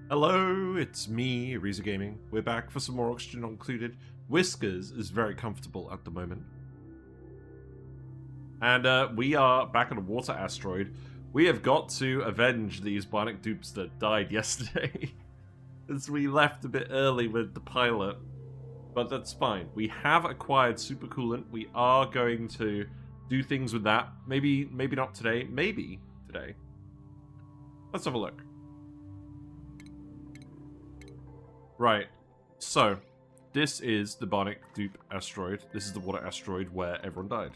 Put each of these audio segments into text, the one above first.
Hello, it's me, Reza Gaming. We're back for some more Oxygen Not Included. Whiskers is very comfortable at the moment. And we are back on a Water Asteroid. We have got to avenge these bionic dupes that died yesterday. As we left a bit early with the pilot. But that's fine. We have acquired supercoolant. We are going to do things with that. Maybe not today. Maybe today. Let's have a look. Right, so this is the bionic dupe asteroid. This is the water asteroid where everyone died.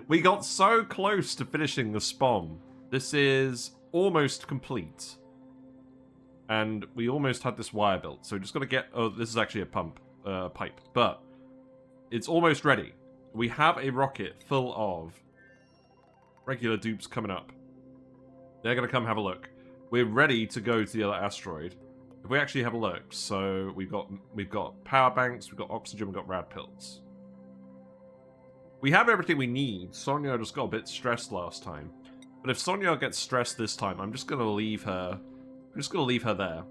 We got so close to finishing the spawn. This is almost complete. And we almost had this wire built, so we're just got to get... Oh, this is actually a pipe, but it's almost ready. We have a rocket full of regular dupes coming up. They're going to come have a look. We're ready to go to the other asteroid. If we actually have a look, so we've got power banks, we've got oxygen, we've got rad pills. We have everything we need. Sonia just got a bit stressed last time. But if Sonia gets stressed this time, I'm just gonna leave her. I'm just gonna leave her there.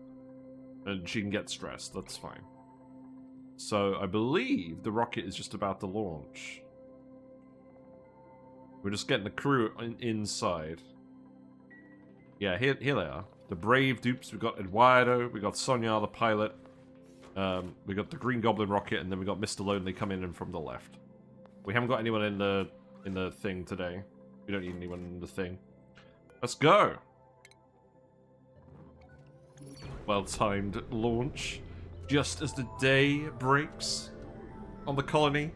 And she can get stressed, that's fine. So I believe the rocket is just about to launch. We're just getting the crew inside. Yeah, here they are. The brave dupes, we've got Eduardo, we got Sonia, the pilot, we got the Green Goblin rocket, and then we got Mr. Lonely coming in from the left. We haven't got anyone in the thing today. We don't need anyone in the thing. Let's go! Well-timed launch, just as the day breaks on the colony.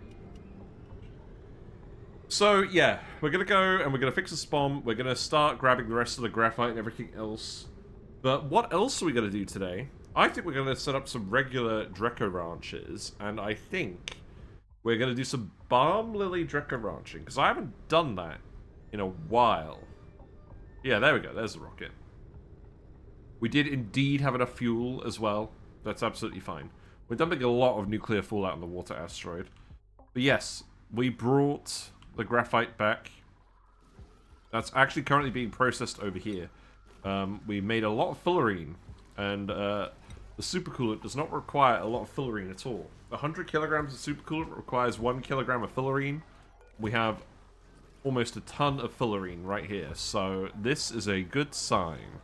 So, yeah, we're gonna go and we're gonna fix the spawn, we're gonna start grabbing the rest of the graphite and everything else. But what else are we going to do today? I think we're going to set up some regular Drecko ranches, and I think we're going to do some Balm Lily Drecko ranching, because I haven't done that in a while. Yeah, there we go, there's the rocket. We did indeed have enough fuel as well. That's absolutely fine. We're dumping a lot of nuclear fallout on the water asteroid. But yes, we brought the graphite back. That's actually currently being processed over here. We made a lot of fullerene, and the supercoolant does not require a lot of fullerene at all. 100 kilograms of supercoolant requires 1 kilogram of fullerene. We have almost a ton of fullerene right here, so this is a good sign.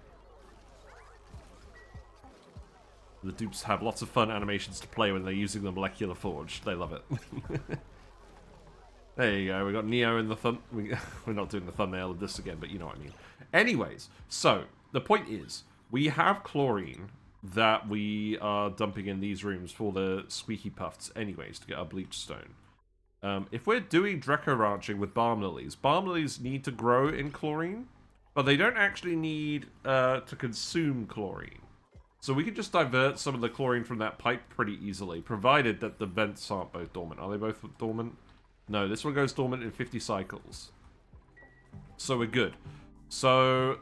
The dupes have lots of fun animations to play when they're using the molecular forge. They love it. There you go, we got Neo in the thumb. We're not doing the thumbnail of this again, but you know what I mean. Anyways, so the point is, we have chlorine that we are dumping in these rooms for the squeaky puffs anyways to get our bleach stone. If we're doing Drecko ranching with Balm Lilies need to grow in chlorine, but they don't actually need to consume chlorine. So we can just divert some of the chlorine from that pipe pretty easily, provided that the vents aren't both dormant. Are they both dormant? No, this one goes dormant in 50 cycles. So we're good. So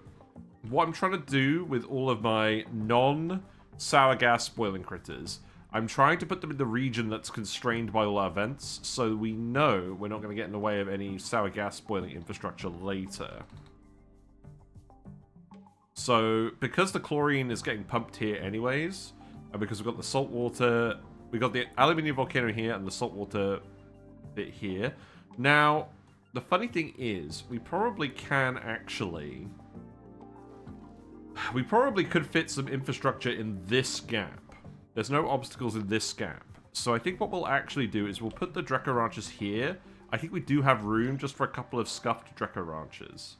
what I'm trying to do with all of my non-sour gas boiling critters, I'm trying to put them in the region that's constrained by all our vents, so we know we're not going to get in the way of any sour gas boiling infrastructure later. So because the chlorine is getting pumped here anyways, and because we've got the salt water, we've got the aluminium volcano here and the salt water bit here. Now, the funny thing is, we probably can actually... We probably could fit some infrastructure in this gap. There's no obstacles in this gap. So I think what we'll actually do is we'll put the Drecko ranches here. I think we do have room just for a couple of scuffed Drecko ranches.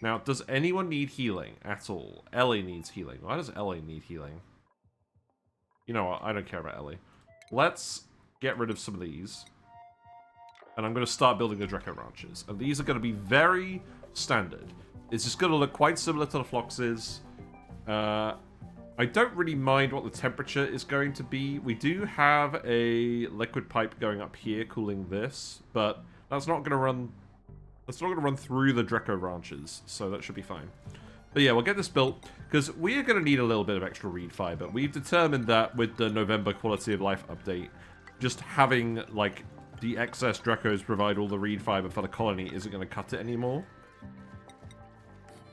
Now, does anyone need healing at all? Ellie needs healing. Why does Ellie need healing? You know what? I don't care about Ellie. Let's get rid of some of these. And I'm going to start building the Drecko ranches. And these are going to be very standard. It's just going to look quite similar to the Floxes. I don't really mind what the temperature is going to be. We do have a liquid pipe going up here cooling this, but that's not going to run... That's not going to run through the Drecko ranches, so that should be fine. But yeah, we'll get this built, because we are going to need a little bit of extra reed fiber. We've determined that with the November quality of life update, just having, like, the excess Dreckos provide all the reed fiber for the colony isn't going to cut it anymore.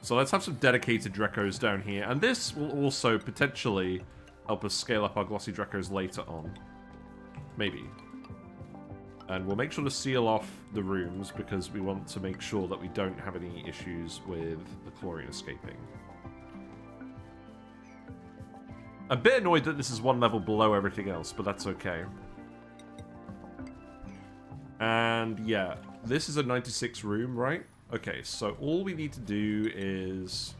So let's have some dedicated Dreckos down here. And this will also potentially help us scale up our glossy Dreckos later on. Maybe. And we'll make sure to seal off the rooms because we want to make sure that we don't have any issues with the chlorine escaping. I'm a bit annoyed that this is one level below everything else, but that's okay. And yeah, this is a 96 room, right? Okay, so all we need to do is...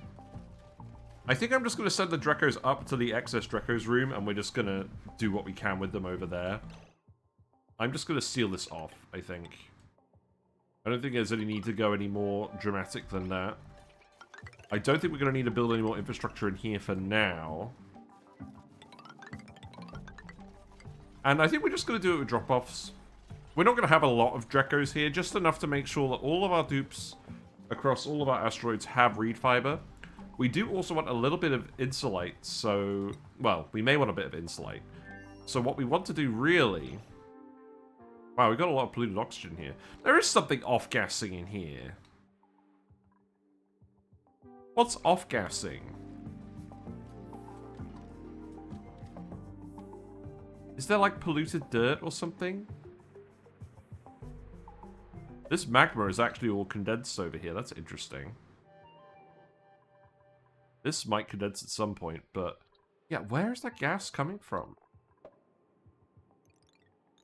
I think I'm just going to send the Dreckos up to the excess Dreckos room, and we're just going to do what we can with them over there. I'm just going to seal this off, I think. I don't think there's any need to go any more dramatic than that. I don't think we're going to need to build any more infrastructure in here for now. And I think we're just going to do it with drop-offs. We're not going to have a lot of Dreckos here, just enough to make sure that all of our dupes across all of our asteroids have reed fiber. We do also want a little bit of insulate, so... Well, we may want a bit of insulate. So what we want to do really... Wow, we've got a lot of polluted oxygen here. There is something off-gassing in here. What's off-gassing? Is there, like, polluted dirt or something? This magma is actually all condensed over here. That's interesting. This might condense at some point, but... Yeah, where is that gas coming from?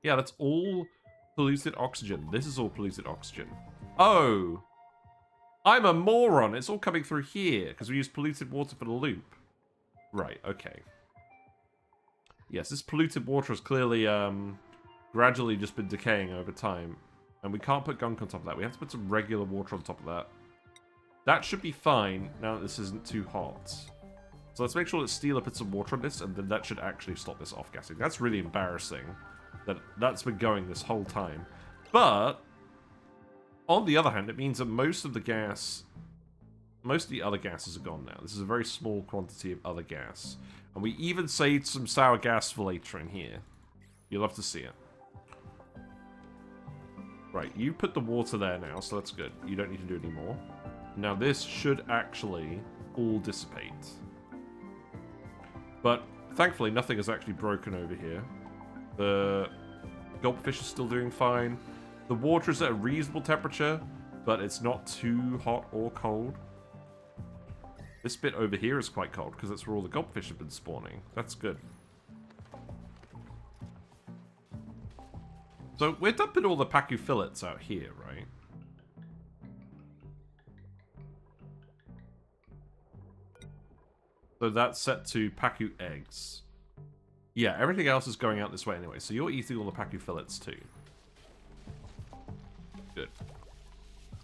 Yeah, that's all polluted oxygen. This is all polluted oxygen. Oh! I'm a moron! It's all coming through here, because we use polluted water for the loop. Right, okay. Yes, this polluted water has clearly, gradually just been decaying over time. And we can't put gunk on top of that. We have to put some regular water on top of that. That should be fine, now that this isn't too hot. So let's make sure that Steeler puts some water on this, and then that should actually stop this off-gassing. That's really embarrassing. That's been going this whole time. But, on the other hand, it means that most of the other gases are gone now. This is a very small quantity of other gas. And we even saved some sour gas for later in here. You'll love to see it. Right, you put the water there now, so that's good. You don't need to do any more. Now this should actually all dissipate. But, thankfully, nothing is actually broken over here. The gulpfish is still doing fine. The water is at a reasonable temperature, but it's not too hot or cold. This bit over here is quite cold, because that's where all the gulpfish have been spawning. That's good. So, we're dumping all the Pacu fillets out here, right? So that's set to Pacu eggs. Yeah, everything else is going out this way anyway, so you're eating all the Pacu fillets too. Good.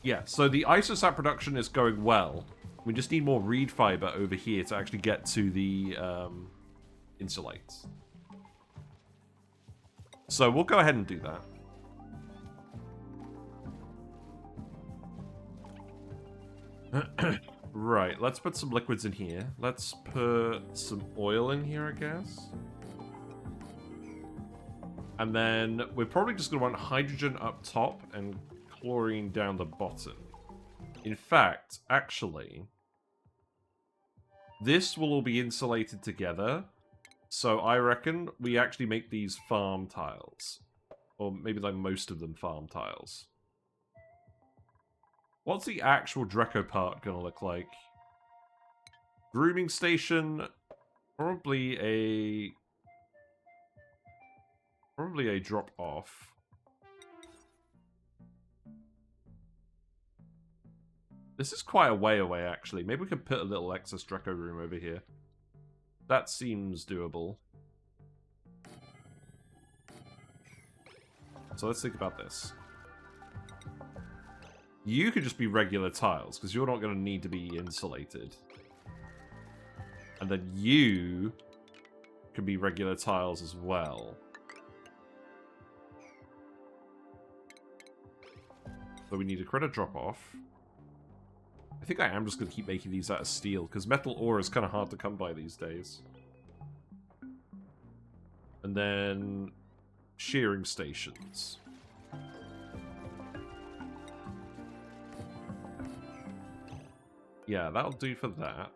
Yeah, so the isosat production is going well. We just need more reed fiber over here to actually get to the insulates. So we'll go ahead and do that. Right, let's put some liquids in here. Let's put some oil in here, I guess. And then we're probably just going to want hydrogen up top and chlorine down the bottom. In fact, actually, this will all be insulated together. So I reckon we actually make these farm tiles. Or maybe like most of them farm tiles. What's the actual Drecko part going to look like? Grooming station. Probably a drop off. This is quite a way away, actually. Maybe we can put a little excess Drecko room over here. That seems doable. So let's think about this. You could just be regular tiles, because you're not going to need to be insulated. And then you can be regular tiles as well. So we need a credit drop-off. I think I am just going to keep making these out of steel, because metal ore is kind of hard to come by these days. And then shearing stations. Yeah, that'll do for that.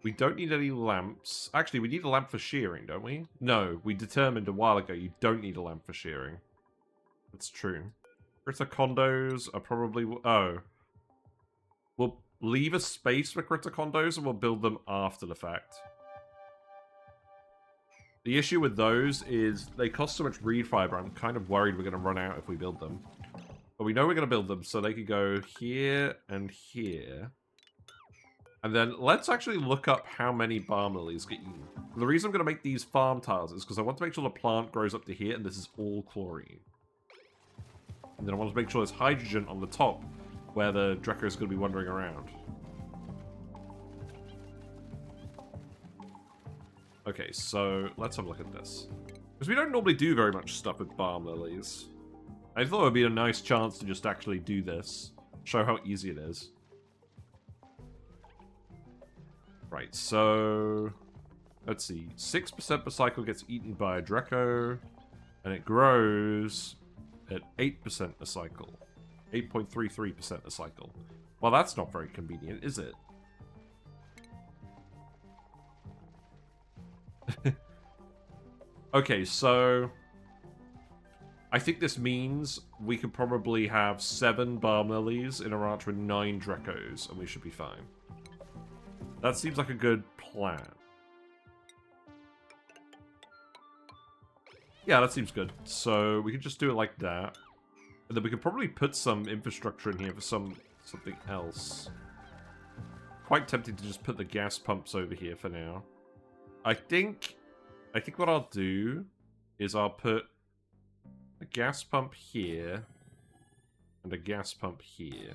We don't need any lamps. Actually, we need a lamp for shearing, don't we? No, we determined a while ago you don't need a lamp for shearing. That's true. Critter condos are probably... Oh. We'll leave a space for critter condos and we'll build them after the fact. The issue with those is they cost so much reed fiber, I'm kind of worried we're going to run out if we build them. But we know we're going to build them, so they could go here and here. And then let's actually look up how many balm lilies get eaten. The reason I'm going to make these farm tiles is because I want to make sure the plant grows up to here, and this is all chlorine. And then I want to make sure there's hydrogen on the top, where the Drecko is going to be wandering around. Okay, so let's have a look at this. Because we don't normally do very much stuff with balm lilies. I thought it would be a nice chance to just actually do this. Show how easy it is. Right, so... let's see. 6% per cycle gets eaten by a Drecko. And it grows at 8% a cycle. 8.33% a cycle. Well, that's not very convenient, is it? Okay, so... I think this means we could probably have 7 balm lilies in a ranch with 9 Dreckos, and we should be fine. That seems like a good plan. Yeah, that seems good. So we could just do it like that. And then we could probably put some infrastructure in here for something else. Quite tempted to just put the gas pumps over here for now. I think what I'll do is I'll put a gas pump here and a gas pump here.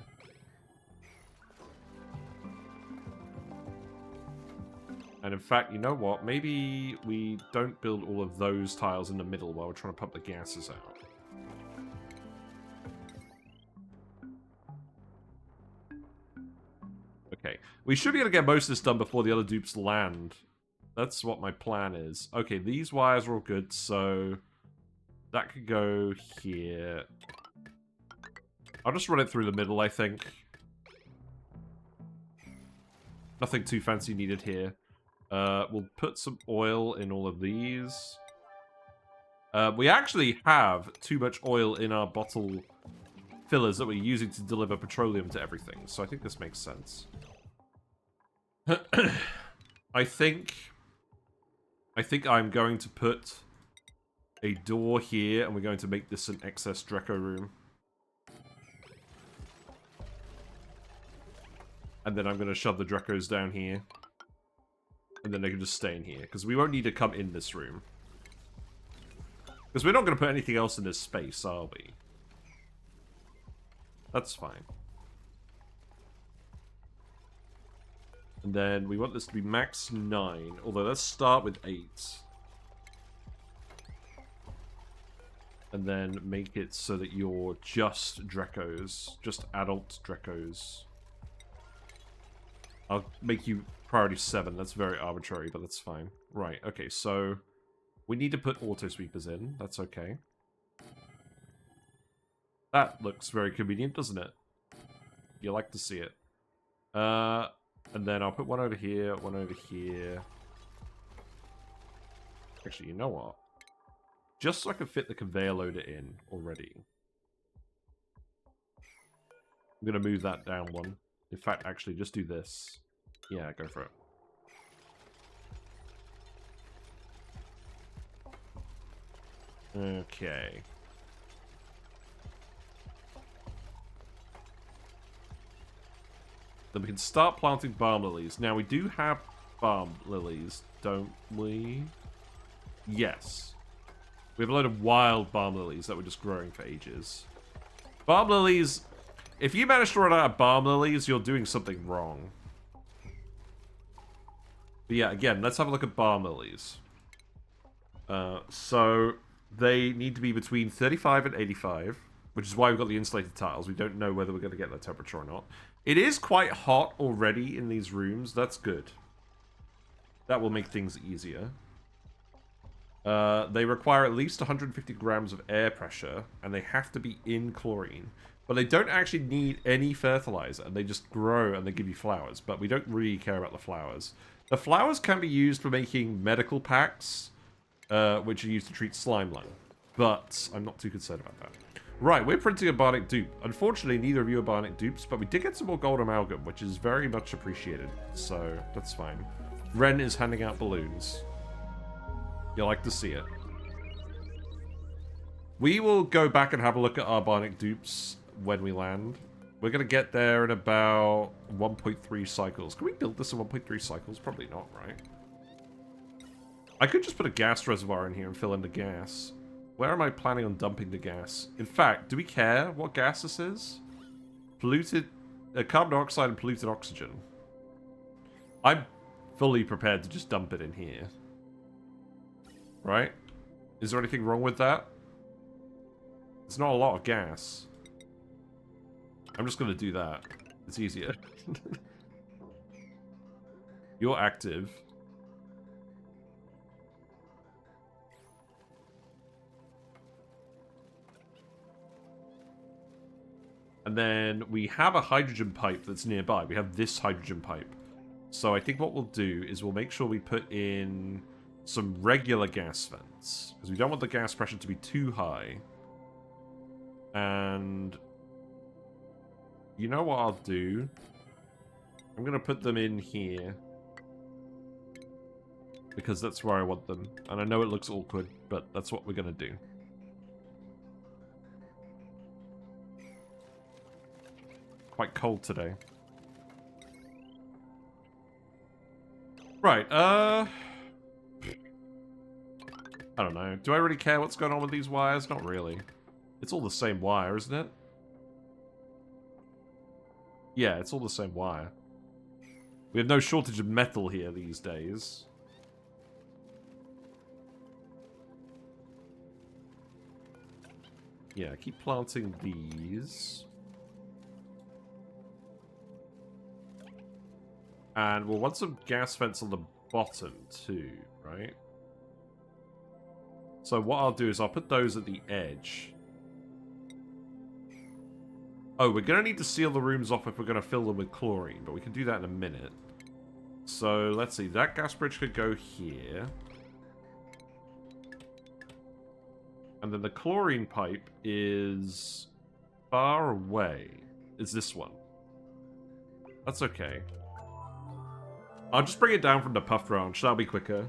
And in fact, you know what? Maybe we don't build all of those tiles in the middle while we're trying to pump the gases out. Okay. We should be able to get most of this done before the other dupes land. That's what my plan is. Okay, these wires are all good, so... that could go here. I'll just run it through the middle, I think. Nothing too fancy needed here. We'll put some oil in all of these. We actually have too much oil in our bottle fillers that we're using to deliver petroleum to everything, so I think this makes sense. I think I'm going to put a door here, and we're going to make this an excess Drecko room. And then I'm going to shove the Dreckos down here. And then they can just stay in here, because we won't need to come in this room. Because we're not going to put anything else in this space, are we? That's fine. And then we want this to be max 9, although let's start with 8. And then make it so that you're just Dreckos, just adult Dreckos. I'll make you priority 7, that's very arbitrary, but that's fine. Right, okay, so we need to put auto sweepers in, that's okay. That looks very convenient, doesn't it? You like to see it. And then I'll put one over here, one over here. Actually, you know what? Just so I can fit the conveyor loader in already. I'm going to move that down one. In fact, actually, just do this. Yeah, go for it. Okay. Then we can start planting balm lilies. Now, we do have balm lilies, don't we? Yes. We have a load of wild balm lilies that were just growing for ages. Balm lilies... if you manage to run out of balm lilies, you're doing something wrong. But yeah, again, let's have a look at balm lilies. So, they need to be between 35 and 85, which is why we've got the insulated tiles. We don't know whether we're going to get that temperature or not. It is quite hot already in these rooms. That's good. That will make things easier. They require at least 150 grams of air pressure, and they have to be in chlorine. But they don't actually need any fertilizer, and they just grow and they give you flowers. But we don't really care about the flowers. The flowers can be used for making medical packs, which are used to treat slime lung. But I'm not too concerned about that. Right, we're printing a bionic dupe. Unfortunately, neither of you are bionic dupes, but we did get some more gold amalgam, which is very much appreciated. So, that's fine. Ren is handing out balloons. You'll like to see it. We will go back and have a look at our bionic dupes when we land. We're going to get there in about 1.3 cycles. Can we build this in 1.3 cycles? Probably not, right? I could just put a gas reservoir in here and fill in the gas. Where am I planning on dumping the gas? In fact, do we care what gas this is? Polluted... carbon dioxide and polluted oxygen. I'm fully prepared to just dump it in here. Right? Is there anything wrong with that? It's not a lot of gas. I'm just going to do that. It's easier. You're active. And then we have a hydrogen pipe that's nearby. We have this hydrogen pipe. So I think what we'll do is we'll make sure we put in some regular gas vents. Because we don't want the gas pressure to be too high. And you know what I'll do? I'm going to put them in here. Because that's where I want them. And I know it looks awkward, but that's what we're going to do. Quite cold today. Right, I don't know. Do I really care what's going on with these wires? Not really. It's all the same wire, isn't it? Yeah, it's all the same wire. We have no shortage of metal here these days. Yeah, keep planting these. And we'll want some gas vents on the bottom too, right? So what I'll do is I'll put those at the edge. Oh, we're going to need to seal the rooms off if we're going to fill them with chlorine, but we can do that in a minute. So let's see, that gas bridge could go here. And then the chlorine pipe is far away. Is this one? That's okay. I'll just bring it down from the puff branch. That'll be quicker.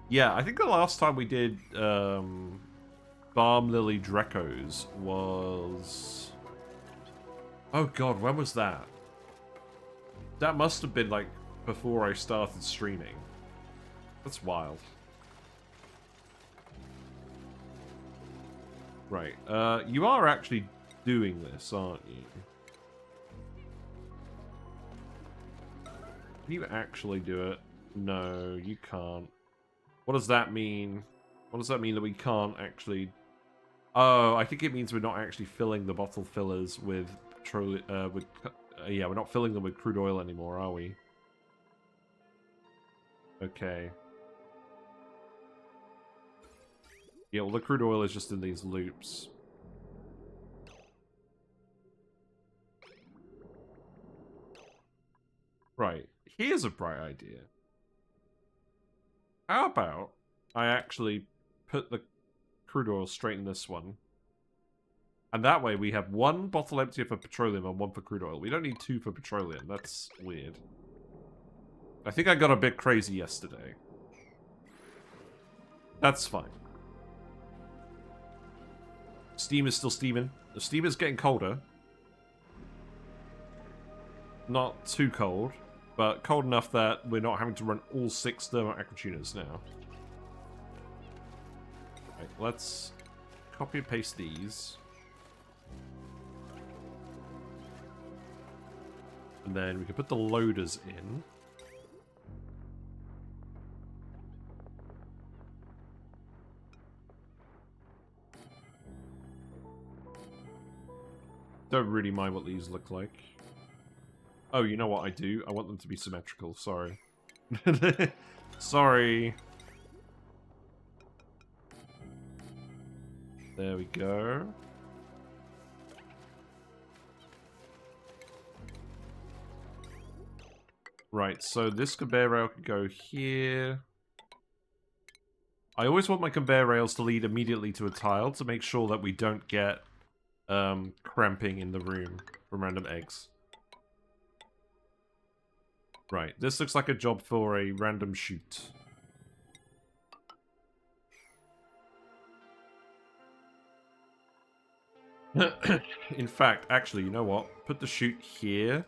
Yeah, I think the last time we did Balm Lily Dreckos was... Oh god, when was that? That must have been like before I started streaming. That's wild. Right, you are actually doing this, aren't you? Can you actually do it? No, you can't. What does that mean? What does that mean that we can't actually... Oh, I think it means we're not actually filling the bottle fillers with petroleum... yeah, we're not filling them with crude oil anymore, are we? Okay. Yeah, well, the crude oil is just in these loops. Right. Here's a bright idea. How about I actually put the crude oil straight in this one? And that way we have one bottle empty for petroleum and one for crude oil. We don't need two for petroleum. That's weird. I think I got a bit crazy yesterday. That's fine. Steam is still steaming. The steam is getting colder. Not too cold, but cold enough that we're not having to run all 6 thermal aquatuners now. Right, let's copy and paste these. And then we can put the loaders in. Don't really mind what these look like. Oh, you know what I do? I want them to be symmetrical. Sorry. Sorry. There we go. Right, so this conveyor rail could go here. I always want my conveyor rails to lead immediately to a tile to make sure that we don't get cramping in the room from random eggs. Right, this looks like a job for a random chute. In fact, actually, you know what? Put the chute here,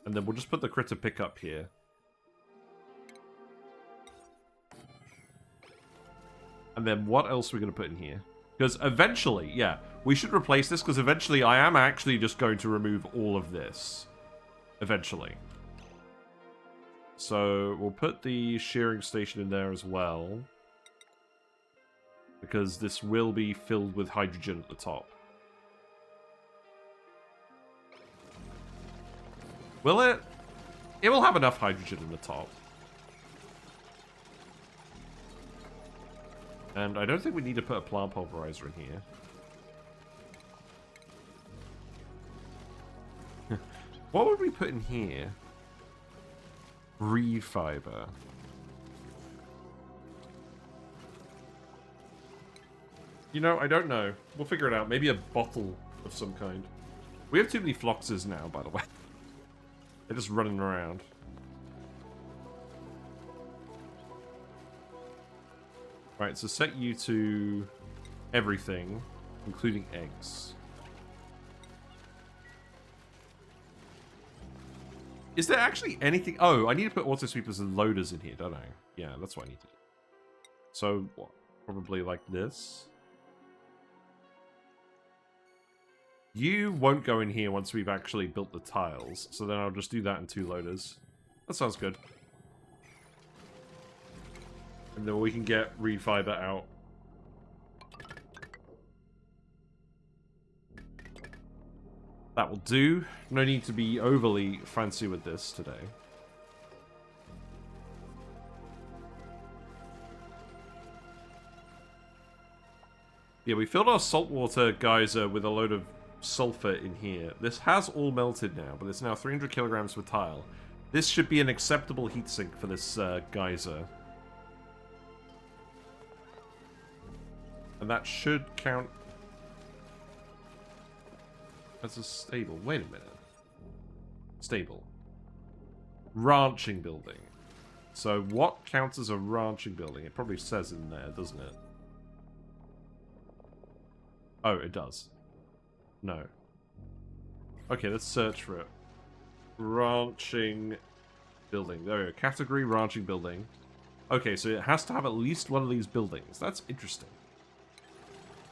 and then we'll just put the critter pickup here. And then what else are we going to put in here? Because eventually, yeah, we should replace this, because eventually I am actually just going to remove all of this. Eventually. So we'll put the shearing station in there as well. Because this will be filled with hydrogen at the top. Will it? It will have enough hydrogen in the top. And I don't think we need to put a plant pulverizer in here. What would we put in here? Reed fiber. You know, I don't know. We'll figure it out. Maybe a bottle of some kind. We have too many floxes now, by the way. They're just running around. Right, so set you to everything, including eggs. Is there actually anything... Oh, I need to put auto sweepers and loaders in here, don't I? Yeah, that's what I need to do. So, what? Probably like this. You won't go in here once we've actually built the tiles, so then I'll just do that in 2 loaders. That sounds good. And then we can get reed fiber out. That will do. No need to be overly fancy with this today. Yeah, we filled our saltwater geyser with a load of sulfur in here. This has all melted now, but it's now 300 kilograms per tile. This should be an acceptable heatsink for this geyser. And that should count as a stable. Wait a minute. Stable. Ranching building. So what counts as a ranching building? It probably says in there, doesn't it? Oh, it does. No. Okay, let's search for it. Ranching building. There we go. Category ranching building. Okay, so it has to have at least one of these buildings. That's interesting.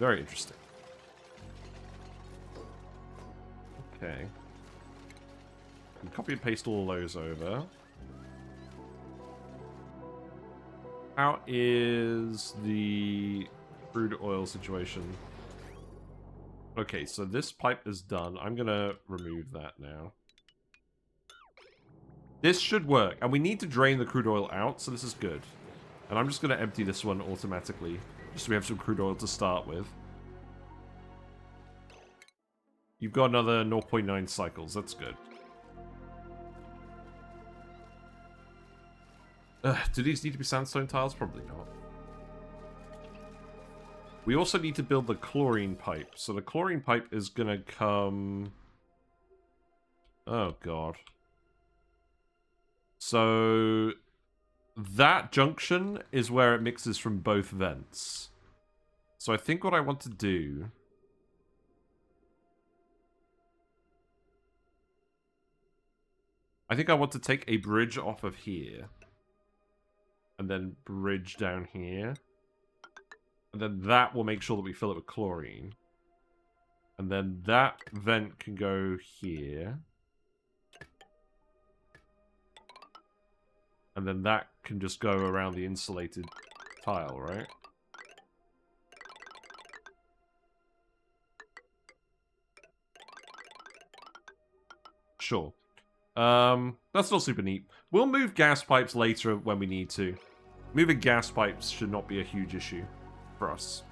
Very interesting. Okay. And copy and paste all those over. How is the crude oil situation? Okay, so this pipe is done. I'm gonna remove that now. This should work. And we need to drain the crude oil out, so this is good. And I'm just gonna empty this one automatically. Just so we have some crude oil to start with. You've got another 0.9 cycles. That's good. Do these need to be sandstone tiles? Probably not. We also need to build the chlorine pipe. So the chlorine pipe is going to come... Oh, God. So that junction is where it mixes from both vents. So I think what I want to do... I think I want to take a bridge off of here. And then bridge down here. And then that will make sure that we fill it with chlorine. And then that vent can go here. And then that can just go around the insulated tile, right? Sure. That's not super neat. We'll move gas pipes later when we need to. Moving gas pipes should not be a huge issue for us.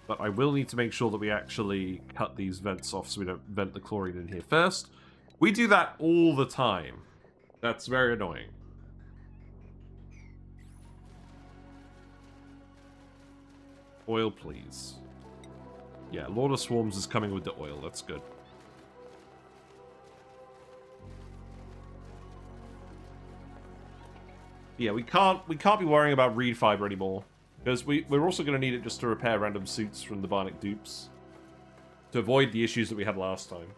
But I will need to make sure that we actually cut these vents off so we don't vent the chlorine in here first. We do that all the time. That's very annoying. Oil, please. Yeah, Lord of Swarms is coming with the oil. That's good. Yeah, we can't be worrying about reed fiber anymore. Because we're also going to need it just to repair random suits from the Barnic dupes. To avoid the issues that we had last time.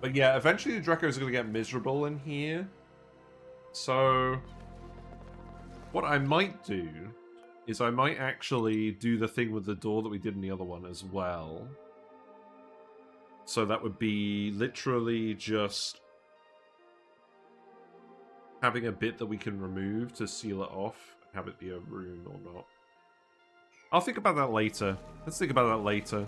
But yeah, eventually the Drecko is going to get miserable in here. So, what I might do is I might actually do the thing with the door that we did in the other one as well. So that would be literally just having a bit that we can remove to seal it off. Have it be a room or not. I'll think about that later. Let's think about that later.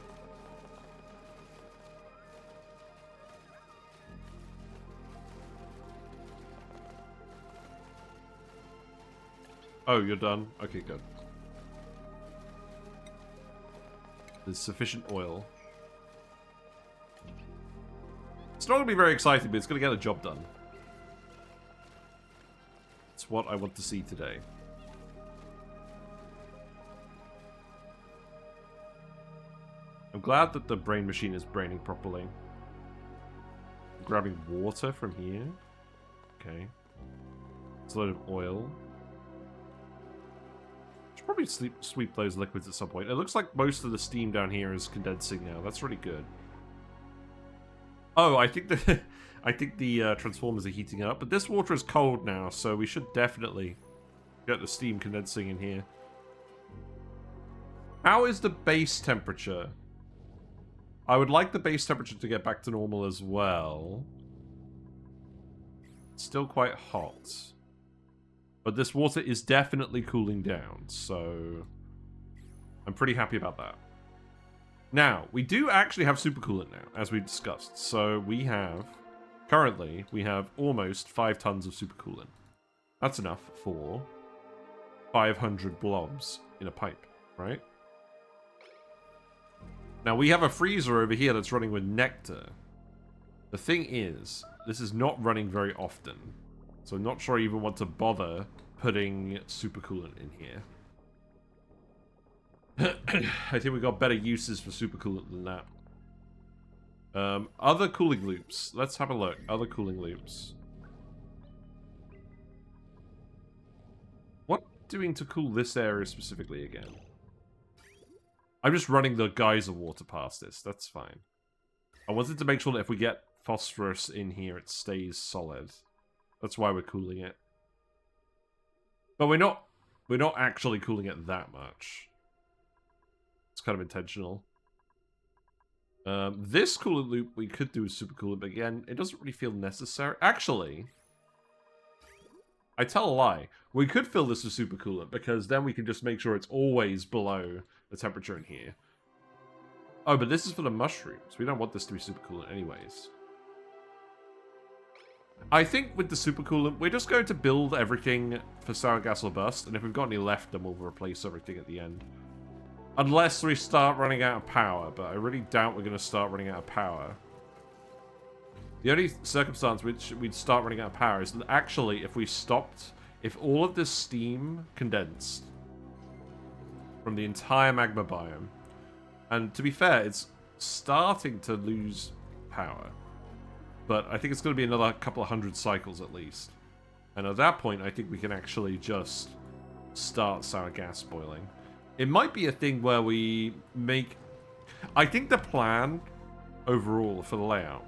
Oh, you're done? Okay, good. There's sufficient oil. It's not going to be very exciting, but it's going to get a job done. It's what I want to see today. I'm glad that the brain machine is braining properly. I'm grabbing water from here. Okay. It's a load of oil. Should probably sweep those liquids at some point. It looks like most of the steam down here is condensing now. That's really good. Oh, I think the transformers are heating up, but this water is cold now, so we should definitely get the steam condensing in here. How is the base temperature? I would like the base temperature to get back to normal as well. It's still quite hot. But this water is definitely cooling down, so I'm pretty happy about that. Now, we do actually have supercoolant now, as we discussed. So currently, we have almost 5 tons of supercoolant. That's enough for 500 blobs in a pipe, right? Now, we have a freezer over here that's running with nectar. The thing is, this is not running very often. So I'm not sure I even want to bother putting supercoolant in here. I think we've got better uses for supercoolant than that. Other cooling loops. Let's have a look. Other cooling loops. What doing to cool this area specifically again? I'm just running the geyser water past this. That's fine. I wanted to make sure that if we get phosphorus in here, it stays solid. That's why we're cooling it. But we're not actually cooling it that much. It's kind of intentional. This coolant loop we could do with supercoolant, but again, it doesn't really feel necessary. Actually, I tell a lie. We could fill this with supercoolant, because then we can just make sure it's always below the temperature in here. Oh, but this is for the mushrooms. We don't want this to be supercoolant anyways. I think with the supercoolant, we're just going to build everything for sour gas or bust, and if we've got any left, then we'll replace everything at the end. Unless we start running out of power, but I really doubt we're going to start running out of power. The only circumstance which we'd start running out of power is that actually if all of this steam condensed from the entire magma biome, and to be fair, it's starting to lose power, but I think it's going to be another couple of 100 cycles at least. And at that point, I think we can actually just start sour gas boiling. It might be a thing where we make... I think the plan overall for the layout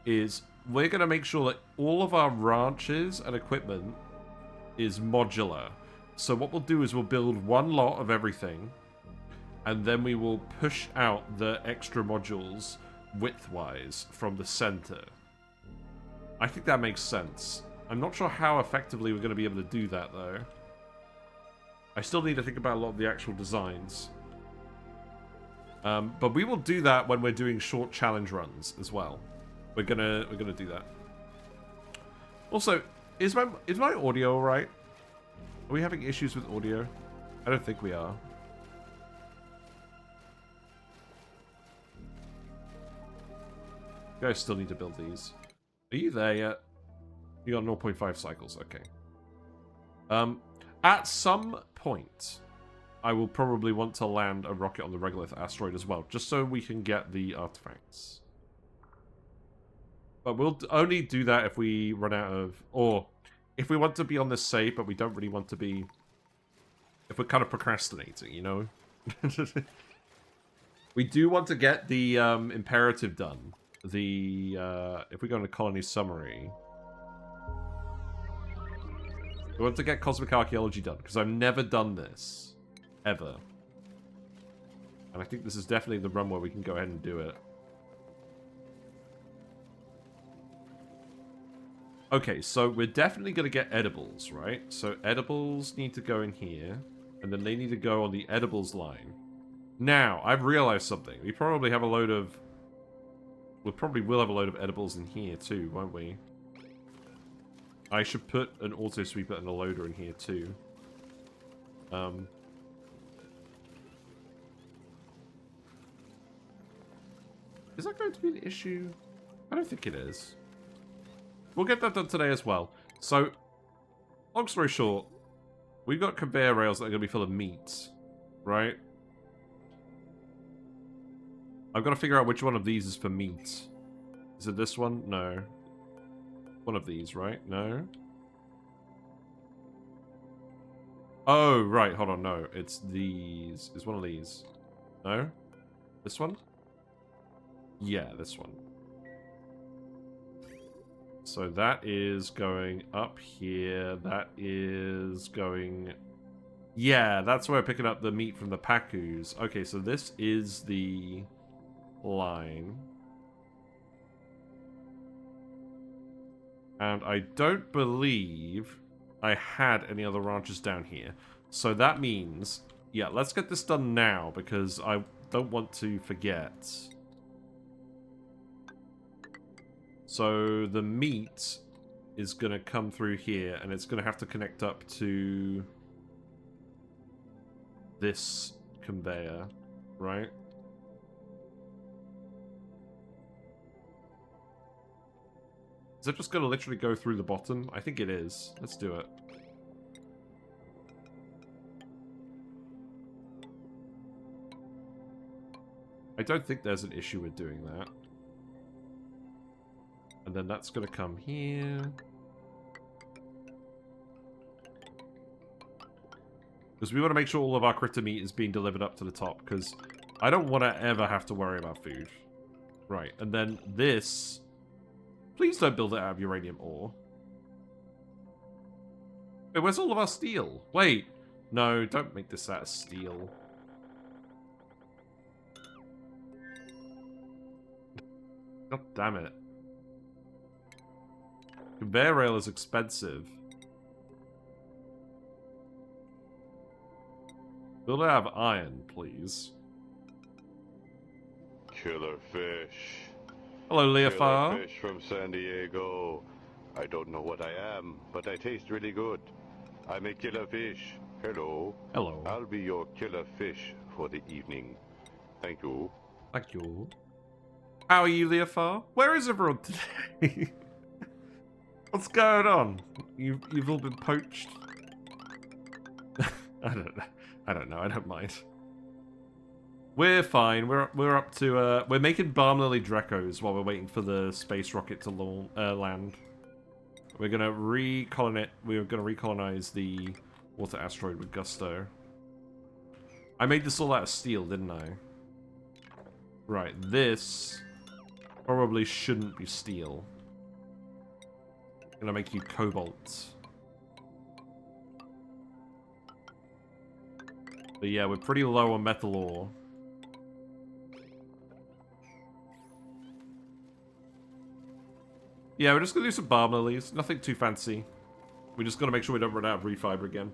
is we're going to make sure that all of our ranches and equipment is modular. So what we'll do is we'll build one lot of everything, and then we will push out the extra modules widthwise from the center. I think that makes sense. I'm not sure how effectively we're going to be able to do that, though. I still need to think about a lot of the actual designs. But we will do that when we're doing short challenge runs as well. We're gonna do that. Also, is my audio alright? Are we having issues with audio? I don't think we are. You guys still need to build these. Are you there yet? You got 0.5 cycles, okay. At some point, I will probably want to land a rocket on the regolith asteroid as well, just so we can get the artifacts. But we'll only do that if we run out of... Or if we want to be on this safe, but we don't really want to be... If we're kind of procrastinating, you know? We do want to get the imperative done. If we go into colony summary... We want to get cosmic archaeology done, because I've never done this. Ever. And I think this is definitely the run where we can go ahead and do it. Okay, so we're definitely going to get edibles, right? So edibles need to go in here, and then they need to go on the edibles line. Now, I've realized something. We probably have a load of... We probably will have a load of edibles in here too, won't we? I should put an auto sweeper and a loader in here too. Is that going to be an issue? I don't think it is. We'll get that done today as well. So, long story short, we've got conveyor rails that are going to be full of meat, right? I've got to figure out which one of these is for meat. Is it this one? No. One of these, right? No? Oh, right. Hold on. No. It's these. It's one of these. No? This one? Yeah, this one. So that is going up here. That is going... Yeah, that's where we're picking up the meat from the Pacus. Okay, so this is the line. And I don't believe I had any other ranches down here. So that means... Yeah, let's get this done now, because I don't want to forget. So the meat is going to come through here, and it's going to have to connect up to this conveyor, right? Is it just going to literally go through the bottom? I think it is. Let's do it. I don't think there's an issue with doing that. And then that's going to come here. Because we want to make sure all of our critter meat is being delivered up to the top. Because I don't want to ever have to worry about food. Right, and then this... Please don't build it out of uranium ore. Wait, where's all of our steel? Wait. No, don't make this out of steel. God damn it. Conveyor rail is expensive. Build it out of iron, please. Killer fish. Hello, Leofar. Killer fish from San Diego. I don't know what I am, but I taste really good. I'm a killer fish. Hello. Hello. I'll be your killer fish for the evening. Thank you. Thank you. How are you, Leofar? Where is everyone today? What's going on? You've all been poached? I don't know. I don't know. I don't mind. We're fine. We're up to we're making Balm Lily Dreckos while we're waiting for the space rocket to land. We're gonna recolonize the Water Asteroid with gusto. I made this all out of steel, didn't I? Right, this probably shouldn't be steel. I'm gonna make you cobalt. But yeah, we're pretty low on metal ore. Yeah, we're just gonna do some Balm Lilies. Nothing too fancy. We just gotta make sure we don't run out of refiber again.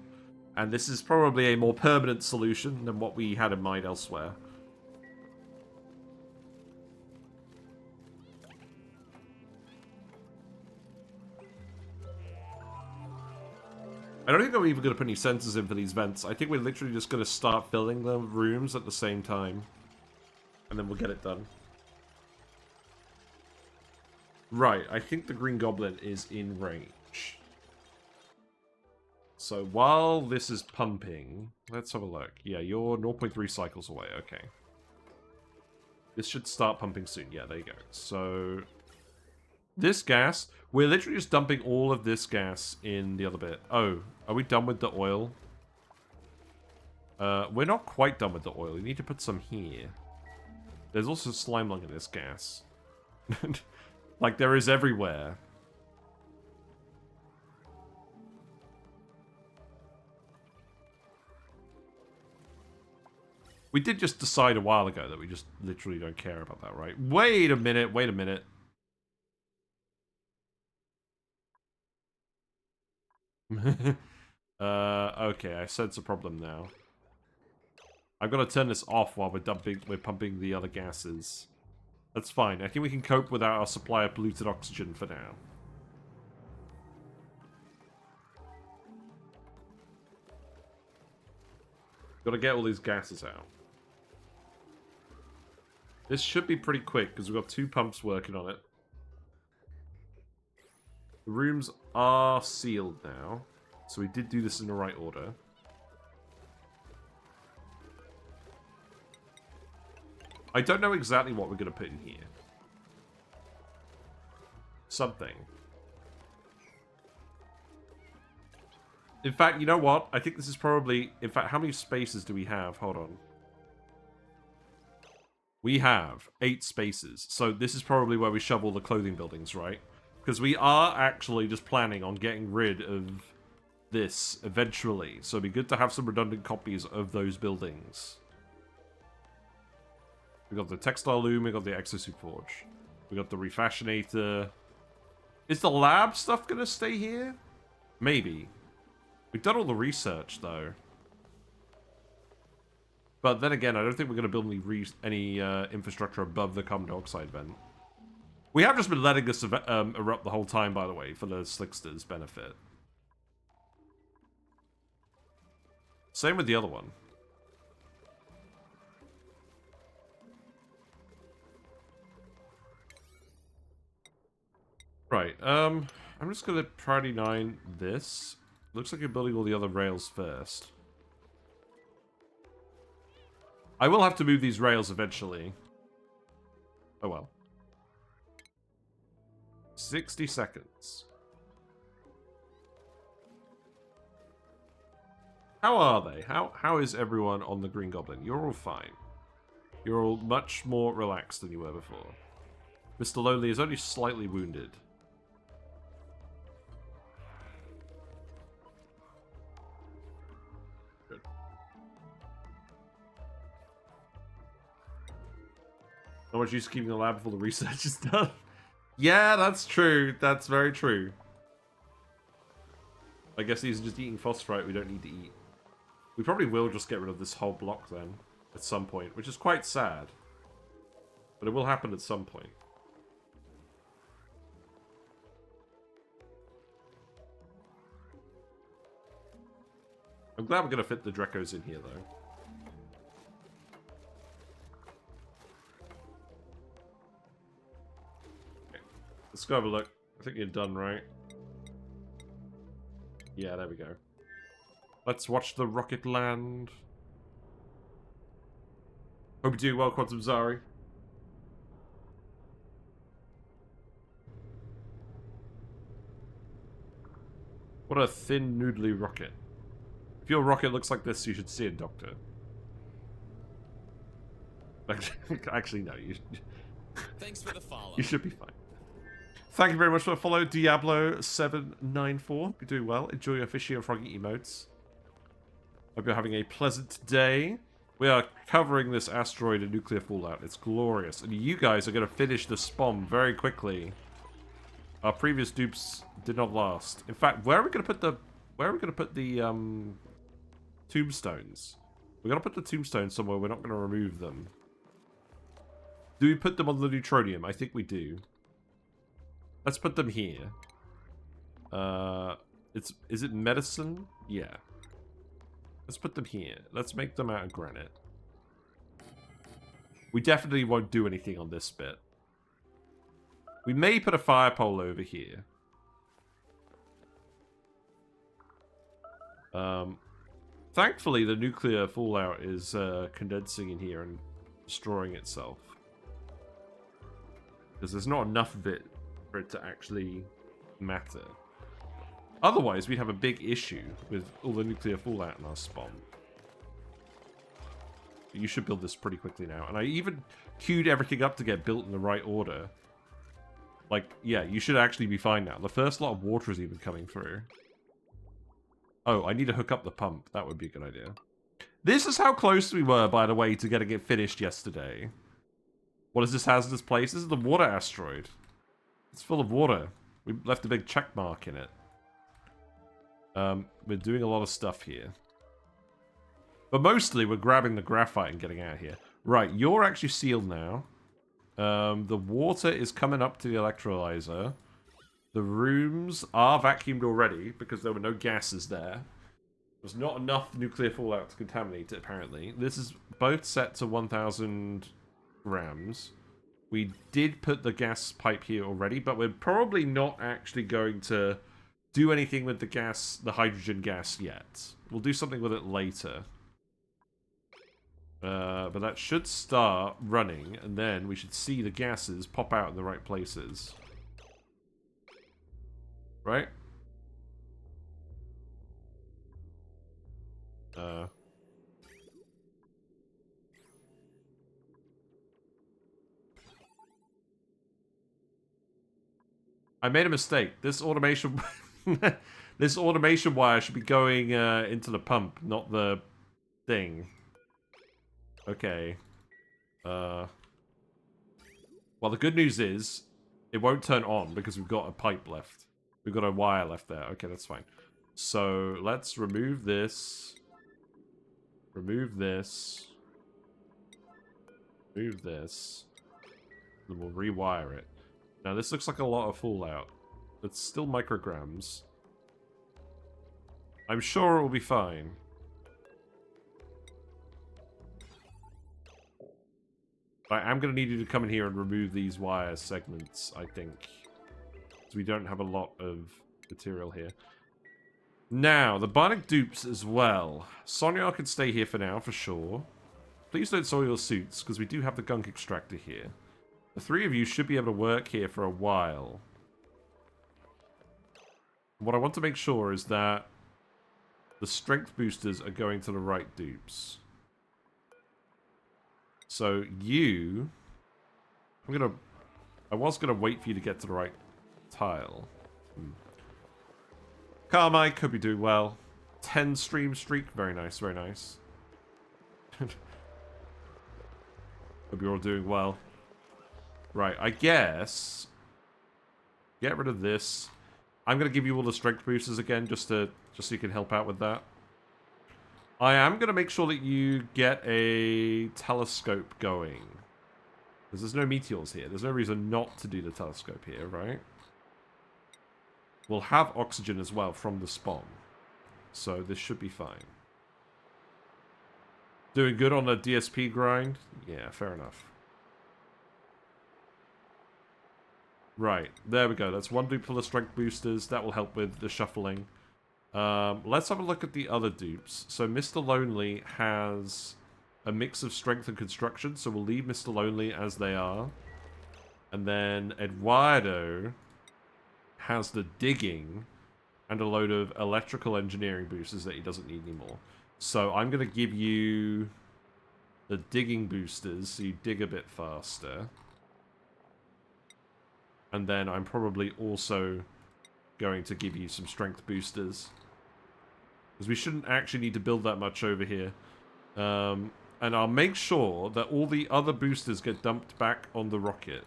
And this is probably a more permanent solution than what we had in mind elsewhere. I don't think I'm even going to put any sensors in for these vents. I think we're literally just going to start filling the rooms at the same time. And then we'll get it done. Right, I think the Green Goblin is in range. So while this is pumping, let's have a look. Yeah, you're 0.3 cycles away, okay. This should start pumping soon. Yeah, there you go. So this gas, we're literally just dumping all of this gas in the other bit. Oh, are we done with the oil? We're not quite done with the oil. We need to put some here. There's also slime lung in this gas. Like there is everywhere. We did just decide a while ago that we just literally don't care about that, right? Wait a minute, wait a minute. Okay, I sense a problem now. I've got to turn this off while we're pumping the other gases. That's fine. I think we can cope without our supply of polluted oxygen for now. Got to get all these gases out. This should be pretty quick because we've got 2 pumps working on it. The rooms are sealed now, so we did do this in the right order. I don't know exactly what we're going to put in here. Something. In fact, you know what? I think this is probably... In fact, how many spaces do we have? Hold on. We have 8 spaces. So this is probably where we shovel the clothing buildings, right? Because we are actually just planning on getting rid of this eventually. So it'd be good to have some redundant copies of those buildings. We got the textile loom, we got the exosuit forge. We got the refashionator. Is the lab stuff gonna stay here? Maybe. We've done all the research though. But then again, I don't think we're gonna build any infrastructure above the carbon dioxide vent. We have just been letting this erupt the whole time, by the way, for the slicksters' benefit. Same with the other one. Right, I'm just gonna priority 9 this. Looks like you're building all the other rails first. I will have to move these rails eventually. Oh well. 60 seconds. How are they? How is everyone on the Green Goblin? You're all fine. You're all much more relaxed than you were before. Mr. Lonely is only slightly wounded. Good. Not much use keeping the lab before the research is done. Yeah, that's true. That's very true. I guess these are just eating phosphorite we don't need to eat. We probably will just get rid of this whole block then, at some point, which is quite sad. But it will happen at some point. I'm glad we're going to fit the Dreckos in here, though. Okay. Let's go have a look. I think you're done, right? Yeah, there we go. Let's watch the rocket land. Hope you do well, Quantum Zari. What a thin, noodly rocket. If your rocket looks like this, you should see it, Doctor. Actually, no. Thanks for the follow. You should be fine. Thank you very much for the follow, Diablo794. You're doing well. Enjoy your fishy and froggy emotes. Hope you're having a pleasant day. We are covering this asteroid and nuclear fallout. It's glorious. And you guys are going to finish the spawn very quickly. Our previous dupes did not last. In fact, where are we going to put the Tombstones. We're going to put the tombstones somewhere. We're not going to remove them. Do we put them on the neutronium? I think we do. Let's put them here. Is it medicine? Yeah. Let's put them here. Let's make them out of granite. We definitely won't do anything on this bit. We may put a fire pole over here. Thankfully, the nuclear fallout is condensing in here and destroying itself. Because there's not enough of it for it to actually matter. Otherwise, we'd have a big issue with all the nuclear fallout in our spawn. But you should build this pretty quickly now. And I even queued everything up to get built in the right order. Like, yeah, you should actually be fine now. The first lot of water is even coming through. Oh, I need to hook up the pump. That would be a good idea. This is how close we were, by the way, to getting it finished yesterday. What is this hazardous place? This is the Water Asteroid. It's full of water. We left a big check mark in it. We're doing a lot of stuff here. But mostly, we're grabbing the graphite and getting out of here. Right, you're actually sealed now. The water is coming up to the electrolyzer. The rooms are vacuumed already because there were no gases there. There's not enough nuclear fallout to contaminate it, apparently. This is both set to 1,000 grams. We did put the gas pipe here already, but we're probably not actually going to do anything with the gas, the hydrogen gas yet. We'll do something with it later. But that should start running, and then we should see the gases pop out in the right places. Right? I made a mistake. This automation... this automation wire should be going into the pump, not the thing. Okay. Well, the good news is it won't turn on because we've got a pipe left. We've got a wire left there. Okay, that's fine. So let's remove this. Remove this. Remove this. Then we'll rewire it. Now this looks like a lot of fallout. It's still micrograms. I'm sure it will be fine. But I am going to need you to come in here and remove these wire segments, I think. Because we don't have a lot of material here. Now, the bionic dupes as well. Sonya can stay here for now, for sure. Please don't soil your suits, because we do have the gunk extractor here. The three of you should be able to work here for a while. What I want to make sure is that the strength boosters are going to the right dupes. So you... I was gonna wait for you to get to the right tile. Carmike, hope you're doing well. 10 stream streak, very nice, very nice. Hope you're all doing well. Right, I guess... Get rid of this. I'm gonna give you all the strength boosters again, just so you can help out with that. I am gonna make sure that you get a telescope going. Because there's no meteors here. There's no reason not to do the telescope here, right? We'll have oxygen as well from the spawn. So this should be fine. Doing good on the DSP grind? Yeah, fair enough. Right, there we go. That's one dupe for the strength boosters. That will help with the shuffling. Let's have a look at the other dupes. So Mr. Lonely has a mix of strength and construction, so we'll leave Mr. Lonely as they are. And then Eduardo has the digging and a load of electrical engineering boosters that he doesn't need anymore. So I'm going to give you the digging boosters so you dig a bit faster. And then I'm probably also going to give you some strength boosters. Because we shouldn't actually need to build that much over here. And I'll make sure that all the other boosters get dumped back on the rocket.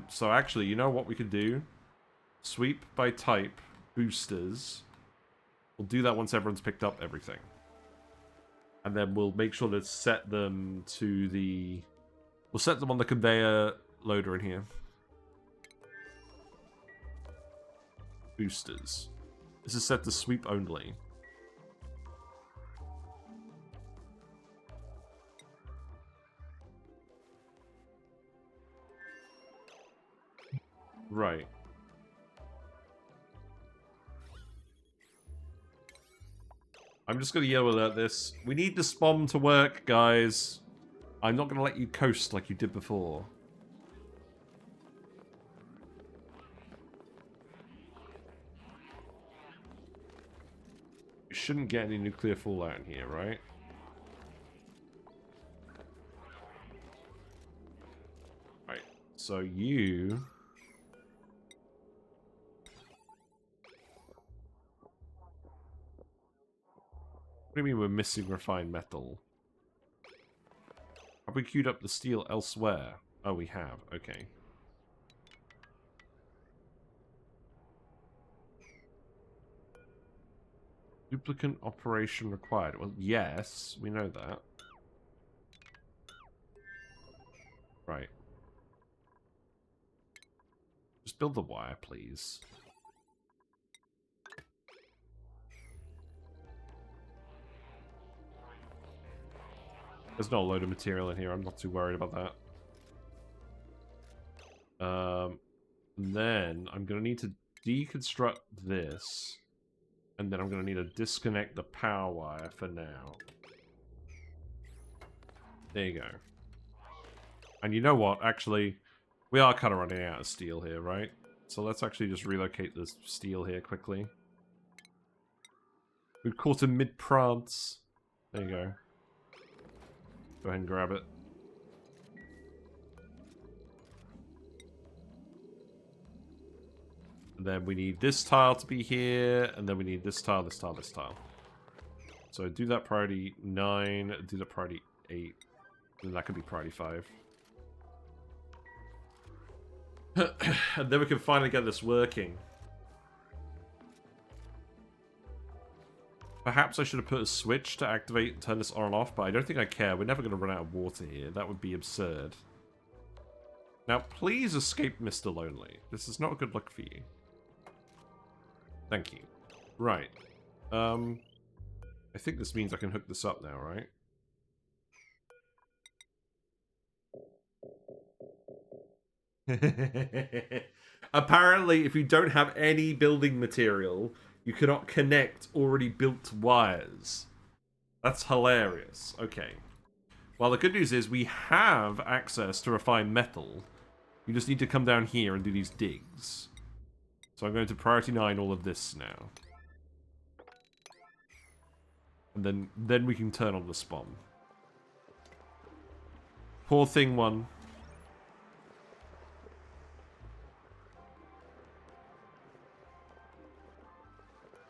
So actually, you know what we could do? Sweep by type boosters. We'll do that once everyone's picked up everything. And then we'll make sure to set them to the... We'll set them on the conveyor loader in here. Boosters. This is set to sweep only. Right. I'm just going to yell alert this. We need the spawn to work, guys. I'm not going to let you coast like you did before. We shouldn't get any nuclear fallout in here, right? Right. So you... What do you mean we're missing refined metal? Have we queued up the steel elsewhere? Oh, we have. Okay. Duplicate operation required. Well, yes, we know that. Right. Just build the wire, please. There's not a load of material in here. I'm not too worried about that. Then I'm going to need to deconstruct this. And then I'm going to need to disconnect the power wire for now. There you go. And you know what? Actually, we are kind of running out of steel here, right? So let's actually just relocate this steel here quickly. We've caught him mid-prance. There you go. Go ahead and grab it. And then we need this tile to be here, and then we need this tile, this tile, this tile. So do that priority 9, do that priority 8, and that could be priority 5. And then we can finally get this working. Perhaps I should have put a switch to activate and turn this on and off, but I don't think I care. We're never going to run out of water here. That would be absurd. Now, please escape Mr. Lonely. This is not a good look for you. Thank you. Right. I think this means I can hook this up now, right? Apparently, if you don't have any building material, you cannot connect already built wires. That's hilarious. Okay. Well, the good news is we have access to refined metal. You just need to come down here and do these digs. So I'm going to priority 9 all of this now. And then we can turn on the spawn. Poor thing one.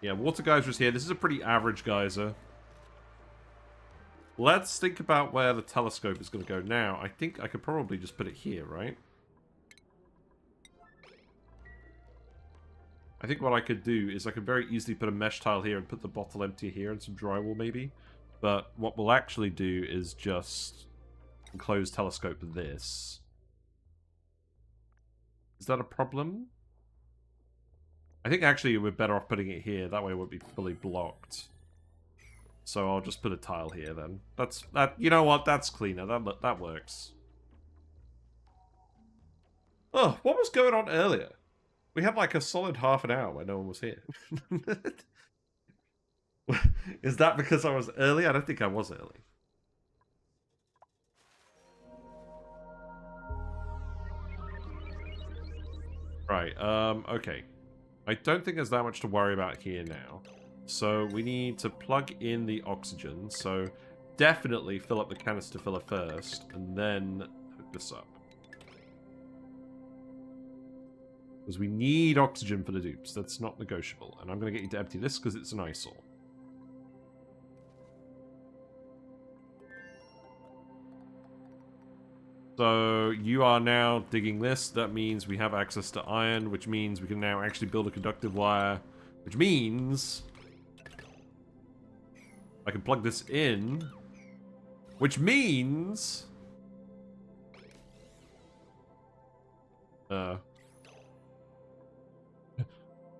Yeah, water geyser's here. This is a pretty average geyser. Let's think about where the telescope is going to go now. I think I could probably just put it here, right? I think what I could do is I could very easily put a mesh tile here and put the bottle empty here and some drywall maybe. But what we'll actually do is just enclose telescope this. Is that a problem? I think actually we're better off putting it here. That way it won't be fully blocked. So I'll just put a tile here then. That. You know what? That's cleaner. That works. Oh, what was going on earlier? We had like a solid half an hour where no one was here. Is that because I was early? I don't think I was early. Right, okay. I don't think there's that much to worry about here now. So we need to plug in the oxygen. So definitely fill up the canister filler first, and then hook this up. Because we need oxygen for the dupes. That's not negotiable. And I'm going to get you to empty this because it's an eyesore. So you are now digging this. That means we have access to iron, which means we can now actually build a conductive wire, which means I can plug this in, which means...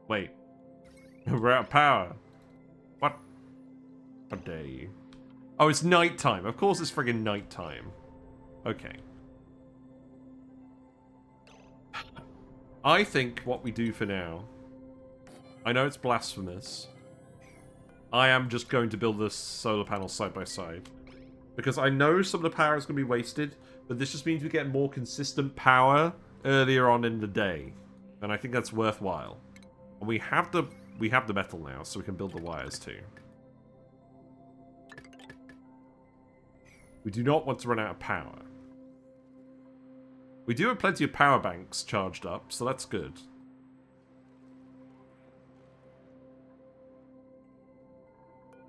Wait. We're out of power. What a day. Oh, it's nighttime. Of course it's friggin' nighttime. Okay. I think what we do for now... I know it's blasphemous. I am just going to build this solar panel side by side. Because I know some of the power is going to be wasted, but this just means we get more consistent power earlier on in the day. And I think that's worthwhile. And we have the metal now, so we can build the wires too. We do not want to run out of power. We do have plenty of power banks charged up, so that's good.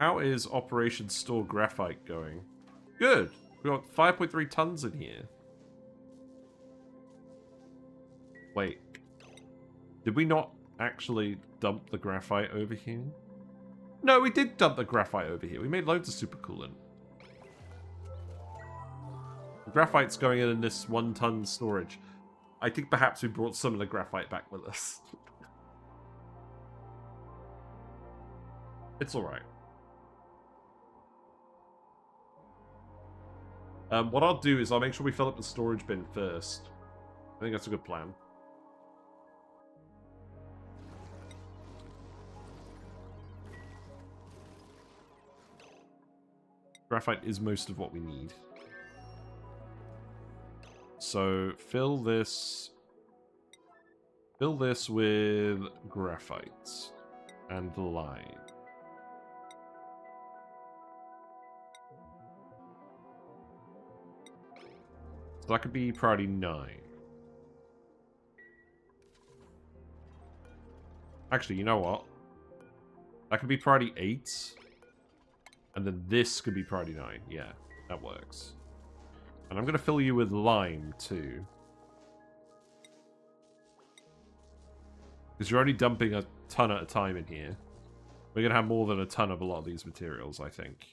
How is Operation Store Graphite going? Good. We got 5.3 tons in here. Wait. Did we not actually dump the graphite over here? No, we did dump the graphite over here. We made loads of supercoolant. The graphite's going in this 1 ton storage. I think perhaps we brought some of the graphite back with us. It's alright. What I'll do is I'll make sure we fill up the storage bin first. I think that's a good plan. Graphite is most of what we need. So fill this with graphite and lime. So that could be priority 9. Actually, you know what? That could be priority 8. And then this could be priority 9. Yeah, that works. And I'm going to fill you with lime, too. Because you're only dumping a ton at a time in here. We're going to have more than a ton of a lot of these materials, I think.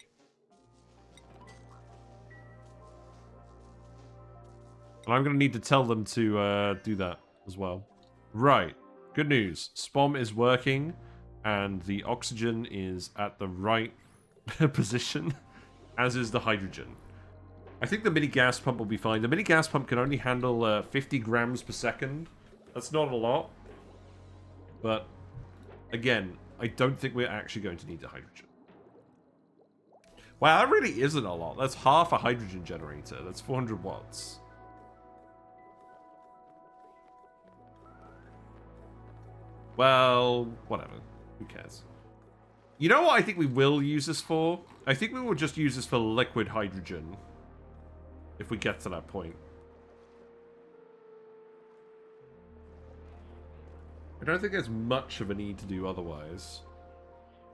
And I'm going to need to tell them to do that as well. Right. Good news. SPOM is working, and the oxygen is at the right position, as is the hydrogen. I think the mini gas pump will be fine. The mini gas pump can only handle 50 grams per second. That's not a lot. But, again, I don't think we're actually going to need the hydrogen. Wow, that really isn't a lot. That's half a hydrogen generator. That's 400 watts. Well, whatever. Who cares? You know what I think we will use this for? I think we will just use this for liquid hydrogen. If we get to that point. I don't think there's much of a need to do otherwise.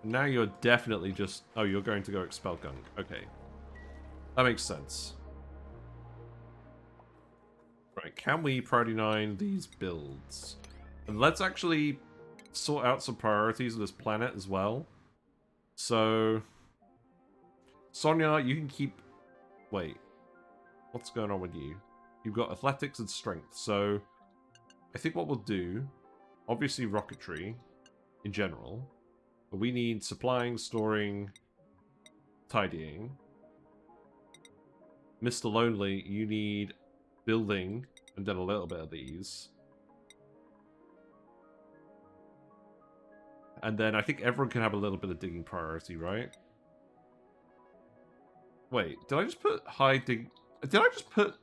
Now you're definitely just... Oh, you're going to go expel gunk. Okay. That makes sense. Right, can we priority 9 these builds? And let's actually sort out some priorities of this planet as well. So... Sonia, you can keep... Wait. What's going on with you? You've got athletics and strength. So, I think what we'll do... Obviously rocketry, in general. But we need supplying, storing, tidying. Mr. Lonely, you need building, and then a little bit of these. And then I think everyone can have a little bit of digging priority, right? Wait, did I just put high dig... Did I just put...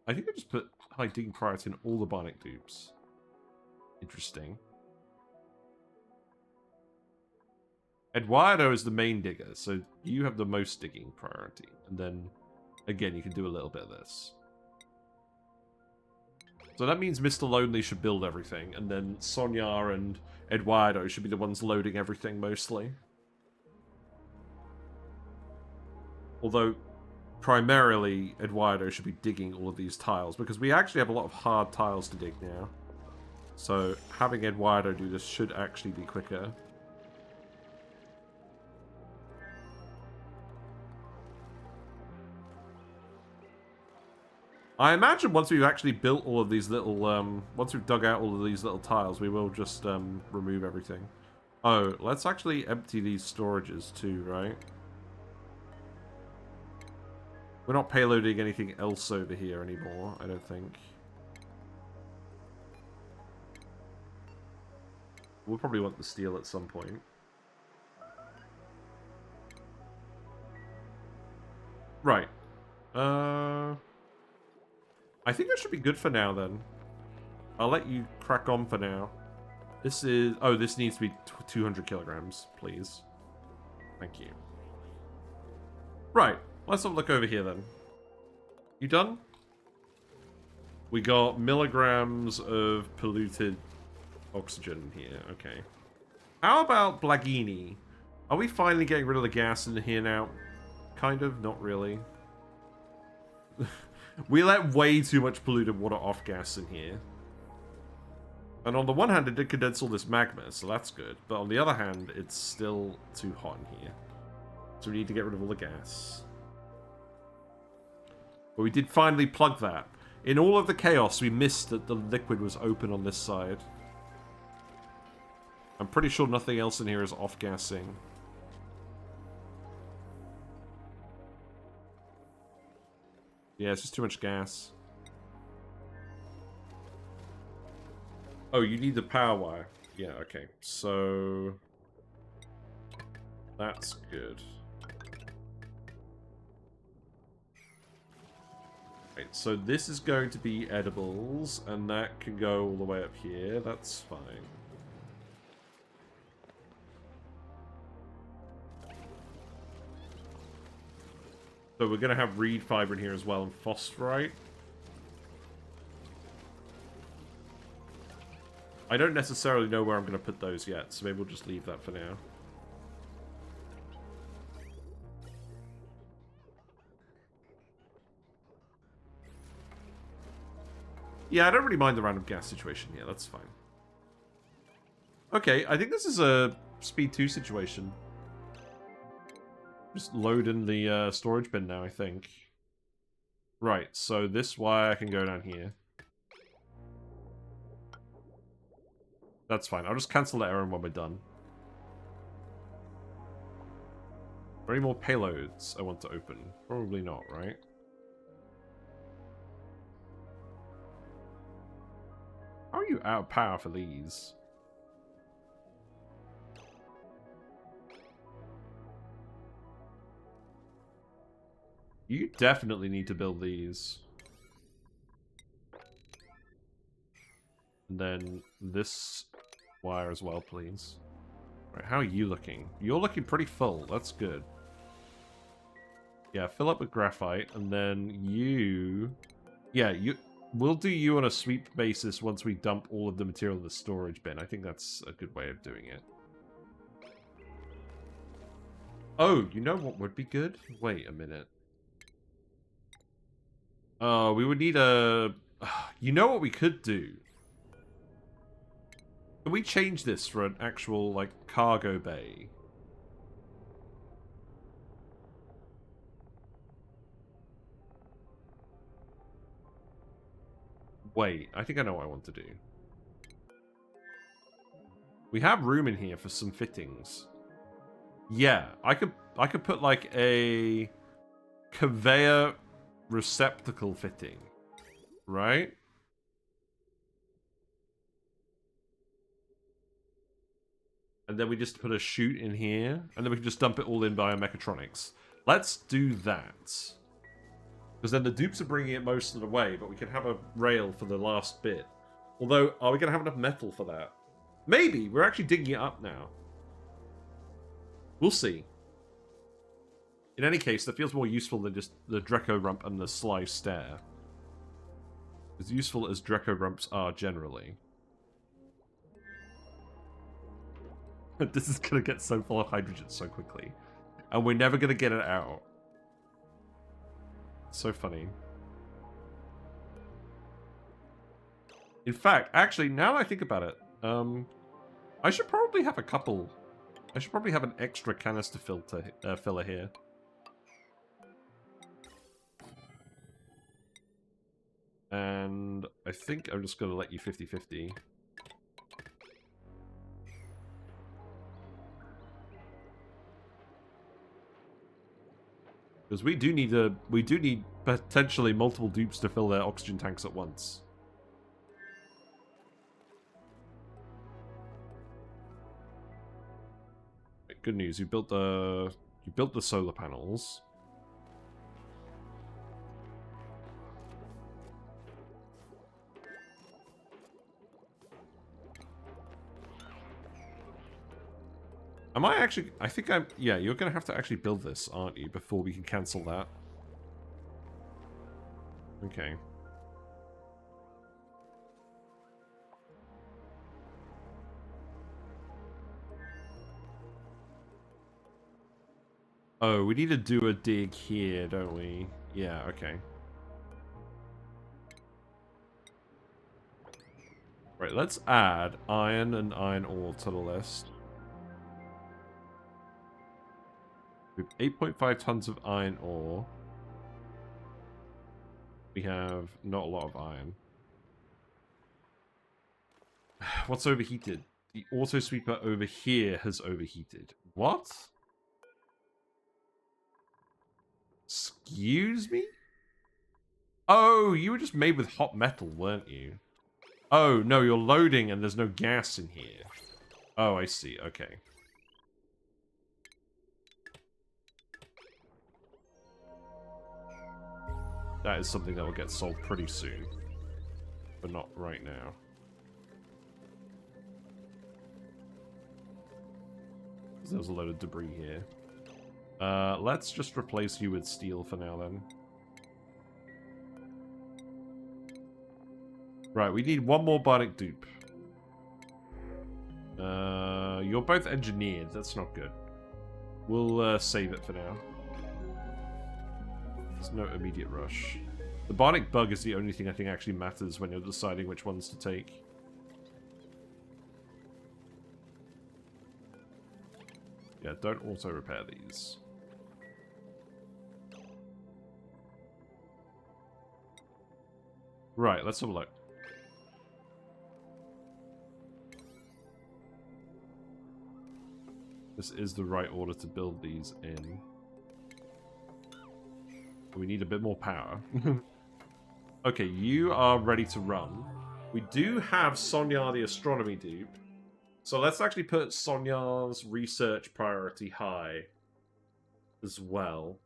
I think I just put high digging priority in all the bionic dupes. Interesting. Eduardo is the main digger, so you have the most digging priority. And then, again, you can do a little bit of this. So that means Mr. Lonely should build everything, and then Sonia and Eduardo should be the ones loading everything, mostly. Although, primarily, Eduardo should be digging all of these tiles, because we actually have a lot of hard tiles to dig now. So, having Eduardo do this should actually be quicker. I imagine once we've actually built all of these little, once we've dug out all of these little tiles, we will just remove everything. Oh, let's actually empty these storages too, right? We're not payloading anything else over here anymore, I don't think. We'll probably want the steel at some point. Right. I think that should be good for now, then. I'll let you crack on for now. This is... Oh, this needs to be 200 kilograms, please. Thank you. Right. Let's have a look over here, then. You done? We got milligrams of polluted oxygen here. Okay. How about Blagini? Are we finally getting rid of the gas in here now? Kind of. Not really. We let way too much polluted water off gas in here. And on the one hand, it did condense all this magma, so that's good. But on the other hand, it's still too hot in here. So we need to get rid of all the gas. But we did finally plug that. In all of the chaos, we missed that the liquid was open on this side. I'm pretty sure nothing else in here is off-gassing. Yeah, it's just too much gas. Oh, you need the power wire. Yeah, okay. So... that's good. Right, so this is going to be edibles, and that can go all the way up here. That's fine. So we're going to have reed fiber in here as well, and phosphorite. I don't necessarily know where I'm going to put those yet, so maybe we'll just leave that for now. Yeah, I don't really mind the random gas situation here, that's fine. Okay, I think this is a speed 2 situation. Just load in the storage bin now, I think. Right, so this wire can go down here. That's fine. I'll just cancel that errand when we're done. Are there any more payloads I want to open? Probably not, right? How are you out of power for these? You definitely need to build these. And then this wire as well, please. Right, how are you looking? You're looking pretty full. That's good. Yeah, fill up with graphite, and then you... Yeah, we'll do you on a sweep basis once we dump all of the material in the storage bin. I think that's a good way of doing it. Oh, you know what would be good? Wait a minute. We would need a... You know what we could do? Can we change this for an actual, like, cargo bay? Wait, I think I know what I want to do. We have room in here for some fittings. Yeah, I could put, like, a conveyor receptacle fitting, right? And then we just put a chute in here, and then we can just dump it all in via mechatronics. Let's do that. Because then the dupes are bringing it most of the way, but we can have a rail for the last bit. Although, are we going to have enough metal for that? Maybe! We're actually digging it up now. We'll see. In any case, that feels more useful than just the Drecko rump and the sly stare. As useful as Drecko rumps are generally. This is going to get so full of hydrogen so quickly. And we're never going to get it out. So funny. In fact, actually, now that I think about it, I should probably have a couple. I should probably have an extra canister filler here. And I think I'm just going to let you 50-50. Because we do need potentially multiple dupes to fill their oxygen tanks at once. Right, good news, you built the solar panels. Am I actually... I think I'm... Yeah, you're going to have to actually build this, aren't you? Before we can cancel that. Okay. Oh, we need to do a dig here, don't we? Yeah, okay. Right, let's add iron and iron ore to the list. We have 8.5 tons of iron ore. We have not a lot of iron. What's overheated? The auto sweeper over here has overheated. What? Excuse me? Oh, you were just made with hot metal, weren't you? Oh, no, you're loading and there's no gas in here. Oh, I see. Okay. That is something that will get solved pretty soon. But not right now. There's a load of debris here. Let's just replace you with steel for now, then. Right, we need one more bionic dupe. You're both engineered. That's not good. We'll save it for now. There's no immediate rush. The bionic bug is the only thing I think actually matters when you're deciding which ones to take. Yeah, don't auto-repair these. Right, let's have a look. This is the right order to build these in. We need a bit more power. Okay, you are ready to run. We do have Sonya the astronomy dupe. So let's actually put Sonya's research priority high as well.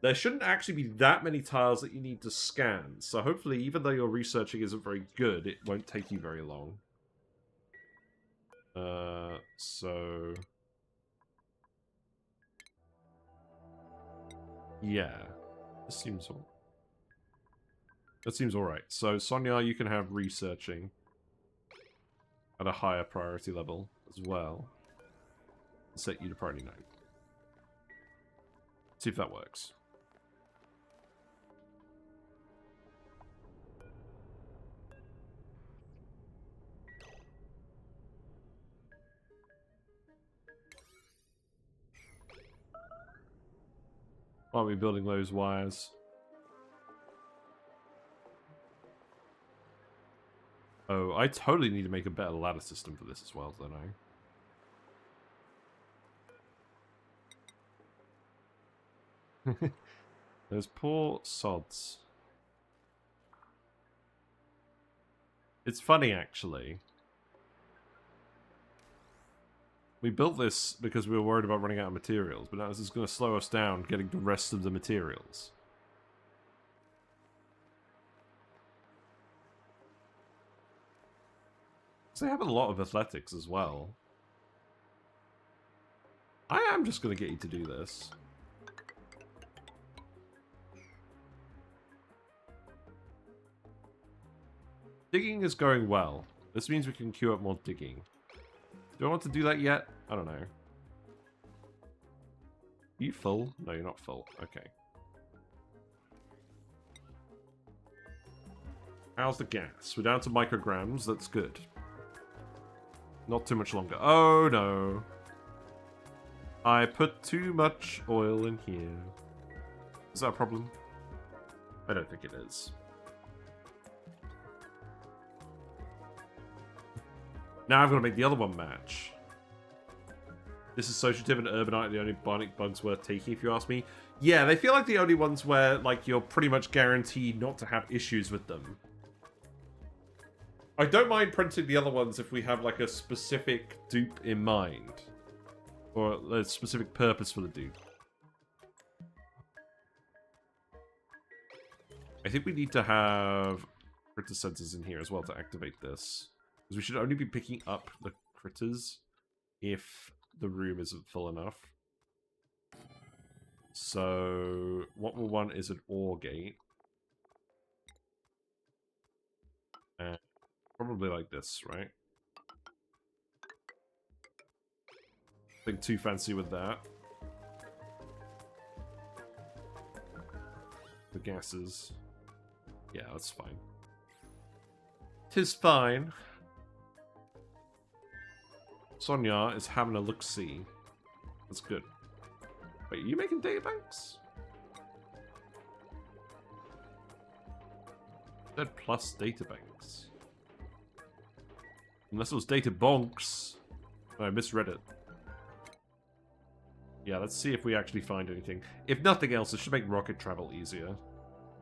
There shouldn't actually be that many tiles that you need to scan. So hopefully, even though your researching isn't very good, it won't take you very long. So... yeah. This seems... that seems alright. So, Sonya, you can have researching at a higher priority level as well. Set you to priority 9. See if that works. Why aren't we building those wires? Oh, I totally need to make a better ladder system for this as well, don't I? Those poor sods. It's funny, actually. We built this because we were worried about running out of materials, but now this is going to slow us down getting the rest of the materials. They have a lot of athletics as well. I am just going to get you to do this. Digging is going well. This means we can queue up more digging. Do I want to do that yet? I don't know. Are you full? No, you're not full. Okay. How's the gas? We're down to micrograms. That's good. Not too much longer. Oh, no. I put too much oil in here. Is that a problem? I don't think it is. Now I've got to make the other one match. Disassociative and urbanite are the only bionic bugs worth taking, if you ask me. Yeah, they feel like the only ones where, like, you're pretty much guaranteed not to have issues with them. I don't mind printing the other ones if we have, like, a specific dupe in mind. Or a specific purpose for the dupe. I think we need to have critter sensors in here as well to activate this. Because we should only be picking up the critters if the room isn't full enough. So what we'll want is an ore gate. And probably like this, right? Nothing too fancy with that. The gases. Yeah, that's fine. 'Tis fine. Sonia is having a look-see. That's good. Wait, are you making databanks? Said plus databanks. Unless it was data bonks. I misread it. Yeah, let's see if we actually find anything. If nothing else, it should make rocket travel easier.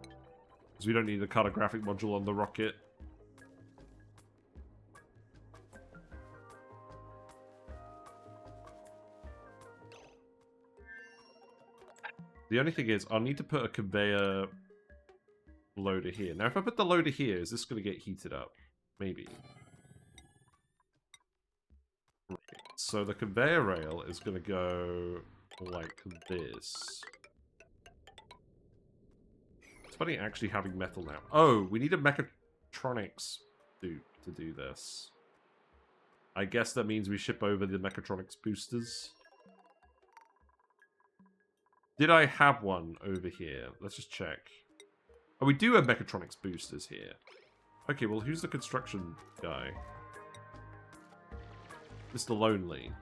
Because we don't need a cartographic module on the rocket. The only thing is, I'll need to put a conveyor loader here. Now, if I put the loader here, is this going to get heated up? Maybe. Right. So the conveyor rail is going to go like this. It's funny actually having metal now. Oh, we need a mechatronics dupe to do this. I guess that means we ship over the mechatronics boosters. Did I have one over here? Let's just check. Oh, we do have mechatronics boosters here. Okay, well, who's the construction guy? Mr. Lonely.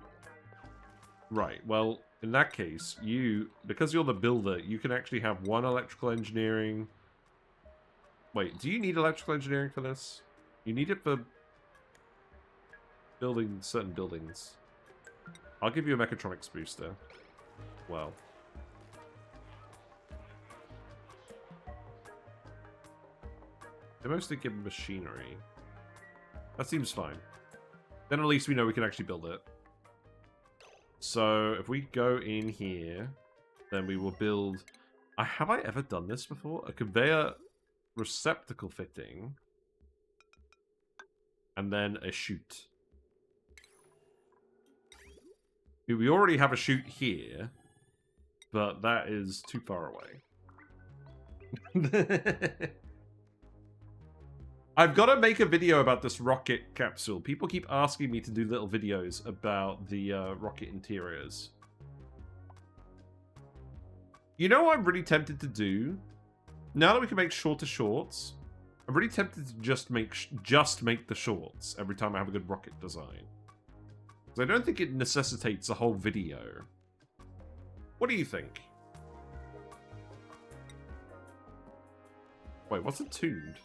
Right, well, in that case, you, because you're the builder, you can actually have one electrical engineering. Wait, do you need electrical engineering for this? You need it for building certain buildings. I'll give you a mechatronics booster. Well. They mostly give machinery. That seems fine. Then at least we know we can actually build it. So if we go in here, then we will build... have I ever done this before? A conveyor receptacle fitting. And then a chute. We already have a chute here. But that is too far away. I've got to make a video about this rocket capsule. People keep asking me to do little videos about the rocket interiors. You know what I'm really tempted to do? Now that we can make shorter shorts, I'm really tempted to just make the shorts every time I have a good rocket design. Because I don't think it necessitates a whole video. What do you think? Wait, what's attuned?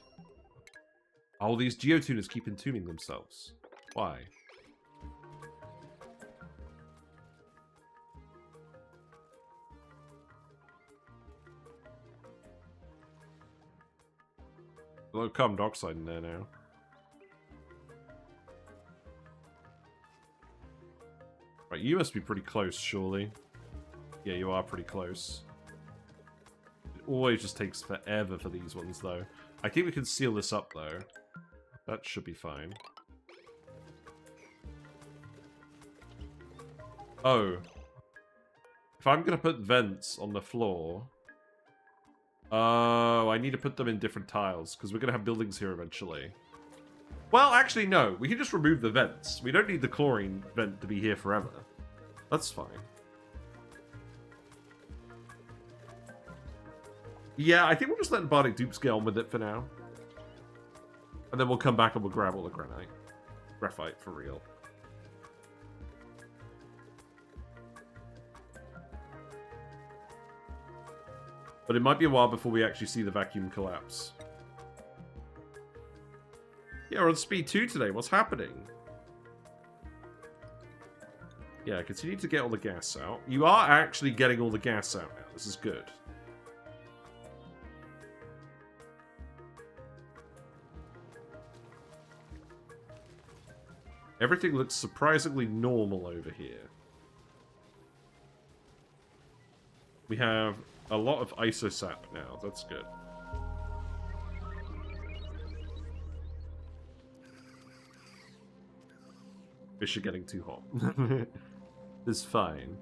Oh, these geotuners keep entuning themselves. Why? Low carbon dioxide in there now. Right, you must be pretty close, surely. Yeah, you are pretty close. It always just takes forever for these ones, though. I think we can seal this up, though. That should be fine. Oh. If I'm going to put vents on the floor... Oh, I need to put them in different tiles, because we're going to have buildings here eventually. Well, actually, no. We can just remove the vents. We don't need the chlorine vent to be here forever. That's fine. Yeah, I think we'll just let Bardic Dupes get on with it for now. And then we'll come back and we'll grab all the granite. Graphite, for real. But it might be a while before we actually see the vacuum collapse. Yeah, we're on speed 2 today. What's happening? Yeah, continue to get all the gas out. You are actually getting all the gas out now. This is good. Everything looks surprisingly normal over here. We have a lot of isosap now. That's good. Fish are getting too hot. It's fine.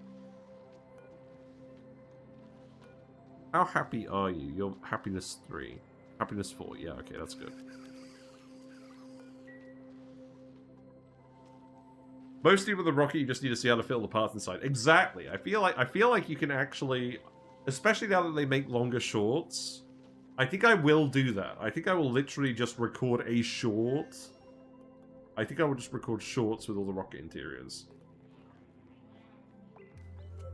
How happy are you? You're happiness 3. Happiness 4. Yeah, okay, that's good. Mostly with the rocket, you just need to see how to fill the parts inside. Exactly. I feel like you can actually, especially now that they make longer shorts. I think I will do that. I think I will literally just record a short. I think I will just record shorts with all the rocket interiors.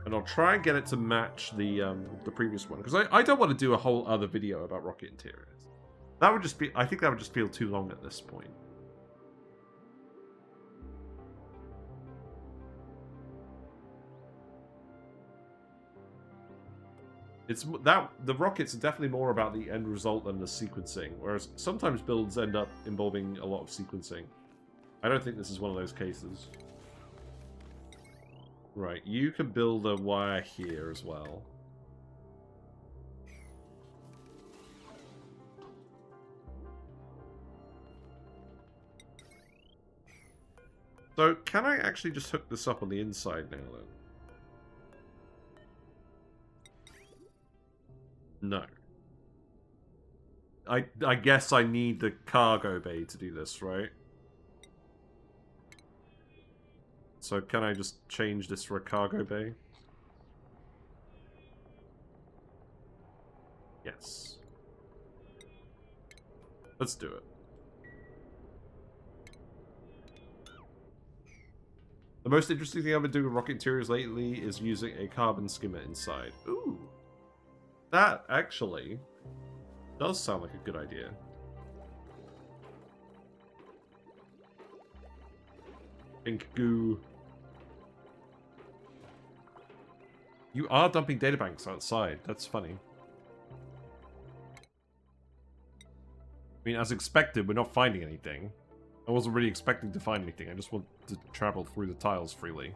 And I'll try and get it to match the previous one. Because I don't want to do a whole other video about rocket interiors. That would just be, I think that would just feel too long at this point. It's that the rockets are definitely more about the end result than the sequencing, whereas sometimes builds end up involving a lot of sequencing. I don't think this is one of those cases. Right, you can build a wire here as well. So, can I actually just hook this up on the inside now, then? No. I guess I need the cargo bay to do this, right? So can I just change this for a cargo bay? Yes. Let's do it. The most interesting thing I've been doing with rocket interiors lately is using a carbon skimmer inside. Ooh. That, actually, does sound like a good idea. Pink goo. You are dumping databanks outside. That's funny. I mean, as expected, we're not finding anything. I wasn't really expecting to find anything. I just want to travel through the tiles freely.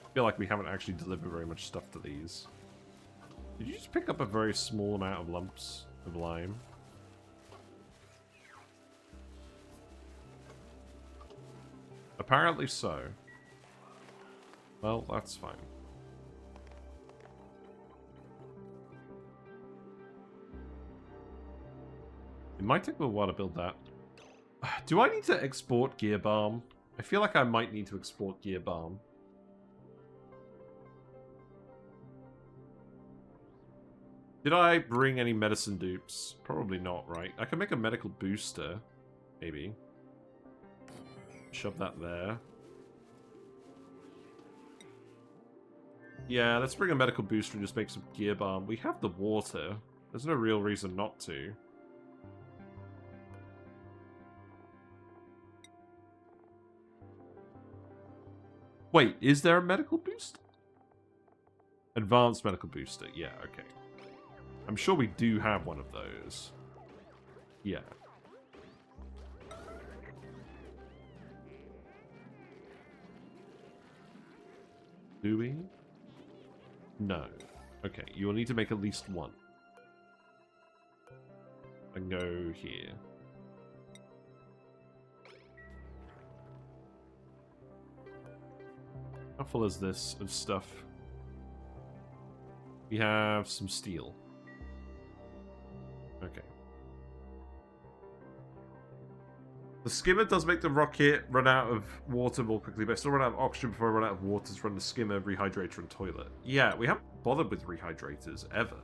I feel like we haven't actually delivered very much stuff to these. Did you just pick up a very small amount of lumps of lime? Apparently so. Well, that's fine. It might take a while to build that. Do I need to export gear balm? I feel like I might need to export gear balm. Did I bring any medicine dupes? Probably not, right? I can make a medical booster. Maybe. Shove that there. Yeah, let's bring a medical booster and just make some gear balm. We have the water. There's no real reason not to. Wait, is there a medical booster? Advanced medical booster. Yeah, okay. I'm sure we do have one of those. Yeah. Do we? No. Okay, you will need to make at least one. And go here. How full is this of stuff? We have some steel. Okay. The skimmer does make the rocket run out of water more quickly, but I still run out of oxygen before I run out of water to run the skimmer, rehydrator, and toilet. Yeah, we haven't bothered with rehydrators, ever.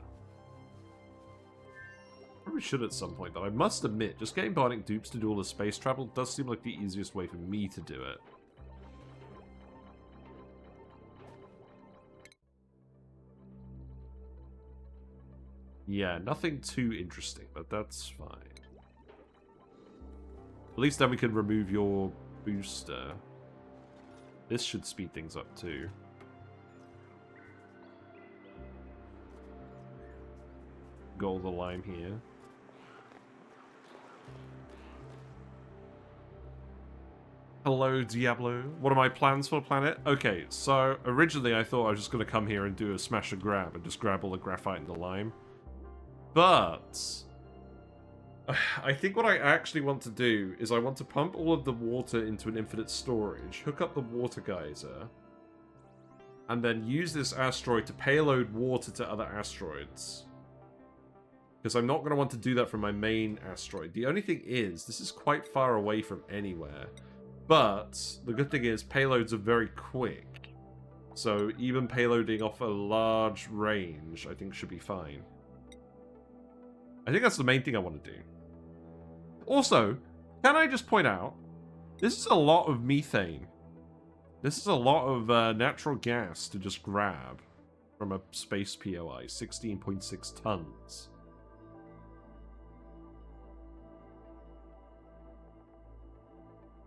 probably should at some point, though. I must admit, just getting bionic dupes to do all the space travel does seem like the easiest way for me to do it. Yeah, nothing too interesting, but that's fine. At least then we can remove your booster. This should speed things up too. Got all the lime here. Hello, Diablo. What are my plans for the planet? Okay, so originally I thought I was just going to come here and do a smash and grab and just grab all the graphite and the lime. But I think what I actually want to do is I want to pump all of the water into an infinite storage, hook up the water geyser, and then use this asteroid to payload water to other asteroids. Because I'm not going to want to do that from my main asteroid. The only thing is, this is quite far away from anywhere. But the good thing is, payloads are very quick. So even payloading off a large range, I think should be fine. I think that's the main thing I want to do. Also, can I just point out, this is a lot of methane. This is a lot of natural gas to just grab from a space POI, 16.6 tons.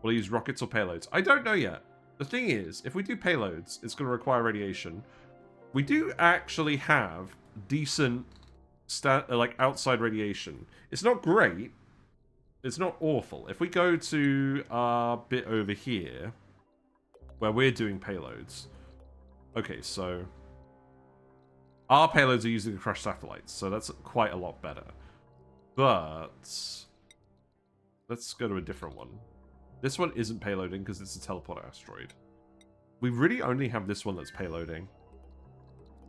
Will I use rockets or payloads? I don't know yet. The thing is, if we do payloads, it's going to require radiation. We do actually have decent like outside radiation. It's not great. It's not awful. If we go to our bit over here, where we're doing payloads. Okay, so our payloads are using the crushed satellites, so that's quite a lot better. But let's go to a different one. This one isn't payloading because it's a teleport asteroid. We really only have this one that's payloading.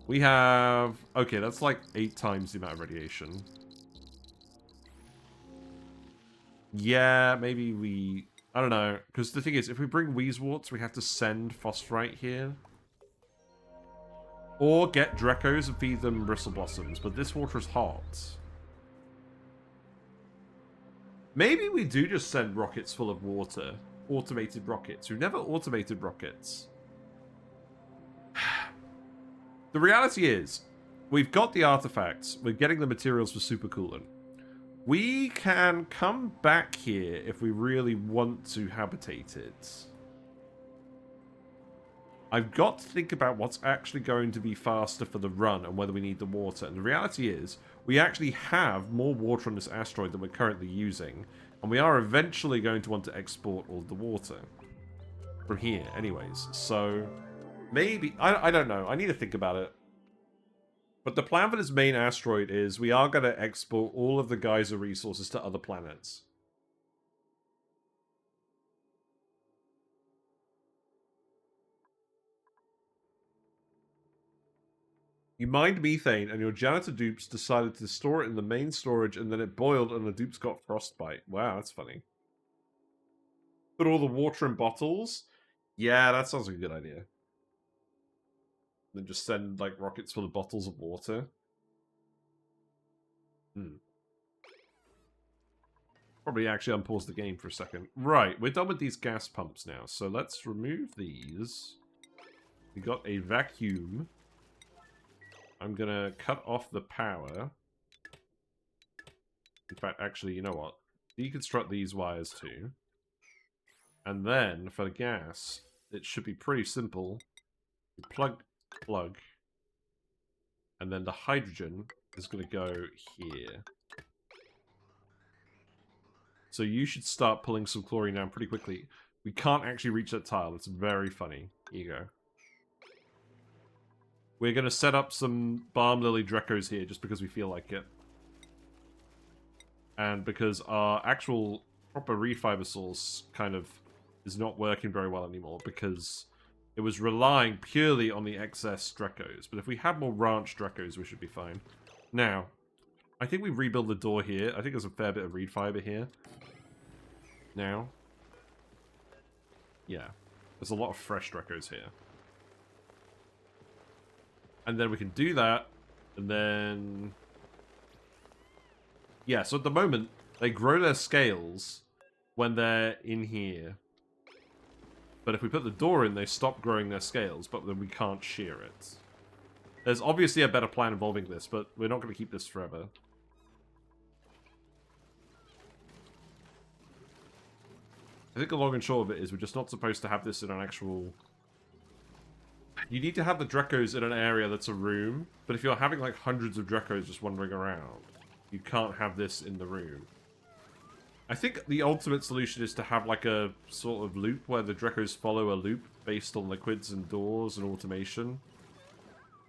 We have... Okay, that's like 8 times the amount of radiation. Yeah, maybe we... I don't know. Because the thing is, if we bring Weezewarts, we have to send Phosphorite here. Or get Dreckos and feed them Bristle Blossoms. But this water is hot. Maybe we do just send rockets full of water. Automated rockets. We've never automated rockets. The reality is, we've got the artifacts, we're getting the materials for supercoolant. We can come back here if we really want to habitate it. I've got to think about what's actually going to be faster for the run and whether we need the water. And the reality is, we actually have more water on this asteroid than we're currently using. And we are eventually going to want to export all the water. From here, anyways. So... maybe, I don't know, I need to think about it. But the plan for this main asteroid is we are going to export all of the geyser resources to other planets. You mined methane and your janitor dupes decided to store it in the main storage and then it boiled and the dupes got frostbite. Wow, that's funny. Put all the water in bottles? Yeah, that sounds like a good idea. Then just send, like, rockets full of bottles of water. Probably actually unpause the game for a second. Right, we're done with these gas pumps now. So let's remove these. We got a vacuum. I'm gonna cut off the power. In fact, actually, you know what? Deconstruct these wires too. And then, for the gas, it should be pretty simple. You plug, and then the hydrogen is going to go here. So you should start pulling some chlorine down pretty quickly. We can't actually reach that tile. It's very funny. Here you go. We're going to set up some Balm Lily Dreckos here just because we feel like it. And because our actual proper refiber source kind of is not working very well anymore because it was relying purely on the excess Dreckos. But if we had more ranch Dreckos, we should be fine. Now, I think we rebuild the door here. I think there's a fair bit of reed fiber here. Now. Yeah. There's a lot of fresh Dreckos here. And then we can do that. And then... Yeah, so at the moment, they grow their scales when they're in here. But if we put the door in, they stop growing their scales, but then we can't shear it. There's obviously a better plan involving this, but we're not going to keep this forever. I think the long and short of it is we're just not supposed to have this in an actual... You need to have the Dreckos in an area that's a room, but if you're having like hundreds of Dreckos just wandering around, you can't have this in the room. I think the ultimate solution is to have like a sort of loop where the Dreckos follow a loop based on liquids and doors and automation.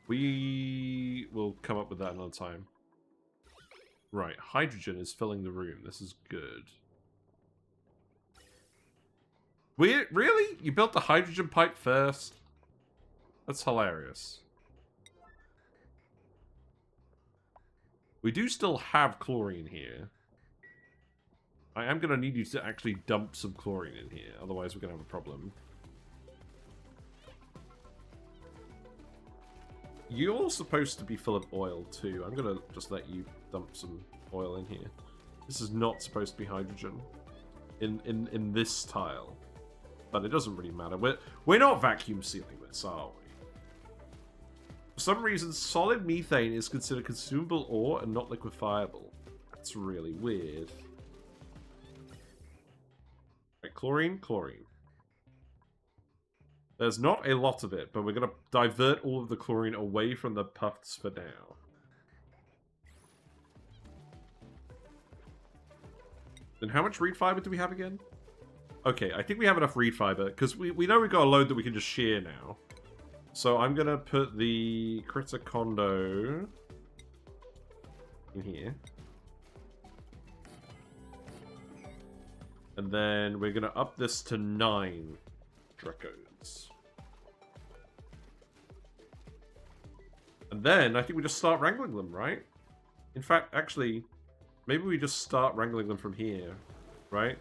We will come up with that another time. Right, hydrogen is filling the room. This is good. Really? You built the hydrogen pipe first? That's hilarious. We do still have chlorine here. I am going to need you to actually dump some chlorine in here, otherwise we're going to have a problem. You're supposed to be full of oil too. I'm going to just let you dump some oil in here. This is not supposed to be hydrogen in this tile. But it doesn't really matter. We're not vacuum sealing this, are we? For some reason, solid methane is considered consumable ore and not liquefiable. That's really weird. Right, chlorine, chlorine. There's not a lot of it, but we're going to divert all of the chlorine away from the puffs for now. Then how much reed fiber do we have again? Okay, I think we have enough reed fiber, because we know we've got a load that we can just shear now. So I'm going to put the critter condo in here. And then we're going to up this to 9 Dreckos. And then I think we just start wrangling them, right? In fact, actually, maybe we just start wrangling them from here, right?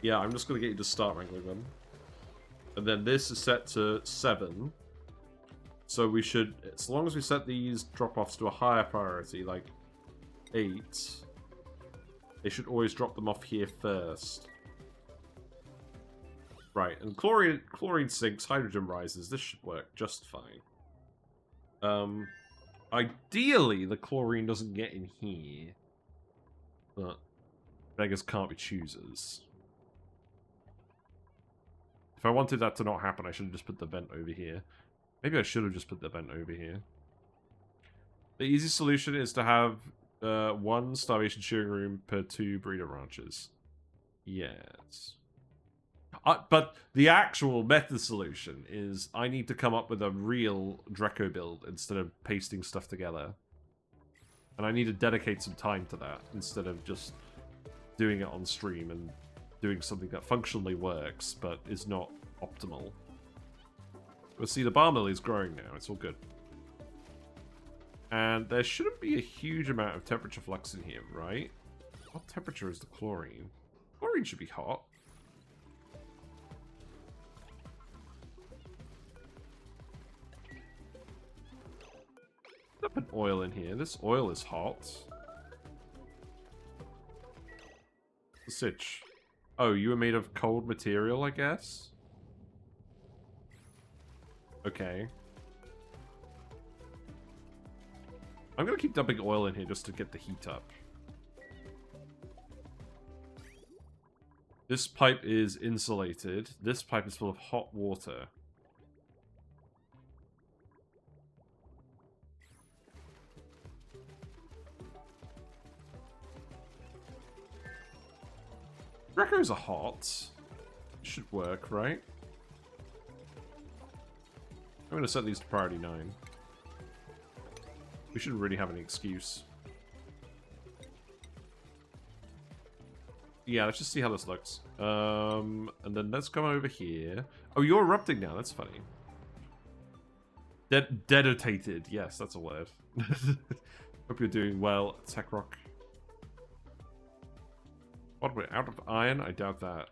Yeah, I'm just going to get you to start wrangling them. And then this is set to 7. So we should, as long as we set these drop-offs to a higher priority, like 8, they should always drop them off here first. Right, and chlorine sinks, hydrogen rises. This should work just fine. Ideally, the chlorine doesn't get in here. But beggars can't be choosers. If I wanted that to not happen, I should have just put the vent over here. Maybe I should have just put the vent over here. The easy solution is to have 1 starvation shearing room per 2 breeder ranches. Yes. But the actual method solution is I need to come up with a real Drecko build instead of pasting stuff together. And I need to dedicate some time to that instead of just doing it on stream and doing something that functionally works but is not optimal. We'll see the Balm Lilies growing now. It's all good. And there shouldn't be a huge amount of temperature flux in here, right? What temperature is the chlorine? Chlorine should be hot. Put an oil in here. This oil is hot. The sitch. Oh, you were made of cold material, I guess? Okay. I'm gonna keep dumping oil in here just to get the heat up. This pipe is insulated. This pipe is full of hot water. Dreckos are hot. Should work, right? I'm going to set these to priority 9. We shouldn't really have any excuse. Yeah, let's just see how this looks. And then let's come over here. Oh, you're erupting now. That's funny. Dedotated. Yes, that's a word. Hope you're doing well, Tech Rock. What, we're out of iron? I doubt that.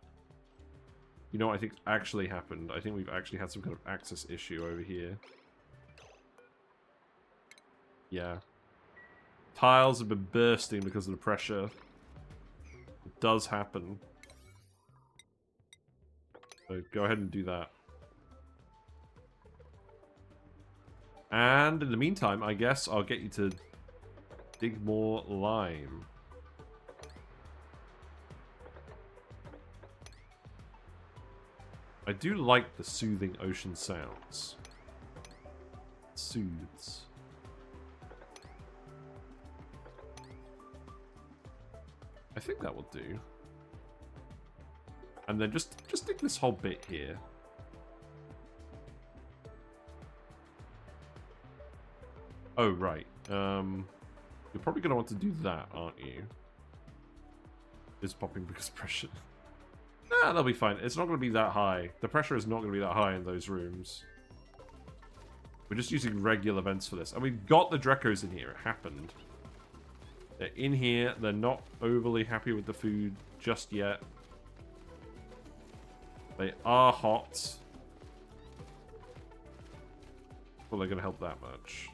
You know what I think actually happened? I think we've actually had some kind of access issue over here. Yeah. Tiles have been bursting because of the pressure. It does happen. So go ahead and do that. And in the meantime, I guess I'll get you to dig more lime. I do like the soothing ocean sounds. It soothes. I think that will do. And then just dig this whole bit here. Oh, right. You're probably going to want to do that, aren't you? It's popping because pressure. Nah, that'll be fine. It's not going to be that high. The pressure is not going to be that high in those rooms. We're just using regular vents for this. And we've got the Dreckos in here. It happened. They're in here. They're not overly happy with the food just yet. They are hot. Well, they're going to help that much.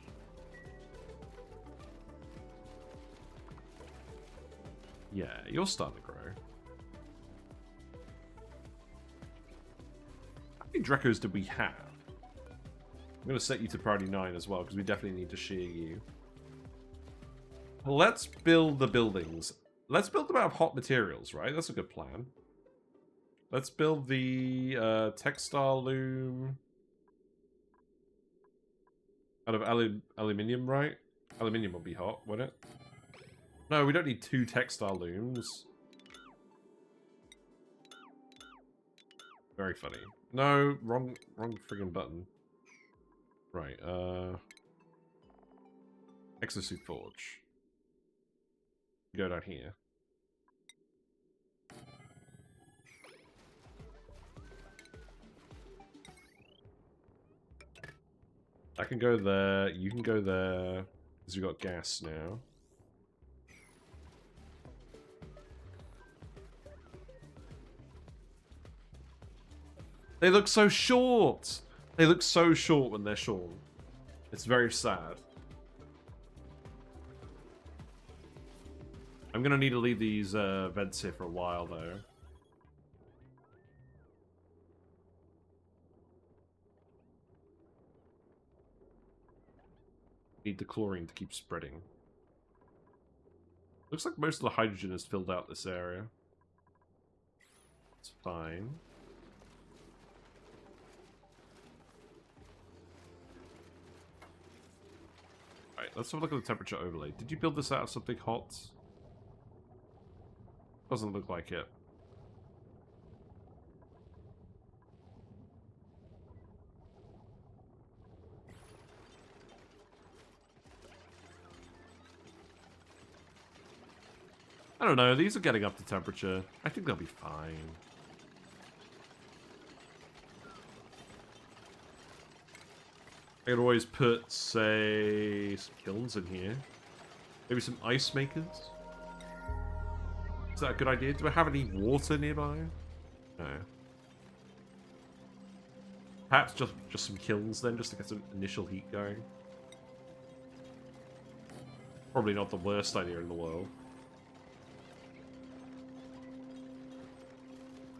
Yeah, you're starting to grow. How many Dreckos did we have? I'm going to set you to priority 9 as well, because we definitely need to shear you. Let's build the buildings. Let's build them out of hot materials, right? That's a good plan. Let's build the textile loom out of aluminium, right? Aluminium will be hot, won't it? No, we don't need 2 textile looms. Very funny. No, wrong friggin' button. Right, Exosuit Forge. Go down here. I can go there, you can go there, because we've got gas now. They look so short! They look so short when they're shorn. It's very sad. I'm gonna need to leave these vents here for a while, though. Need the chlorine to keep spreading. Looks like most of the hydrogen has filled out this area. It's fine. Alright, let's have a look at the temperature overlay. Did you build this out of something hot? Doesn't look like it. I don't know, these are getting up to temperature. I think they'll be fine. I could always put, say, some kilns in here. Maybe some ice makers? Is that a good idea? Do I have any water nearby? No. Perhaps just some kilns then, just to get some initial heat going. Probably not the worst idea in the world.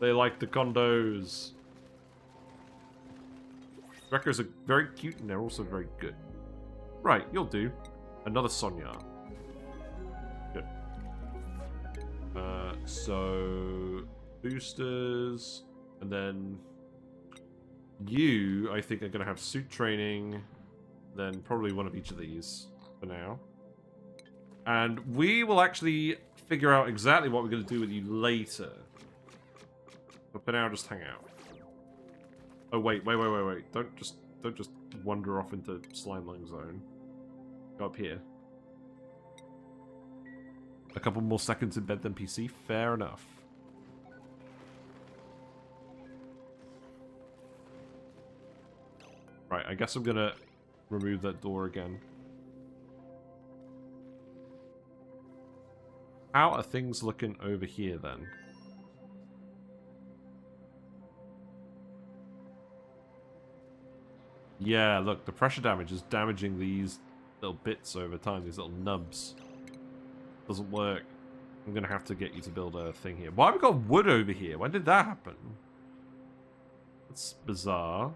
They like the condos. Dreckos are very cute and they're also very good. Right, you'll do. Another Sonya. Good. So boosters, and then you, I think, are going to have suit training, then probably one of each of these for now. And we will actually figure out exactly what we're going to do with you later. But for now, just hang out. Oh wait. Don't just wander off into slime lung zone. Go up here. A couple more seconds in bed than PC. Fair enough. Right, I guess I'm gonna remove that door again. How are things looking over here then? Yeah, look, the pressure damage is damaging these little bits over time, these little nubs. Doesn't work. I'm gonna have to get you to build a thing here. Why have we got wood over here? When did that happen? That's bizarre.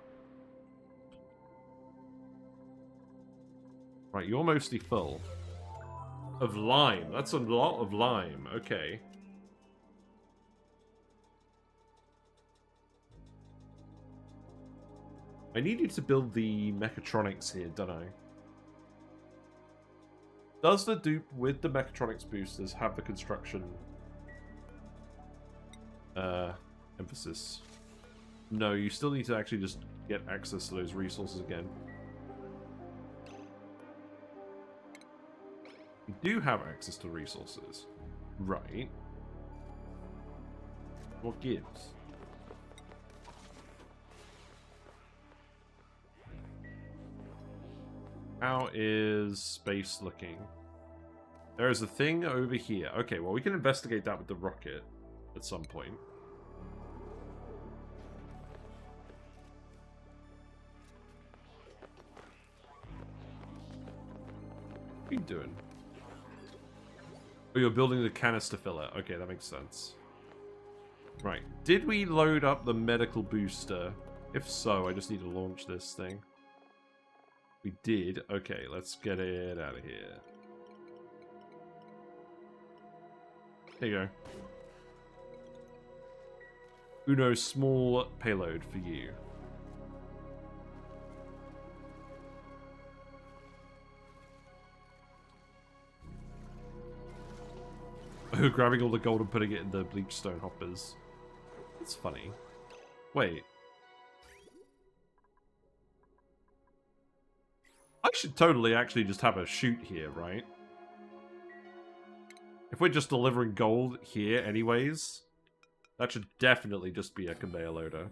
Right, you're mostly full. Of lime. That's a lot of lime. Okay. I need you to build the mechatronics here, don't I? Does the dupe with the mechatronics boosters have the construction emphasis? No, you still need to actually just get access to those resources again. You do have access to resources. Right. What gives? How is space looking? There is a thing over here. Okay, well, we can investigate that with the rocket at some point. What are you doing? Oh, you're building the canister filler. Okay, that makes sense. Right. Did we load up the medical booster? If so, I just need to launch this thing. We did. Okay, let's get it out of here. There you go. Uno, small payload for you. Grabbing all the gold and putting it in the bleachstone hoppers. That's funny. Wait. I should totally actually just have a chute here, right? If we're just delivering gold here anyways, that should definitely just be a conveyor loader.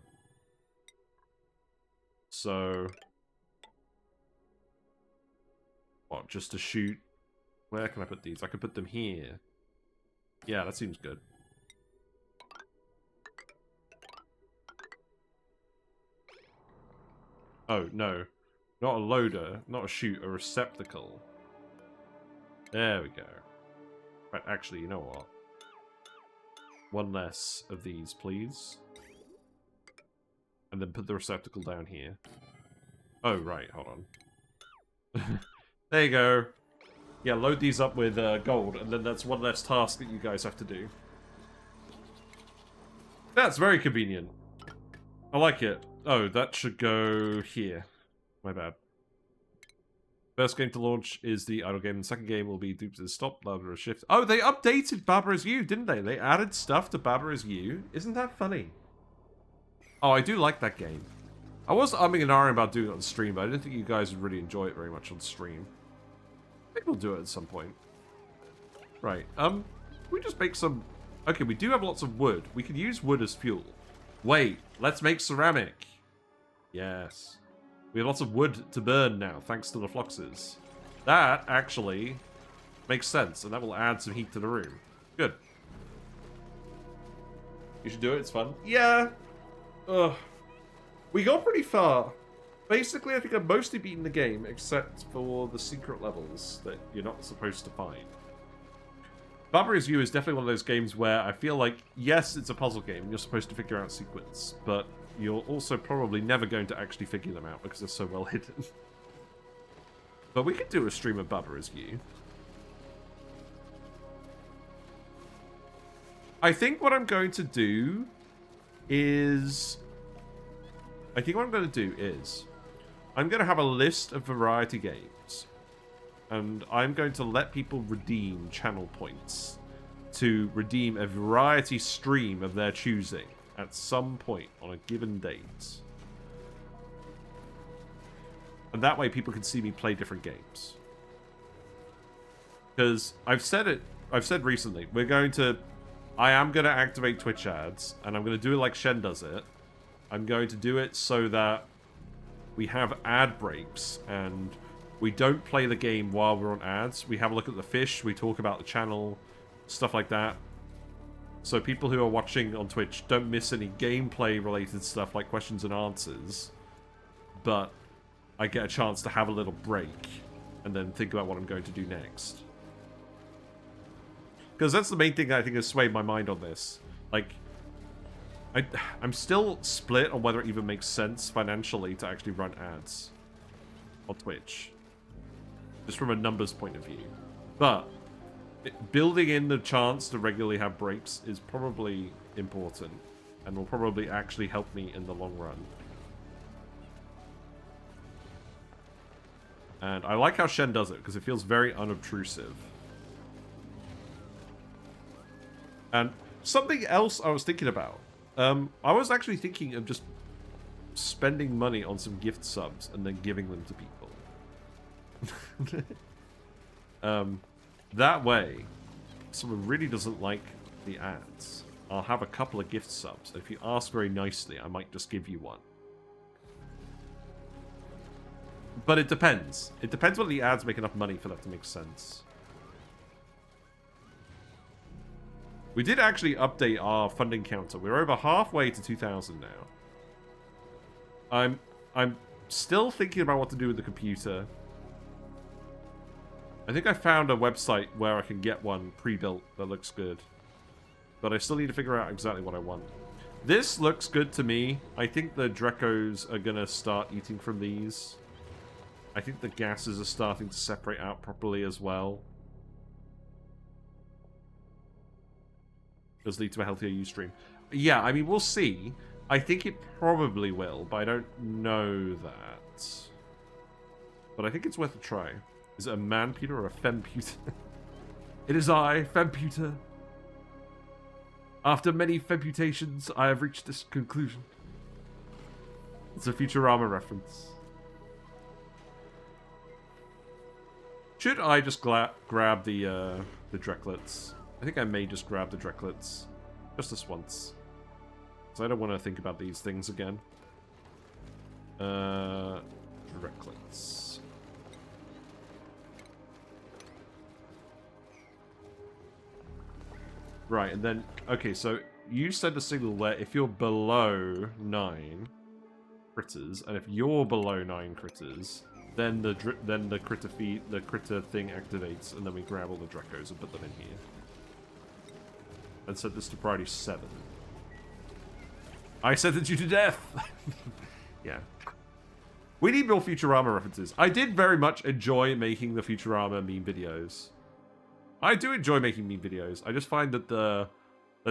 So... what, just a chute? Where can I put these? I could put them here. Yeah, that seems good. Oh, no. Not a loader, not a chute, a receptacle. There we go. Right, actually, you know what? One less of these, please. And then put the receptacle down here. Oh, right, hold on. There you go. Yeah, load these up with gold, and then that's one less task that you guys have to do. That's very convenient. I like it. Oh, that should go here. My bad. First game to launch is the idle game, and the second game will be Dupes' Stop, Barbara's Shift. Oh, they updated Barbara's You, didn't they? They added stuff to Barbara's You. Isn't that funny? Oh, I do like that game. I was umming and ahhing about doing it on stream, but I didn't think you guys would really enjoy it very much on stream. Maybe we'll do it at some point. Right, we just make some... Okay, we do have lots of wood. We could use wood as fuel. Wait, let's make ceramic. Yes. We have lots of wood to burn now, thanks to the fluxes. That, actually, makes sense, and that will add some heat to the room. Good. You should do it, it's fun. Yeah! Ugh. We got pretty far. Basically, I think I've mostly beaten the game, except for the secret levels that you're not supposed to find. Barbara's You is definitely one of those games where I feel like, yes, it's a puzzle game, and you're supposed to figure out sequence, but you're also probably never going to actually figure them out because they're so well hidden. But we could do a stream of Barbara's You. I think what I'm going to do is... I'm going to have a list of variety games. And I'm going to let people redeem channel points to redeem a variety stream of their choosing at some point on a given date. And that way people can see me play different games. Because I've said recently, I am going to activate Twitch ads, and I'm going to do it like Shen does it. I'm going to do it so that we have ad breaks, and we don't play the game while we're on ads. We have a look at the fish, we talk about the channel, stuff like that. So people who are watching on Twitch don't miss any gameplay related stuff like questions and answers. But I get a chance to have a little break and then think about what I'm going to do next. Because that's the main thing I think has swayed my mind on this. Like, I'm still split on whether it even makes sense financially to actually run ads on Twitch. Just from a numbers point of view. But building in the chance to regularly have breaks is probably important. And will probably actually help me in the long run. And I like how Shen does it, because it feels very unobtrusive. And something else I was thinking about. I was actually thinking of just spending money on some gift subs and then giving them to people. That way, if someone really doesn't like the ads, I'll have a couple of gift subs. If you ask very nicely, I might just give you one. But it depends. It depends whether the ads make enough money for that to make sense. We did actually update our funding counter. We're over halfway to 2,000 now. I'm still thinking about what to do with the computer. I think I found a website where I can get one pre-built that looks good. But I still need to figure out exactly what I want. This looks good to me. I think the Dreckos are going to start eating from these. I think the gases are starting to separate out properly as well. Does lead to a healthier Ustream. Yeah, I mean, we'll see. I think it probably will, but I don't know that. But I think it's worth a try. Is it a man-pewter or a femputer? It is I, femputer. After many femputations, I have reached this conclusion. It's a Futurama reference. Should I just grab the Drecklets? I think I may just grab the Drecklets. Just this once. Because I don't want to think about these things again. Drecklets. Right, and then... Okay, so you send a signal where if you're below 9 critters, and if you're below 9 critters, then the critter thing activates, and then we grab all the Dreckos and put them in here. And set this to priority 7. I sentenced you to death! Yeah. We need more Futurama references. I did very much enjoy making the Futurama meme videos. I do enjoy making meme videos. I just find that the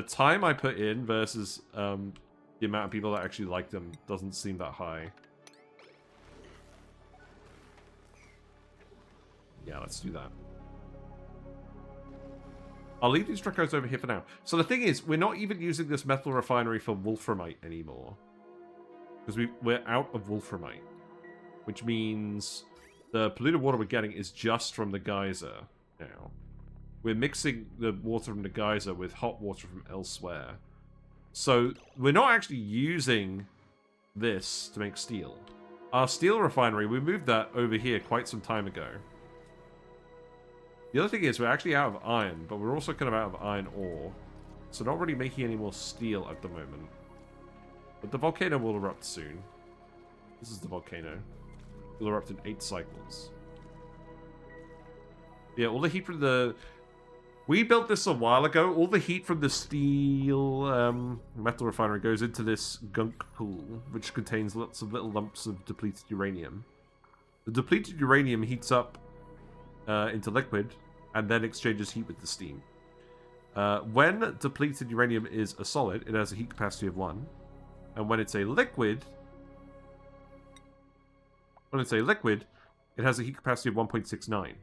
time I put in versus the amount of people that actually like them doesn't seem that high. Yeah, let's do that. I'll leave these Dreckos over here for now. So the thing is, we're not even using this metal refinery for wolframite anymore. Because we're out of wolframite. Which means the polluted water we're getting is just from the geyser now. We're mixing the water from the geyser with hot water from elsewhere. So we're not actually using this to make steel. Our steel refinery, we moved that over here quite some time ago. The other thing is, we're actually out of iron, but we're also kind of out of iron ore. So not really making any more steel at the moment. But the volcano will erupt soon. This is the volcano. It will erupt in 8 cycles. Yeah, all the heat from the... We built this a while ago. All the heat from the steel metal refinery goes into this gunk pool, which contains lots of little lumps of depleted uranium. The depleted uranium heats up into liquid, and then exchanges heat with the steam. When depleted uranium is a solid, it has a heat capacity of 1. And when it's a liquid... it has a heat capacity of 1.69.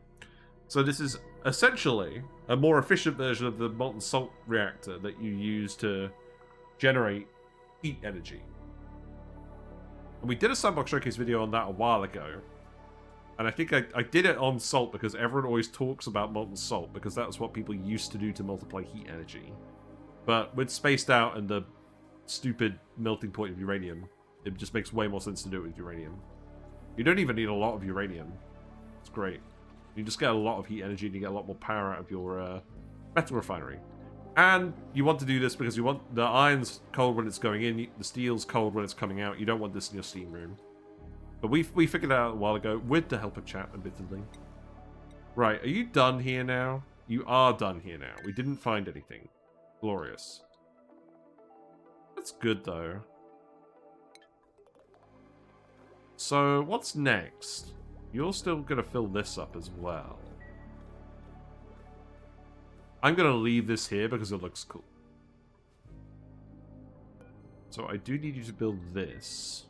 So this is essentially a more efficient version of the molten salt reactor that you use to generate heat energy. And we did a Sandbox Showcase video on that a while ago. And I think I did it on salt because everyone always talks about molten salt because that was what people used to do to multiply heat energy. But with spaced out and the stupid melting point of uranium, it just makes way more sense to do it with uranium. You don't even need a lot of uranium. It's great. You just get a lot of heat energy and you get a lot more power out of your metal refinery. And you want to do this because you want the iron's cold when it's going in, the steel's cold when it's coming out. You don't want this in your steam room. But we figured it out a while ago with the help of chat, admittedly. Right, are you done here now? You are done here now. We didn't find anything. Glorious. That's good, though. So, what's next? You're still going to fill this up as well. I'm going to leave this here because it looks cool. So, I do need you to build this.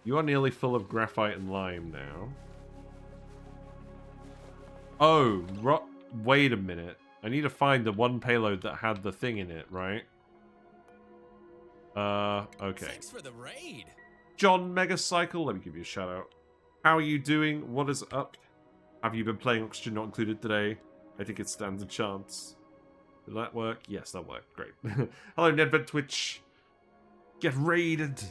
You are nearly full of graphite and lime now. Oh, wait a minute. I need to find the one payload that had the thing in it, right? Okay. Thanks for the raid. John Megacycle, let me give you a shout out. How are you doing? What is up? Have you been playing Oxygen Not Included today? I think it stands a chance. Did that work? Yes, that worked. Great. Hello, Nedved Twitch. Get raided.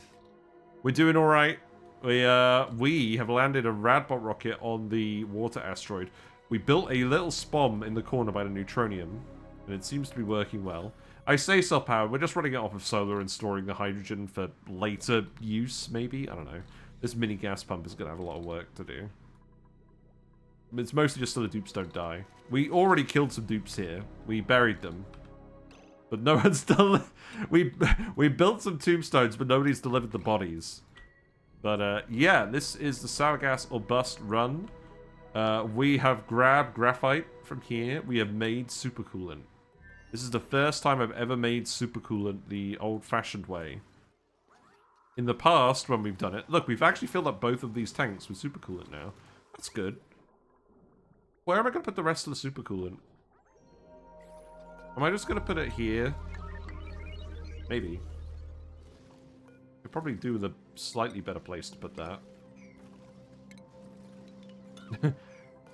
We're doing alright. We have landed a Radbot rocket on the Water Asteroid. We built a little spom in the corner by the neutronium, and it seems to be working well. I say self-powered, we're just running it off of solar and storing the hydrogen for later use, maybe? I don't know. This mini gas pump is going to have a lot of work to do. It's mostly just so the dupes don't die. We already killed some dupes here. We buried them. But no one's done... We built some tombstones, but nobody's delivered the bodies. But, yeah, this is the Sour Gas or Bust run. We have grabbed graphite from here. We have made supercoolant. This is the first time I've ever made supercoolant the old-fashioned way. In the past, when we've done it... Look, we've actually filled up both of these tanks with supercoolant now. That's good. Where am I going to put the rest of the supercoolant? Am I just going to put it here? Maybe. Could probably do with a slightly better place to put that.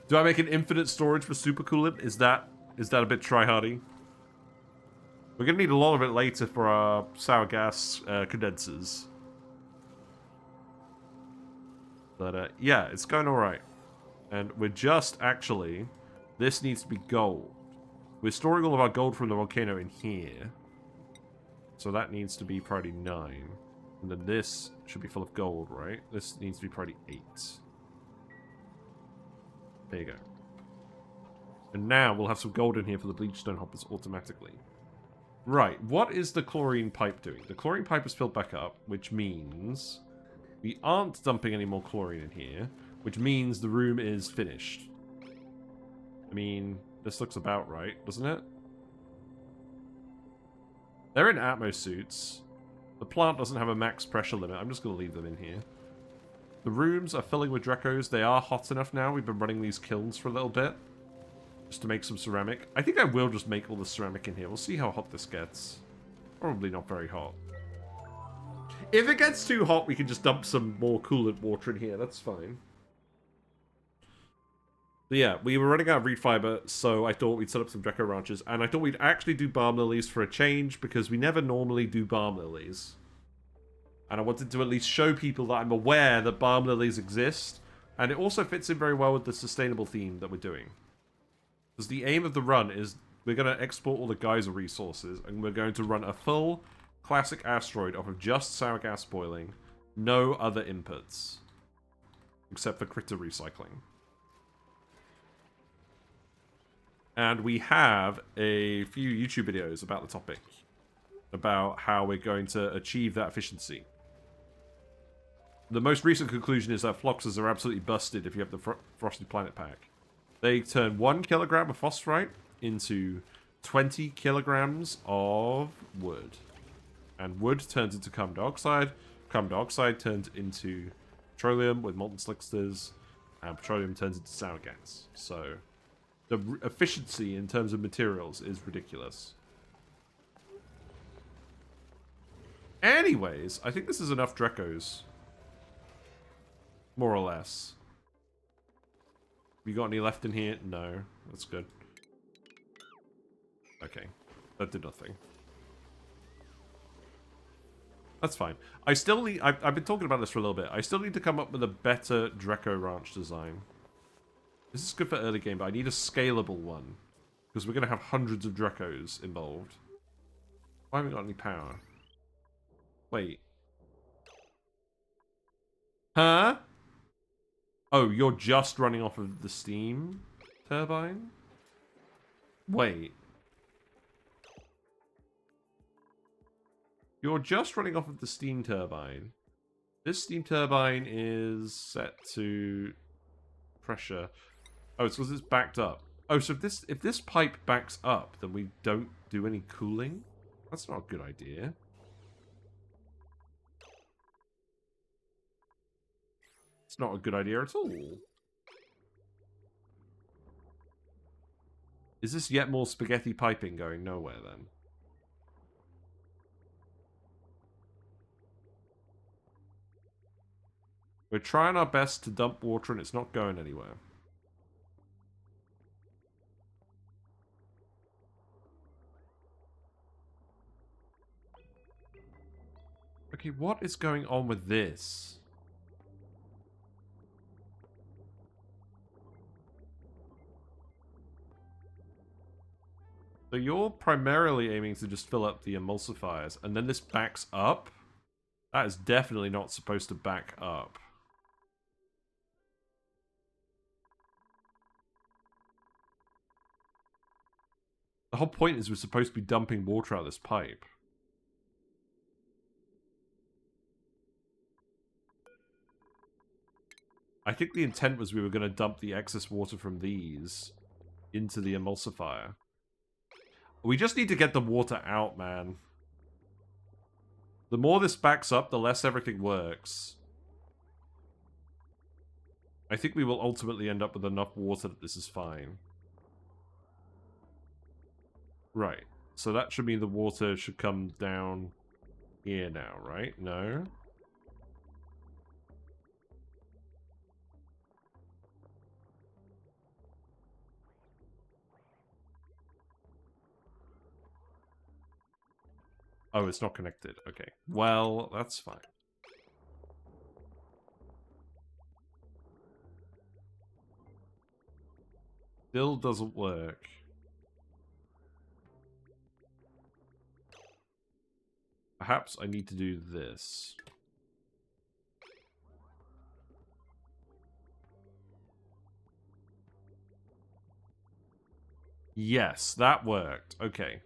Do I make an infinite storage for supercoolant? Is that a bit tryhardy? We're going to need a lot of it later for our sour gas condensers. But, yeah, it's going alright. And we're just, actually... This needs to be gold. We're storing all of our gold from the volcano in here. So that needs to be priority 9. And then this should be full of gold, right? This needs to be priority 8. There you go. And now we'll have some gold in here for the bleachstone hoppers automatically. Right, what is the chlorine pipe doing? The chlorine pipe is filled back up, which means we aren't dumping any more chlorine in here, which means the room is finished. I mean, this looks about right, doesn't it? They're in Atmos suits. The plant doesn't have a max pressure limit. I'm just going to leave them in here. The rooms are filling with Dreckos. They are hot enough now. We've been running these kilns for a little bit. Just to make some ceramic. I think I will just make all the ceramic in here. We'll see how hot this gets. Probably not very hot. If it gets too hot, we can just dump some more coolant water in here. That's fine. But yeah, we were running out of reed fiber, so I thought we'd set up some Drecko ranches. And I thought we'd actually do Balm Lilies for a change, because we never normally do Balm Lilies. And I wanted to at least show people that I'm aware that Balm Lilies exist. And it also fits in very well with the sustainable theme that we're doing. Because the aim of the run is we're going to export all the geyser resources, and we're going to run a full classic asteroid off of just sour gas boiling, no other inputs, except for critter recycling. And we have a few YouTube videos about the topic, about how we're going to achieve that efficiency. The most recent conclusion is that Floxes are absolutely busted if you have the Frosty Planet pack. They turn 1 kilogram of phosphorite into 20 kilograms of wood. And wood turns into carbon dioxide. Carbon dioxide turns into petroleum with molten slicksters. And petroleum turns into sour gas. So the efficiency in terms of materials is ridiculous. Anyways, I think this is enough Dreckos. More or less. You got any left in here? No. That's good. Okay. That did nothing. That's fine. I still need... I've been talking about this for a little bit. I still need to come up with a better Drecko Ranch design. This is good for early game, but I need a scalable one. Because we're going to have hundreds of Dreckos involved. Why haven't we got any power? Wait. Huh? Oh, you're just running off of the steam turbine? Wait. You're just running off of the steam turbine. This steam turbine is set to pressure. Oh, it's because it's backed up. Oh, so if this pipe backs up, then we don't do any cooling? That's not a good idea. It's not a good idea at all. Is this yet more spaghetti piping going nowhere then? We're trying our best to dump water and it's not going anywhere. Okay, what is going on with this? So you're primarily aiming to just fill up the emulsifiers, and then this backs up? That is definitely not supposed to back up. The whole point is we're supposed to be dumping water out of this pipe. I think the intent was we were going to dump the excess water from these into the emulsifier. We just need to get the water out, man. The more this backs up, the less everything works. I think we will ultimately end up with enough water that this is fine. Right. So that should mean the water should come down here now, right? No? Oh, it's not connected. Okay. Well, that's fine. Still doesn't work. Perhaps I need to do this. Yes, that worked. Okay.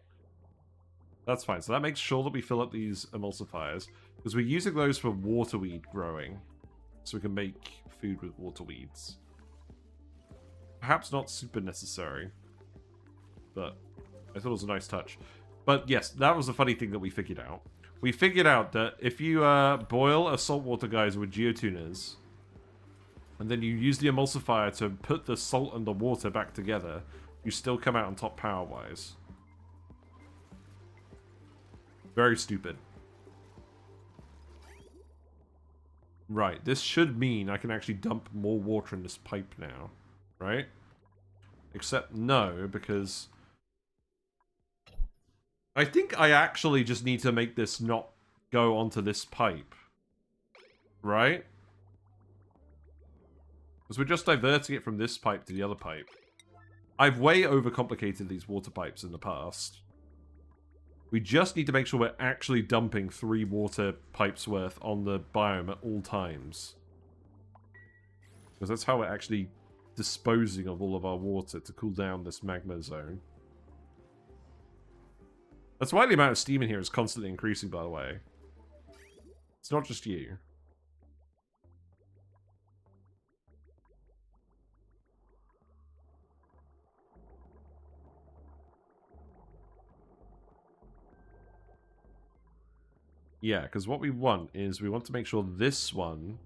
That's fine. So that makes sure that we fill up these emulsifiers. Because we're using those for waterweed growing. So we can make food with waterweeds. Perhaps not super necessary. But I thought it was a nice touch. But yes, that was a funny thing that we figured out. We figured out that if you boil a saltwater geyser with geotuners, and then you use the emulsifier to put the salt and the water back together, you still come out on top power-wise. Very stupid. Right, this should mean I can actually dump more water in this pipe now, right? Except no, because I think I actually just need to make this not go onto this pipe, right? Because we're just diverting it from this pipe to the other pipe. I've way overcomplicated these water pipes in the past. We just need to make sure we're actually dumping 3 water pipes worth on the biome at all times. Because that's how we're actually disposing of all of our water to cool down this magma zone. That's why the amount of steam in here is constantly increasing, by the way. It's not just you. Yeah, because what we want is we want to make sure this one...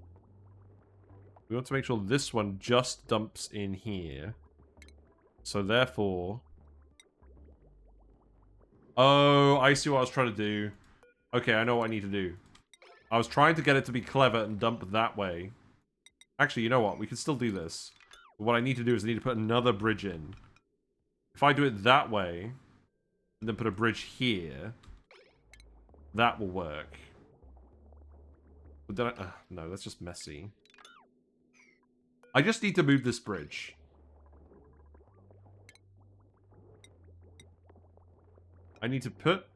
We want to make sure this one just dumps in here. So therefore... Oh, I see what I was trying to do. Okay, I know what I need to do. I was trying to get it to be clever and dump that way. Actually, you know what? We can still do this. But what I need to do is I need to put another bridge in. If I do it that way, and then put a bridge here, that will work. But then no, that's just messy. I just need to move this bridge. I need to put...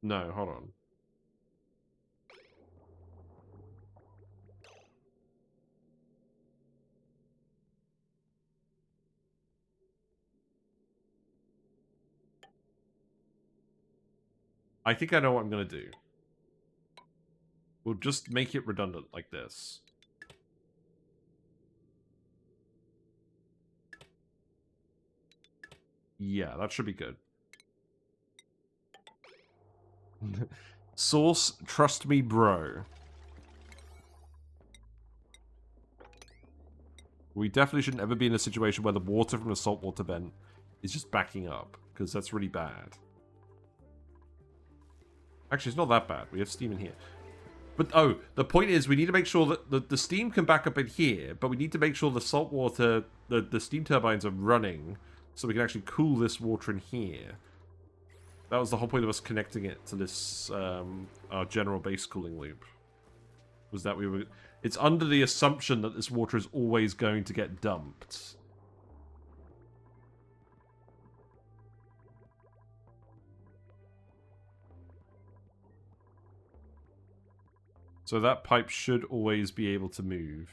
No, hold on. I think I know what I'm going to do. We'll just make it redundant like this. Yeah, that should be good. Source, trust me, bro. We definitely shouldn't ever be in a situation where the water from the saltwater vent is just backing up, because that's really bad. Actually, it's not that bad. We have steam in here. But, oh, the point is we need to make sure that the steam can back up in here, but we need to make sure the saltwater, the steam turbines are running, so we can actually cool this water in here. That was the whole point of us connecting it to this, our general base cooling loop. Was that we were... It's under the assumption that this water is always going to get dumped. So that pipe should always be able to move.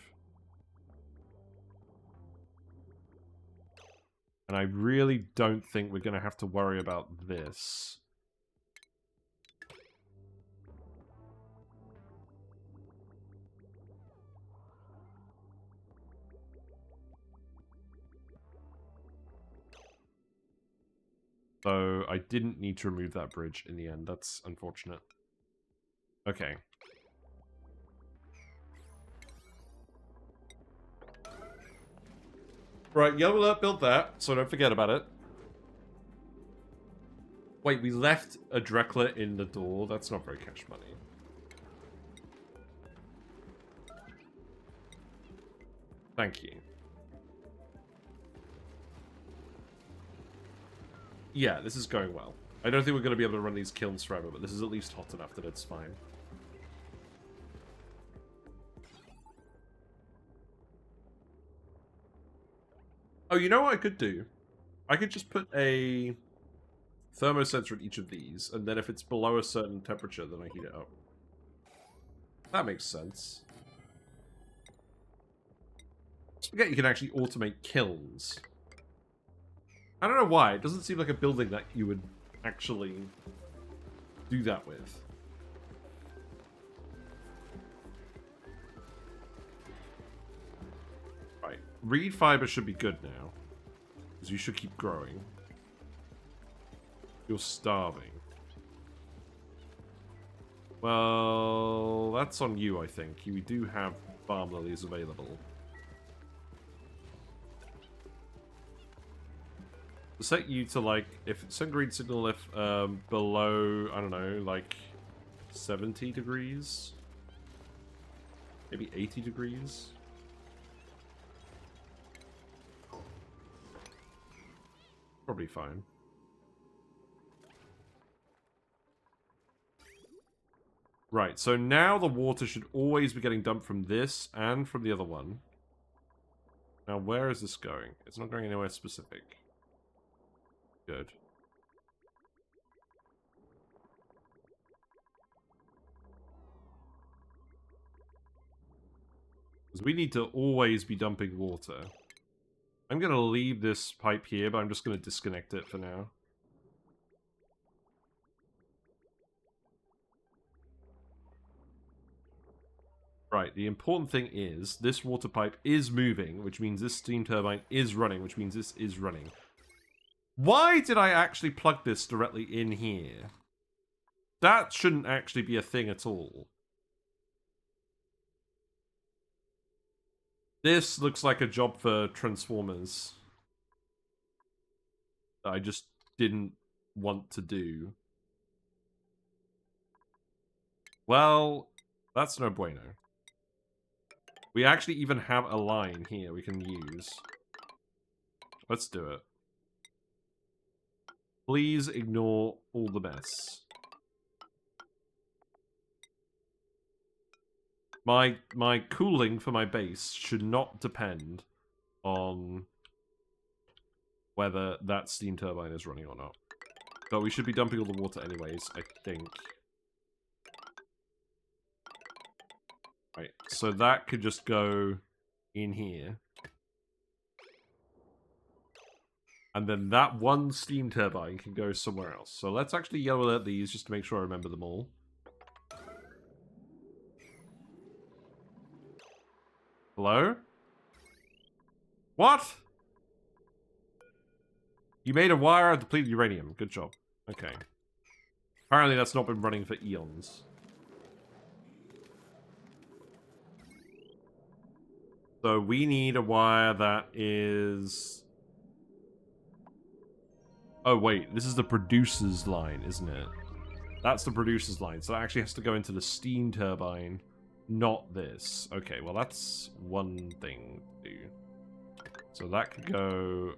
And I really don't think we're going to have to worry about this. So I didn't need to remove that bridge in the end. That's unfortunate. Okay. Right, Yellow Alert built that, so don't forget about it. Wait, we left a Dreckler in the door? That's not very cash money. Thank you. Yeah, this is going well. I don't think we're going to be able to run these kilns forever, but this is at least hot enough that it's fine. Oh, you know what I could do? I could just put a thermosensor in each of these, and then if it's below a certain temperature, then I heat it up. That makes sense. I forget you can actually automate kilns. I don't know why. It doesn't seem like a building that you would actually do that with. Right. Reed fiber should be good now. Because you should keep growing. You're starving. Well, that's on you, I think. We do have Balm Lilies available. Set you to, like, if send green signal if below, I don't know, like 70 degrees? Maybe 80 degrees? Probably fine. Right, so now the water should always be getting dumped from this and from the other one. Now, where is this going? It's not going anywhere specific. Good. Because we need to always be dumping water. I'm going to leave this pipe here, but I'm just going to disconnect it for now. Right, the important thing is, this water pipe is moving, which means this steam turbine is running, which means this is running. Why did I actually plug this directly in here? That shouldn't actually be a thing at all. This looks like a job for Transformers that I just didn't want to do. Well, that's no bueno. We actually even have a line here we can use. Let's do it. Please ignore all the mess. My cooling for my base should not depend on whether that steam turbine is running or not. But we should be dumping all the water anyways, I think. Right, so that could just go in here. And then that one steam turbine can go somewhere else. So let's actually yellow alert these just to make sure I remember them all. Hello? What? You made a wire out of depleted uranium. Good job. Okay. Apparently that's not been running for eons. So we need a wire that is... Oh, wait. This is the producer's line, isn't it? That's the producer's line. So it actually has to go into the steam turbine, not this. Okay, well, that's one thing to do. So that could go...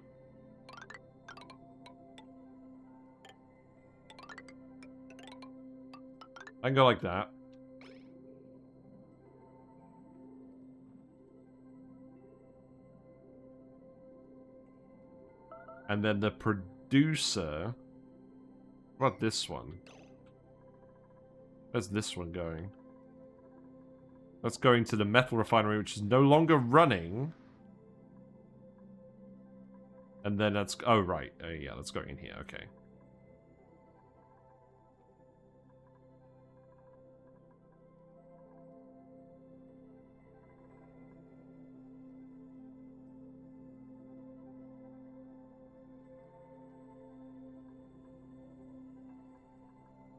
I can go like that. And then the producer... What about this one? Where's this one going? That's going to the metal refinery, which is no longer running. And then that's... Oh, right. Yeah, that's going in here. Okay.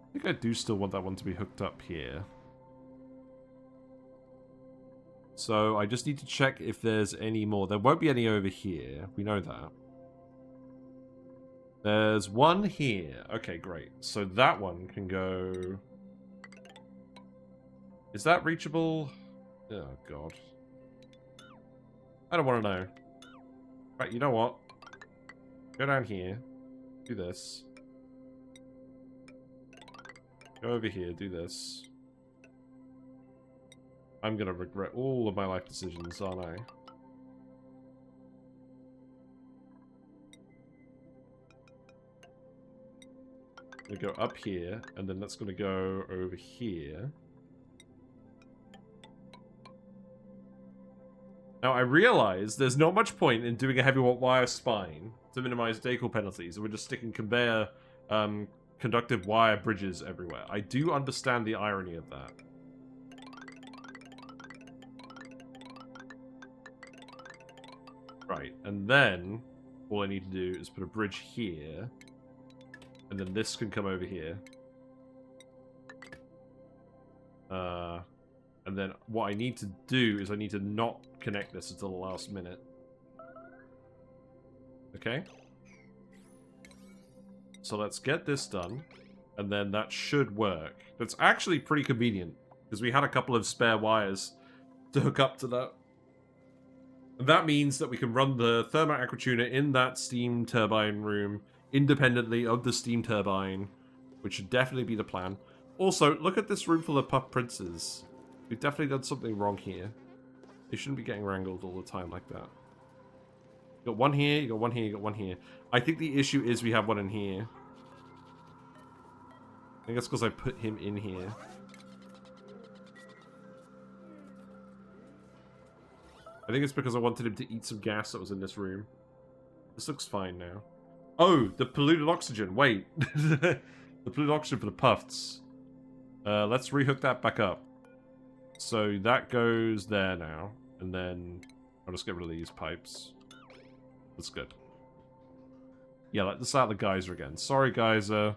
I think I do still want that one to be hooked up here. So I just need to check if there's any more. There won't be any over here. We know that. There's one here. Okay, great. So that one can go... Is that reachable? Oh, God. I don't want to know. Right, you know what? Go down here. Do this. Go over here, do this. I'm gonna regret all of my life decisions, aren't I? I'm gonna go up here, and then that's gonna go over here. Now, I realize there's not much point in doing a heavy wire spine to minimize decal penalties, and we're just sticking conveyor, conductive wire bridges everywhere. I do understand the irony of that. Right, and then all I need to do is put a bridge here, and then this can come over here. And then what I need to do is I need to not connect this until the last minute. Okay? So let's get this done, and then that should work. That's actually pretty convenient, because we had a couple of spare wires to hook up to that. And that means that we can run the thermo aquatuner in that steam turbine room independently of the steam turbine, which should definitely be the plan. Also, look at this room full of puff princes. We've definitely done something wrong here. They shouldn't be getting wrangled all the time like that. You got one here, you got one here, you got one here. I think the issue is we have one in here. I think that's because I put him in here. I think it's because I wanted him to eat some gas that was in this room. This looks fine now. Oh, the polluted oxygen. Wait. The polluted oxygen for the puffs. Let's rehook that back up. So that goes there now. And then I'll just get rid of these pipes. That's good. Yeah, let's out the geyser again. Sorry, geyser.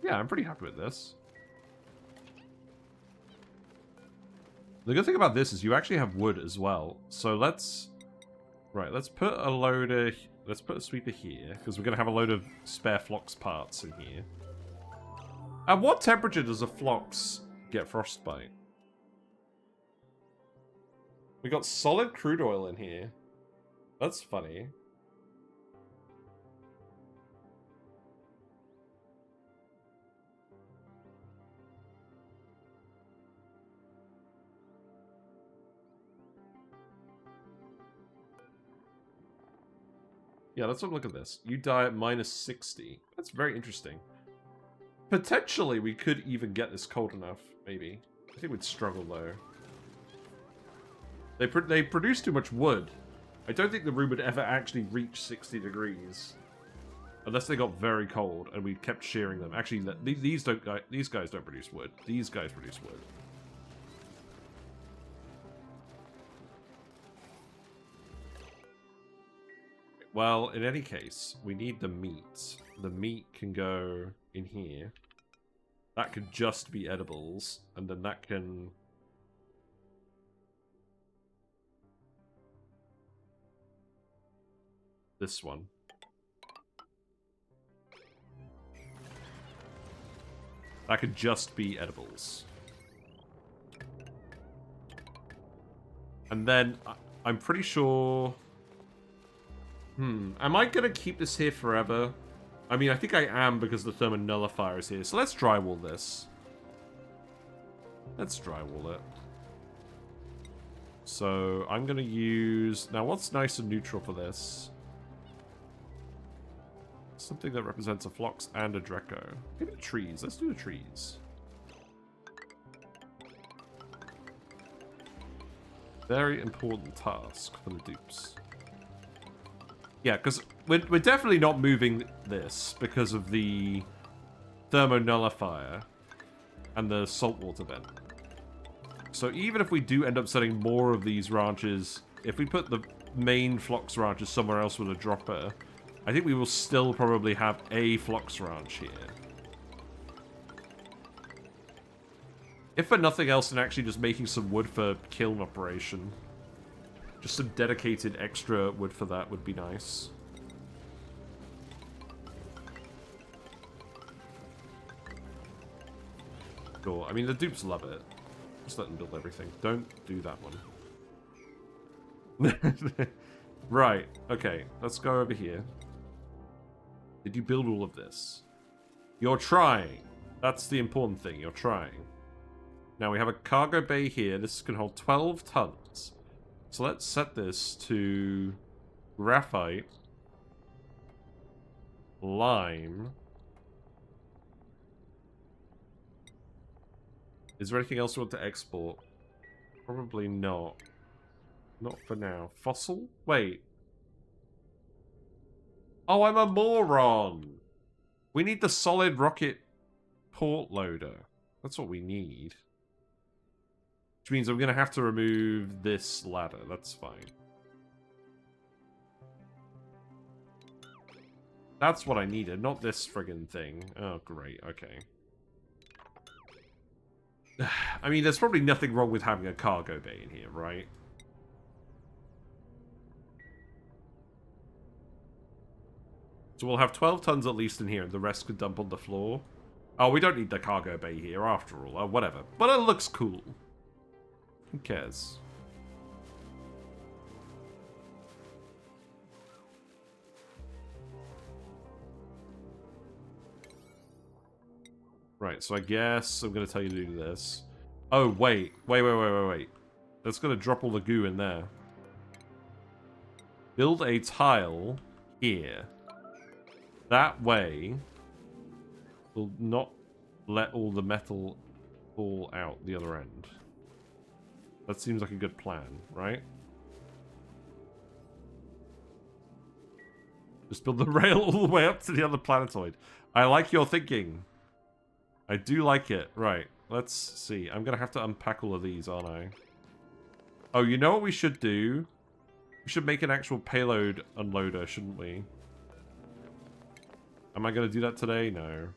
Yeah, I'm pretty happy with this. The good thing about this is you actually have wood as well. So let's... Right, let's put a loader... Let's put a sweeper here, because we're going to have a load of spare Phlox parts in here. At what temperature does a Phlox get frostbite? We got solid crude oil in here. That's funny. Yeah, let's have a look at this. You die at minus 60. That's very interesting. Potentially, we could even get this cold enough, maybe. I think we'd struggle, though. They produce too much wood. I don't think the room would ever actually reach 60 degrees. Unless they got very cold and we kept shearing them. Actually, these guys don't produce wood. These guys produce wood. Well, in any case, we need the meat. The meat can go in here. That could just be edibles, and then that can... This one. That could just be edibles. And then, I'm pretty sure... Am I gonna keep this here forever? I mean, I think I am because the thermonullifier is here. So let's drywall this. Let's drywall it. So, I'm gonna use... Now, what's nice and neutral for this? Something that represents a Phlox and a Drecko. Maybe the trees. Let's do the trees. Very important task for the dupes. Yeah, because we're definitely not moving this because of the thermonullifier and the saltwater vent. So even if we do end up setting more of these ranches, if we put the main Phlox ranches somewhere else with a dropper, I think we will still probably have a Phlox ranch here. If for nothing else, and actually just making some wood for kiln operation. Just some dedicated extra wood for that would be nice. Cool. I mean, the dupes love it. Just let them build everything. Don't do that one. Right. Okay. Let's go over here. Did you build all of this? You're trying. That's the important thing. You're trying. Now, we have a cargo bay here. This can hold 12 tons. So let's set this to graphite, lime. Is there anything else we want to export? Probably not. Not for now. Fossil? Wait. Oh, I'm a moron! We need the solid rocket port loader. That's what we need. Which means I'm going to have to remove this ladder. That's fine. That's what I needed, not this friggin' thing. Oh, great. Okay. I mean, there's probably nothing wrong with having a cargo bay in here, right? So we'll have 12 tons at least in here, and the rest could dump on the floor. Oh, we don't need the cargo bay here after all. Oh, whatever. But it looks cool. Who cares? Right, so I guess I'm going to tell you to do this. Oh, wait. Wait. That's going to drop all the goo in there. Build a tile here. That way, we'll not let all the metal fall out the other end. That seems like a good plan, right? Just build the rail all the way up to the other planetoid. I like your thinking. I do like it. Right, let's see. I'm going to have to unpack all of these, aren't I? Oh, you know what we should do? We should make an actual payload unloader, shouldn't we? Am I going to do that today? No.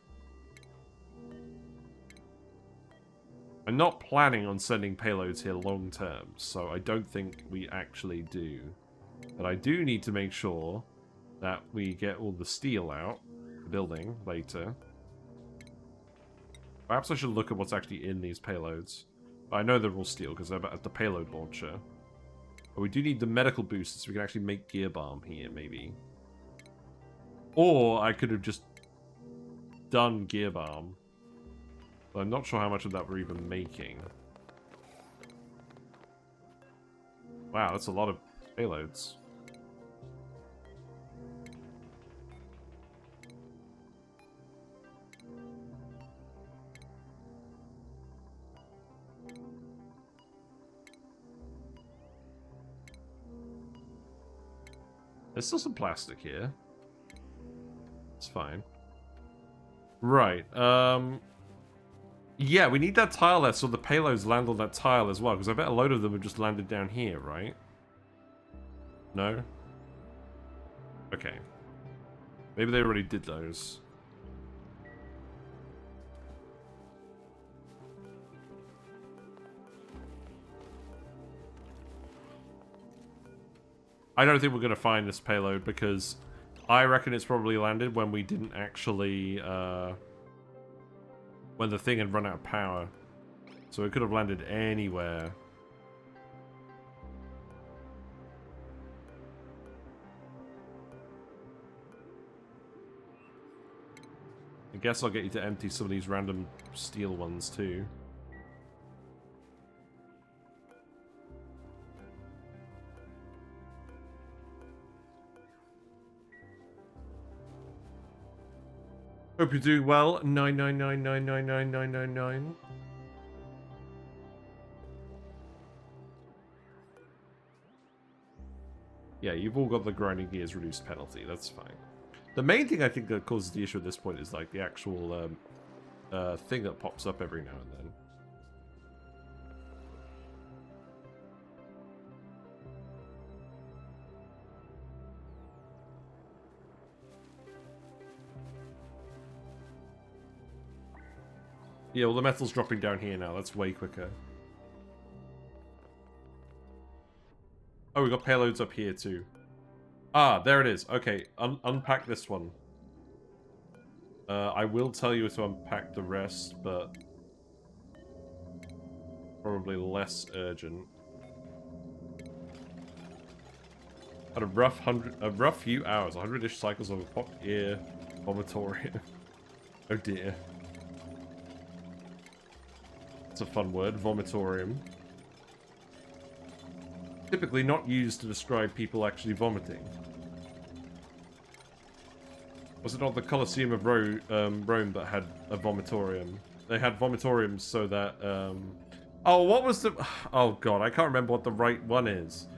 I'm not planning on sending payloads here long term, so I don't think we actually do. But I do need to make sure that we get all the steel out the building later. Perhaps I should look at what's actually in these payloads. I know they're all steel because they're at the payload launcher. But we do need the medical boosters so we can actually make gear balm here, maybe. Or I could have just done gear balm. But I'm not sure how much of that we're even making. Wow, that's a lot of payloads. There's still some plastic here. It's fine. Right. Yeah, we need that tile there so the payloads land on that tile as well, because I bet a load of them have just landed down here, right? No? Okay. Maybe they already did those. I don't think we're going to find this payload because I reckon it's probably landed when we didn't actually, when the thing had run out of power. So it could have landed anywhere. I guess I'll get you to empty some of these random steel ones too. Hope you're doing well. 999999999. Yeah, you've all got the grinding gears reduced penalty. That's fine. The main thing I think that causes the issue at this point is like the actual thing that pops up every now and then. Yeah, well, the metal's dropping down here now. That's way quicker. Oh, we got payloads up here too. Ah, there it is. Okay, unpack this one. I will tell you to unpack the rest, but probably less urgent. Had a rough few hours, 100-ish cycles of a popped ear vomitorium. Oh dear. It's a fun word, vomitorium. Typically not used to describe people actually vomiting. Was it not the Colosseum of Rome that had a vomitorium? They had vomitoriums so that, oh, what was the... Oh, God, I can't remember what the right one is.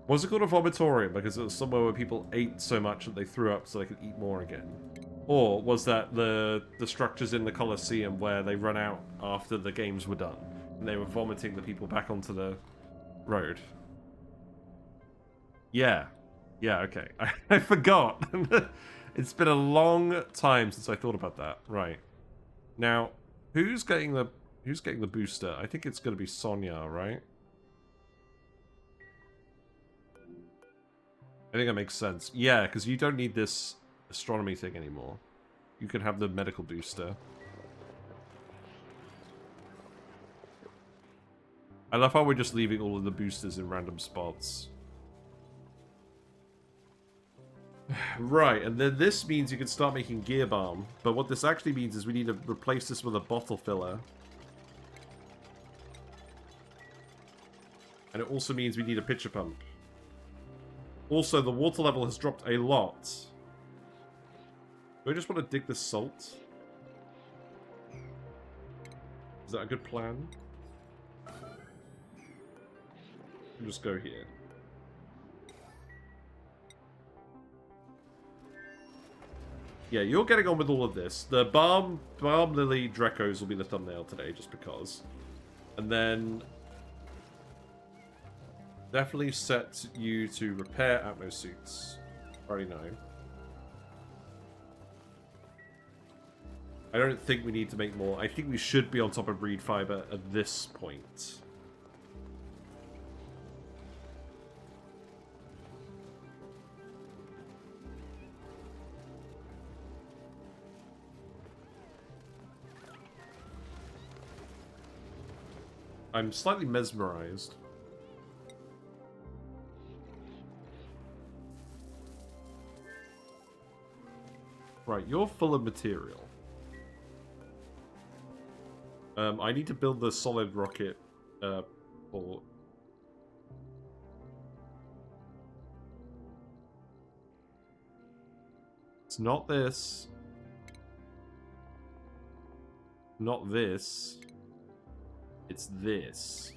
Was it called a vomitorium because it was somewhere where people ate so much that they threw up so they could eat more again? Or was that the structures in the Colosseum where they run out after the games were done? And they were vomiting the people back onto the road? Yeah. Yeah, okay. I forgot. It's been a long time since I thought about that. Right. Now, who's getting the booster? I think it's going to be Sonia, right? I think that makes sense. Yeah, because you don't need this astronomy thing anymore. You can have the medical booster. I love how we're just leaving all of the boosters in random spots. Right, and then this means you can start making gear balm. But what this actually means is we need to replace this with a bottle filler. And it also means we need a pitcher pump. Also, the water level has dropped a lot. Do I just want to dig the salt? Is that a good plan? I'll just go here. Yeah, you're getting on with all of this. The Balm Lily Dreckos will be the thumbnail today, just because. And then... definitely set you to repair Atmo suits. Already know. I don't think we need to make more. I think we should be on top of reed fiber at this point. I'm slightly mesmerized. Right, you're full of material. I need to build the solid rocket port. It's not this. Not this. It's this.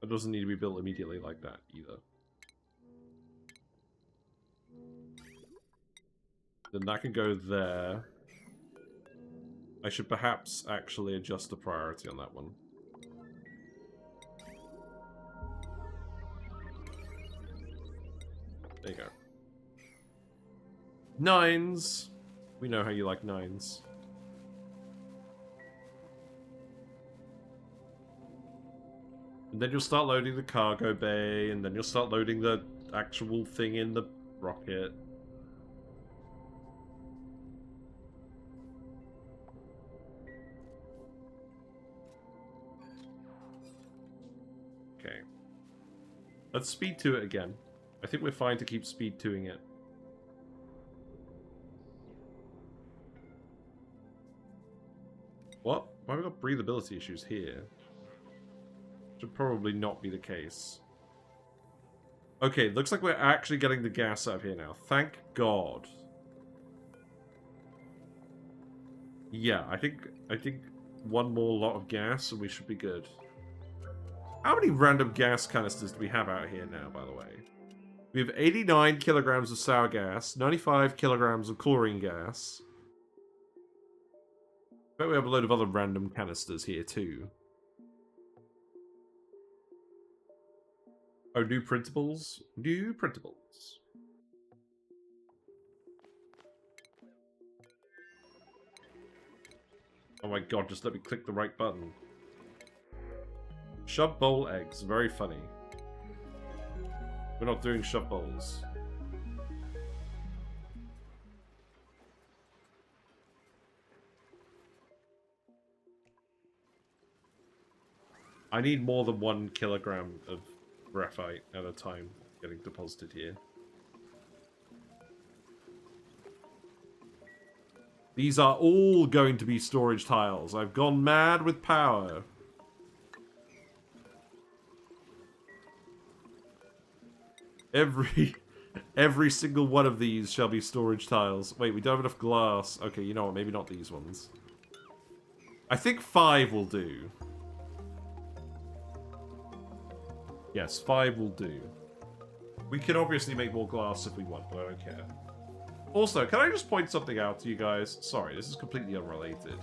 It doesn't need to be built immediately like that, either. Then that can go there. I should perhaps actually adjust the priority on that one. There you go. 9s. We know how you like 9s. And then you'll start loading the cargo bay, and then you'll start loading the actual thing in the rocket. Okay. Let's speed to it again. I think we're fine to keep speed toing it. What? Why have we got breathability issues here? Should probably not be the case. Okay, looks like we're actually getting the gas out of here now. Thank God. Yeah, I think one more lot of gas and we should be good. How many random gas canisters do we have out here now, by the way? We have 89 kilograms of sour gas, 95 kilograms of chlorine gas. I bet we have a load of other random canisters here, too. Oh, new printables? New printables. Oh my god, just let me click the right button. Shove bowl eggs. Very funny. We're not doing shove bowls. I need more than 1 kilogram of graphite at a time getting deposited here. These are all going to be storage tiles. I've gone mad with power. Every single one of these shall be storage tiles. Wait, we don't have enough glass. Okay, you know what? Maybe not these ones. I think 5 will do. Yes, 5 will do. We can obviously make more glass if we want, but I don't care. Also, can I just point something out to you guys? Sorry, this is completely unrelated.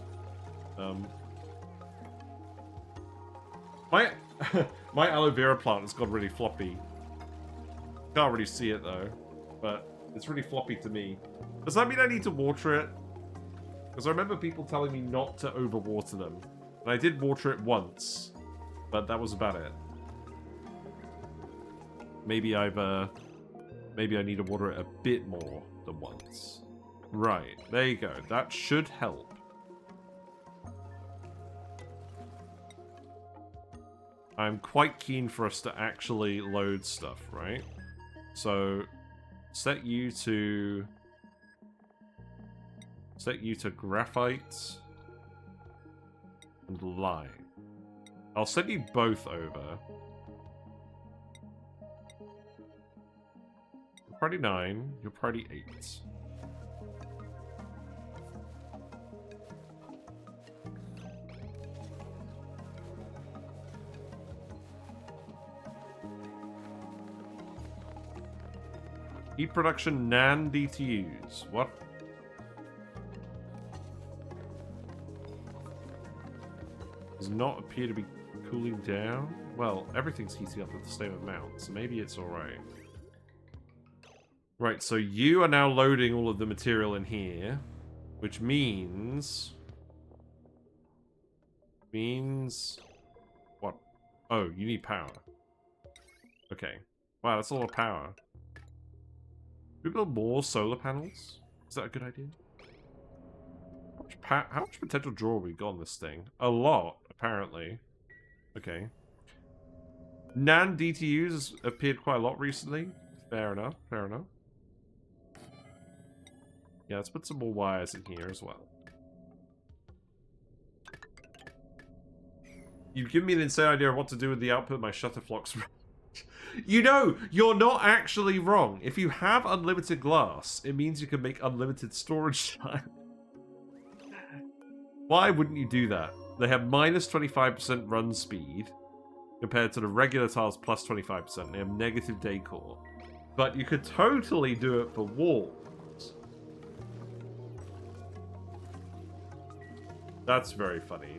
My my aloe vera plant has got really floppy. Can't really see it though, but it's really floppy to me. Does that mean I need to water it? Because I remember people telling me not to overwater them. And I did water it once, but that was about it. Maybe maybe I need to water it a bit more than once. Right, there you go. That should help. I'm quite keen for us to actually load stuff, right? So, set you to graphite and lime. I'll send you both over. You're party 9, you're party 8. Heat production NAND DTUs. What? Does not appear to be cooling down? Well, everything's heating up at the same amount, so maybe it's alright. Right, so you are now loading all of the material in here, which means... What? Oh, you need power. Okay. Wow, that's a lot of power. Should we build more solar panels? Is that a good idea? How much potential draw have we got on this thing? A lot, apparently. Okay. NAND DTUs has appeared quite a lot recently. Fair enough, fair enough. Yeah, let's put some more wires in here as well. You've given me an insane idea of what to do with the output of my shutterflocks. You know, you're not actually wrong. If you have unlimited glass, it means you can make unlimited storage time. Why wouldn't you do that? They have minus 25% run speed. compared to the regular tiles plus 25%. They have negative decor. But you could totally do it for walls. That's very funny.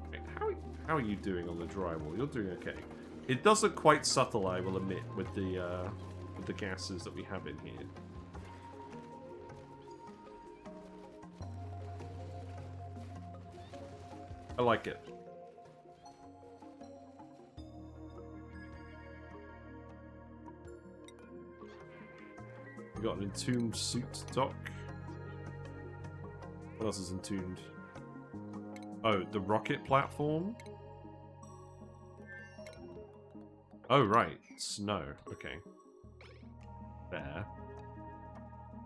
Okay, how are you doing on the drywall? You're doing okay. It does look quite subtle, I will admit, with the gases that we have in here. I like it. We got an entombed suit dock. What else is entombed? Oh, the rocket platform? Oh, right. Snow. Okay. There.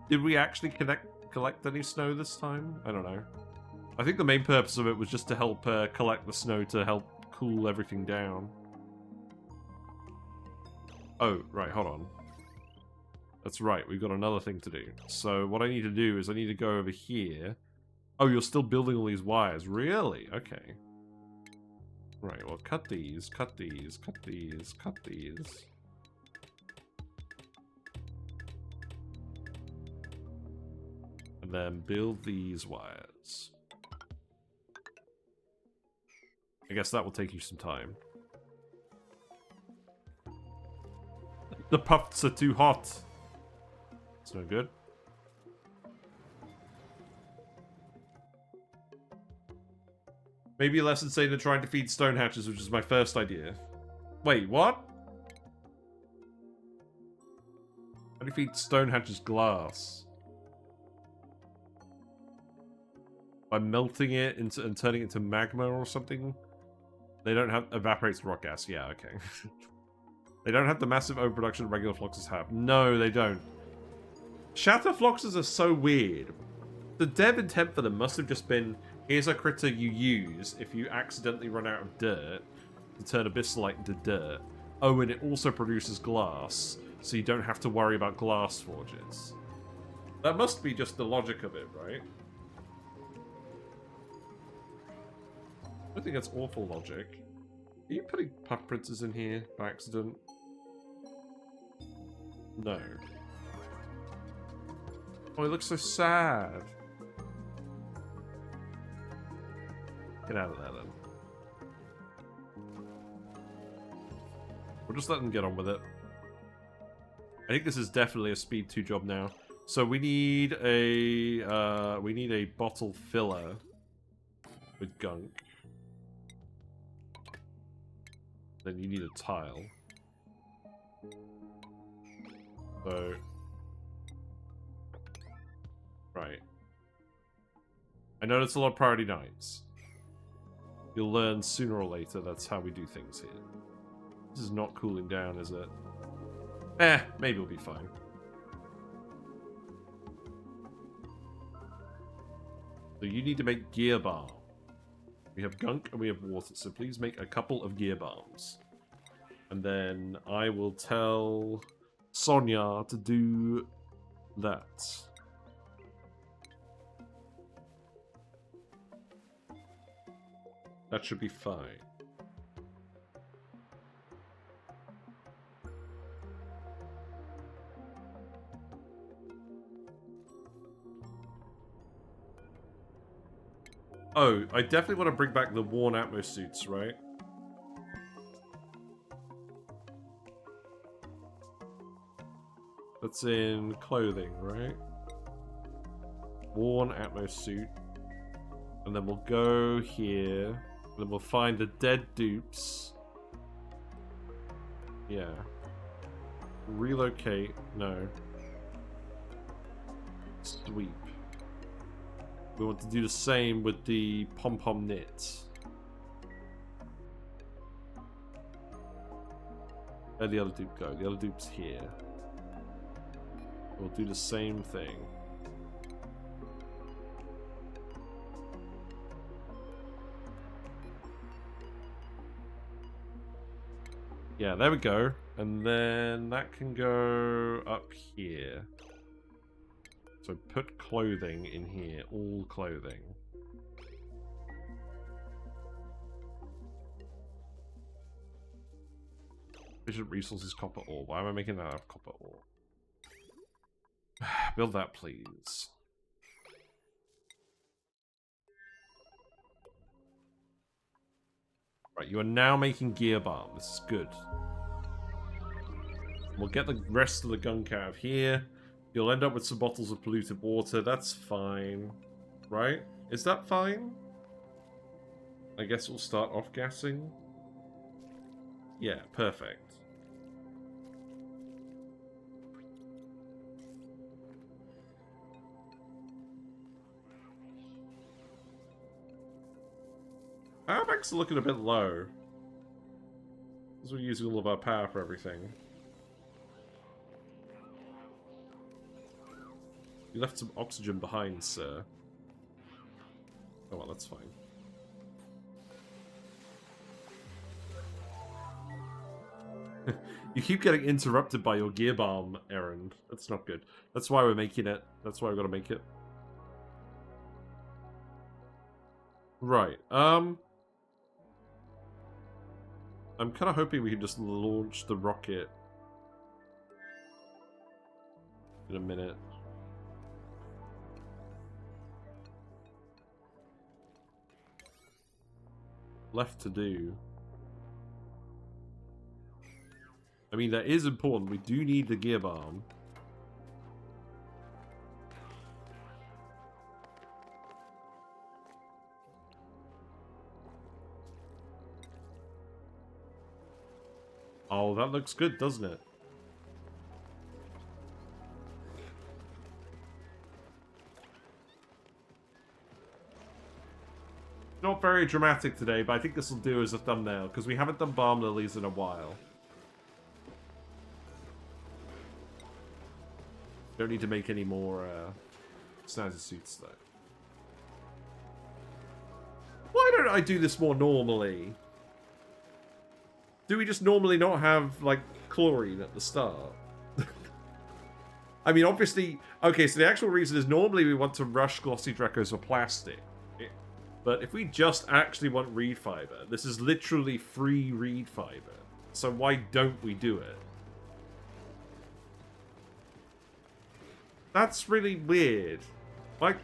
Did we actually collect any snow this time? I don't know. I think the main purpose of it was just to help collect the snow to help cool everything down. Oh, right, hold on. That's right, we've got another thing to do. So what I need to do is I need to go over here. Oh, you're still building all these wires. Really? Okay. Right, well, cut these, cut these, cut these, cut these. And then build these wires. I guess that will take you some time. The puffs are too hot. It's no good. Maybe less insane than trying to feed stone hatches, which is my first idea. Wait, what? How do you feed stone hatches glass? By melting it and turning it into magma or something? They don't have evaporates rock gas. Yeah, okay. They don't have the massive overproduction regular floxes have. No, they don't. Shatter floxes are so weird. The dev intent for them must have just been, here's a critter you use if you accidentally run out of dirt to turn abyssalite into dirt. Oh, and it also produces glass, so you don't have to worry about glass forges. That must be just the logic of it, right? I think that's awful logic. Are you putting puff princes in here by accident? No. Oh, it looks so sad. Get out of there, then. We'll just let them get on with it. I think this is definitely a speed 2 job now. So we need a bottle filler with gunk. Then you need a tile. So, right. I know it's a lot of priority 9s. You'll learn sooner or later that's how we do things here. This is not cooling down, is it? Maybe it'll be fine. So you need to make gear balm. We have gunk and we have water, so please make a couple of gear balms. And then I will tell Sonia to do that. That should be fine. Oh, I definitely want to bring back the worn Atmos suits, right? That's in clothing, right? Worn Atmos suit. And then we'll go here. And then we'll find the dead dupes. Yeah. Relocate. No. Sweep. We want to do the same with the pom-pom knits. Where'd the other dupe go? The other dupe's here. We'll do the same thing. Yeah, there we go. And then that can go up here. So put clothing in here, all clothing. Efficient resources, copper ore. Why am I making that out of copper ore? Build that, please. Right, you are now making gear balm. This is good. We'll get the rest of the gunk out of here. You'll end up with some bottles of polluted water. That's fine. Right? Is that fine? I guess we'll start off-gassing. Yeah, perfect. Power banks are looking a bit low. Because we're using all of our power for everything. You left some oxygen behind, sir. Oh well, that's fine. You keep getting interrupted by your gear balm errand. That's not good. That's why we're making it. That's why we've got to make it. Right. I'm kind of hoping we can just launch the rocket in a minute. Left to do. I mean, that is important. We do need the gear balm. Oh, that looks good, doesn't it? Not very dramatic today, but I think this will do as a thumbnail, because we haven't done Balm Lilies in a while. Don't need to make any more snazzy suits, though. Why don't I do this more normally? Do we just normally not have, like, chlorine at the start? I mean, obviously... Okay, so the actual reason is normally we want to rush glossy Dreckos for plastic. But if we just actually want reed fiber, this is literally free reed fiber. So why don't we do it? That's really weird. Like,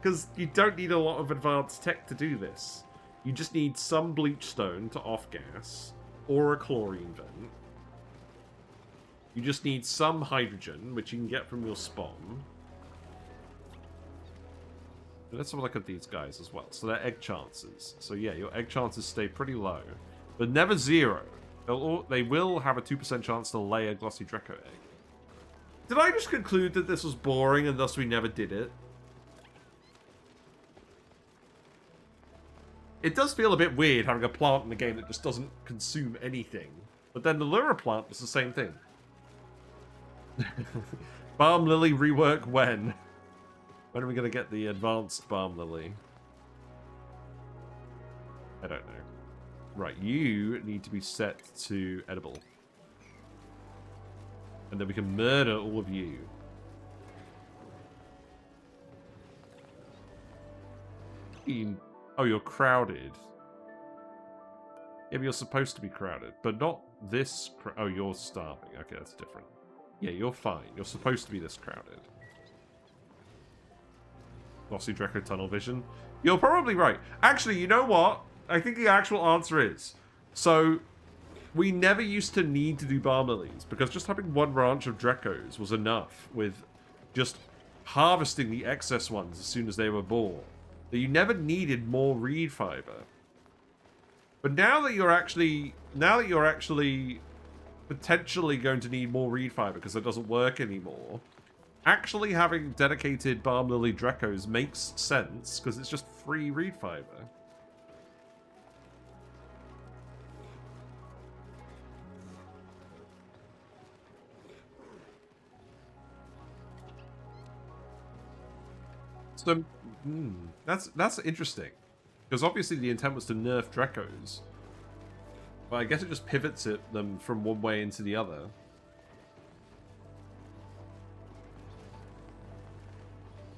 because you don't need a lot of advanced tech to do this. You just need some bleach stone to off-gas, or a chlorine vent. You just need some hydrogen, which you can get from your spawn. Let's have a look at these guys as well. So they're egg chances. So yeah, your egg chances stay pretty low, but never zero. They will have a 2% chance to lay a glossy Drecko egg. Did I just conclude that this was boring and thus we never did it? It does feel a bit weird having a plant in the game that just doesn't consume anything. But then the lure plant is the same thing. Balm Lily rework when? When are we going to get the advanced Balm Lily? I don't know. Right, you need to be set to edible. And then we can murder all of you. Oh, you're crowded. Yeah, but you're supposed to be crowded. But not this... Oh, you're starving. Okay, that's different. Yeah, you're fine. You're supposed to be this crowded. Glossy Drecko tunnel vision. You're probably right. Actually, you know what? I think the actual answer is... So, we never used to need to do Balm Lilies, because just having one ranch of Dreckos was enough with just harvesting the excess ones as soon as they were born. That you never needed more reed fiber. But now that you're actually potentially going to need more reed fiber because it doesn't work anymore, actually having dedicated Balm Lily Dreckos makes sense because it's just free reed fiber. So, that's interesting. Because obviously the intent was to nerf Dreckos. But I guess it just pivots them from one way into the other.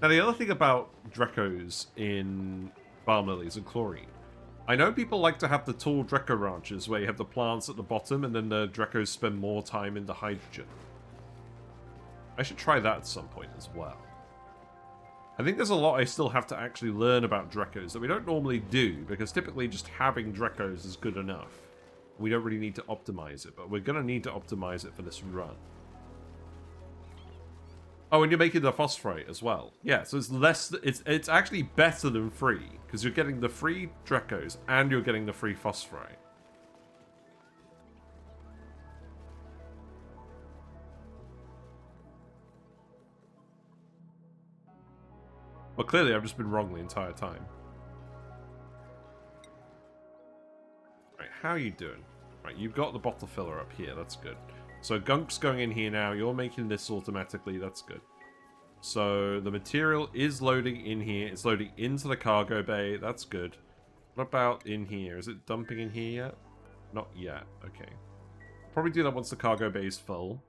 Now the other thing about Dreckos in Balm Lilies and Chlorine I know people like to have the tall Drecko ranches where you have the plants at the bottom and then the Dreckos spend more time in the hydrogen. I should try that at some point as well. I think there's a lot I still have to actually learn about Dreckos that we don't normally do, because typically just having Dreckos is good enough. We don't really need to optimize it, but we're going to need to optimize it for this run. Oh, and you're making the Phosphorite as well. Yeah, so it's less. It's actually better than free, because you're getting the free Dreckos and you're getting the free Phosphorite. Well, clearly I've just been wrong the entire time. Right, how are you doing? Right, you've got the bottle filler up here. That's good. So gunk's going in here now. You're making this automatically. That's good. So the material is loading in here. It's loading into the cargo bay. That's good. What about in here? Is it dumping in here yet? Not yet. Okay. Probably do that once the cargo bay is full.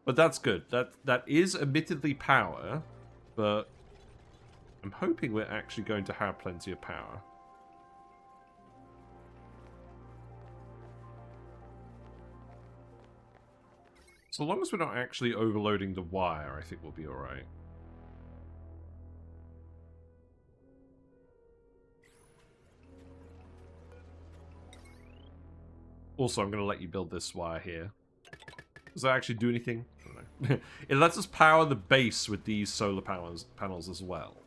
But that's good. That is admittedly power, but I'm hoping we're actually going to have plenty of power. So long as we're not actually overloading the wire, I think we'll be alright. Also, I'm going to let you build this wire here. Does that actually do anything? I don't know. It lets us power the base with these solar panels as well.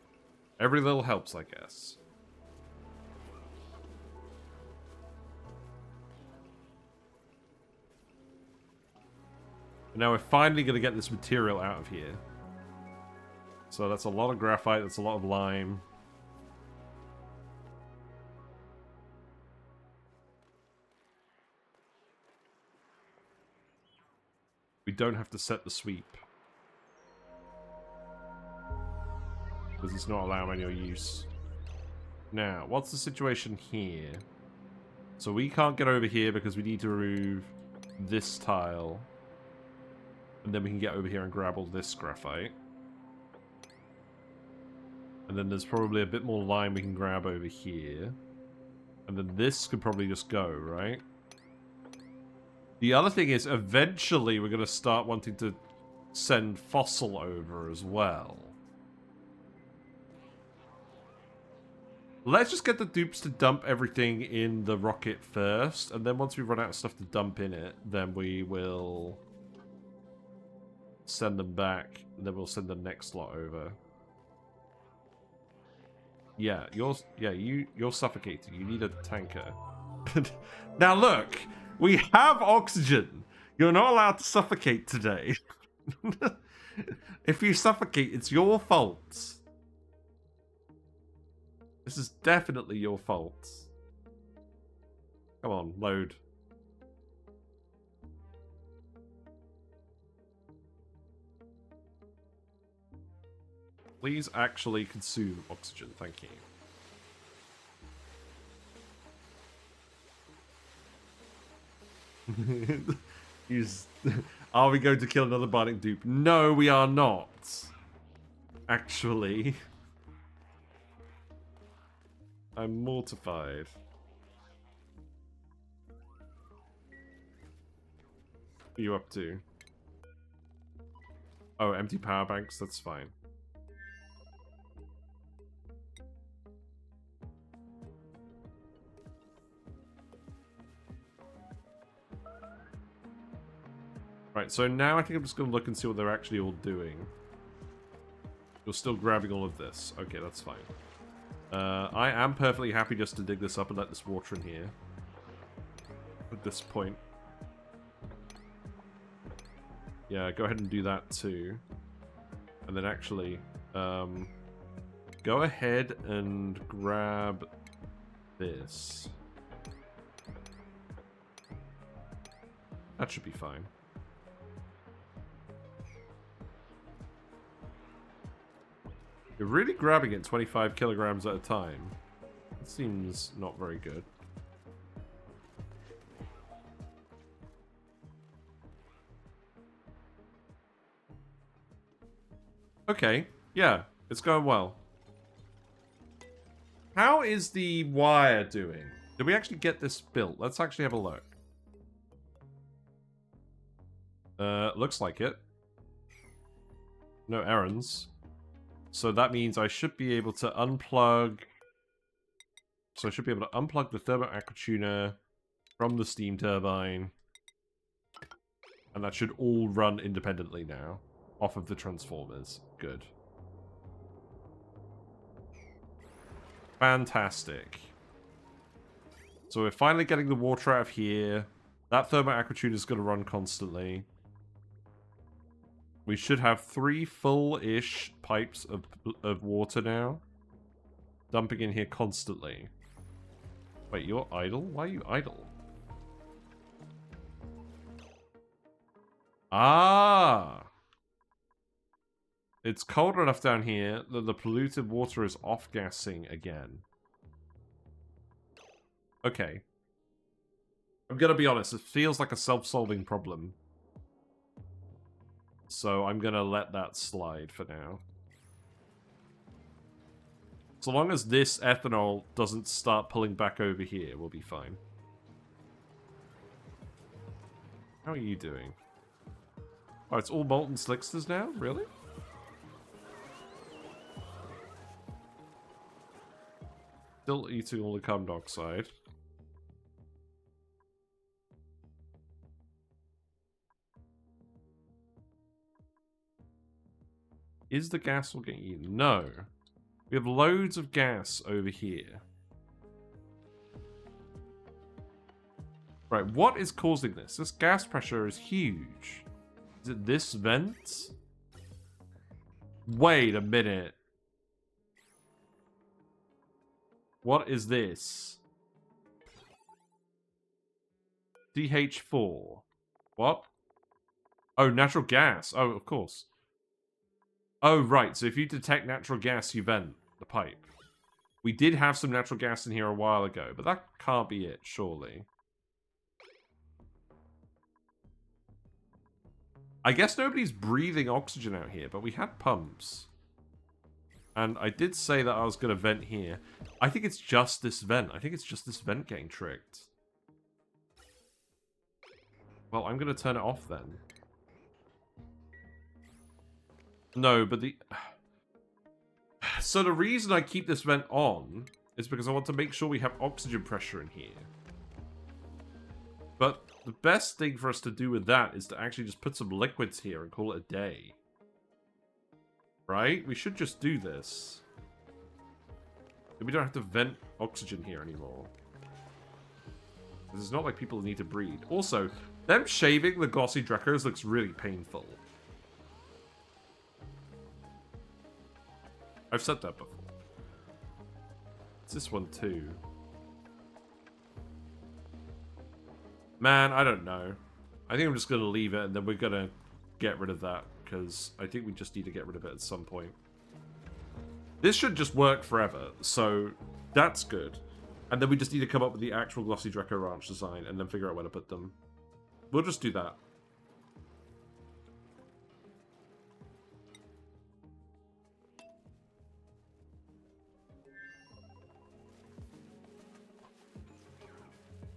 Every little helps, I guess. But now we're finally going to get this material out of here. So that's a lot of graphite, that's a lot of lime. We don't have to set the sweep, because it's not allowing manual use. Now, what's the situation here? So we can't get over here because we need to remove this tile. And then we can get over here and grab all this graphite. And then there's probably a bit more lime we can grab over here. And then this could probably just go, right? The other thing is, eventually we're going to start wanting to send fossil over as well. Let's just get the dupes to dump everything in the rocket first, and then once we run out of stuff to dump in it, then we will send them back, and then we'll send the next lot over. Yeah, you're suffocating. You need a tanker. Now look, we have oxygen. You're not allowed to suffocate today. If you suffocate, it's your fault. This is definitely your fault. Come on, load. Please actually consume oxygen, thank you. Are we going to kill another bionic dupe? No, we are not. Actually. I'm mortified. What are you up to? Oh, empty power banks? That's fine. Right, so now I think I'm just going to look and see what they're actually all doing. You're still grabbing all of this. Okay, that's fine. I am perfectly happy just to dig this up and let this water in here. At this point. Yeah, go ahead and do that too. And then actually, go ahead and grab this. That should be fine. You're really grabbing it 25 kilograms at a time. That seems not very good. Okay, yeah, it's going well. How is the wire doing? Did we actually get this built? Let's actually have a look. Looks like it. No errands. So that means I should be able to unplug... So I should be able to unplug the thermo aquatuner from the steam turbine. And that should all run independently now. Off of the transformers. Good. Fantastic. So we're finally getting the water out of here. That thermo aquatuner is going to run constantly. We should have 3 full-ish pipes of water now. Dumping in here constantly. Wait, you're idle? Why are you idle? Ah! It's cold enough down here that the polluted water is off-gassing again. Okay. I'm gonna be honest, it feels like a self-solving problem. So I'm gonna let that slide for now. So long as this ethanol doesn't start pulling back over here, we'll be fine. How are you doing? Oh, it's all molten slicksters now? Really? Still eating all the carbon dioxide. Is the gas all getting eaten? No. We have loads of gas over here. Right, what is causing this? This gas pressure is huge. Is it this vent? Wait a minute. What is this? DH4. What? Oh, natural gas. Oh, of course. Oh, right. So if you detect natural gas, you vent the pipe. We did have some natural gas in here a while ago, but that can't be it, surely. I guess nobody's breathing oxygen out here, but we had pumps. And I did say that I was going to vent here. I think it's just this vent. I think it's just this vent getting tricked. Well, I'm going to turn it off then. No, but the... So the reason I keep this vent on is because I want to make sure we have oxygen pressure in here. But the best thing for us to do with that is to actually just put some liquids here and call it a day. Right? We should just do this. We don't have to vent oxygen here anymore. It's not like people need to breathe. Also, them shaving the glossy Dreckos looks really painful. I've said that before. It's this one too. Man, I don't know. I think I'm just going to leave it and then we're going to get rid of that. Because I think we just need to get rid of it at some point. This should just work forever. So that's good. And then we just need to come up with the actual Glossy Drecko Ranch design and then figure out where to put them. We'll just do that.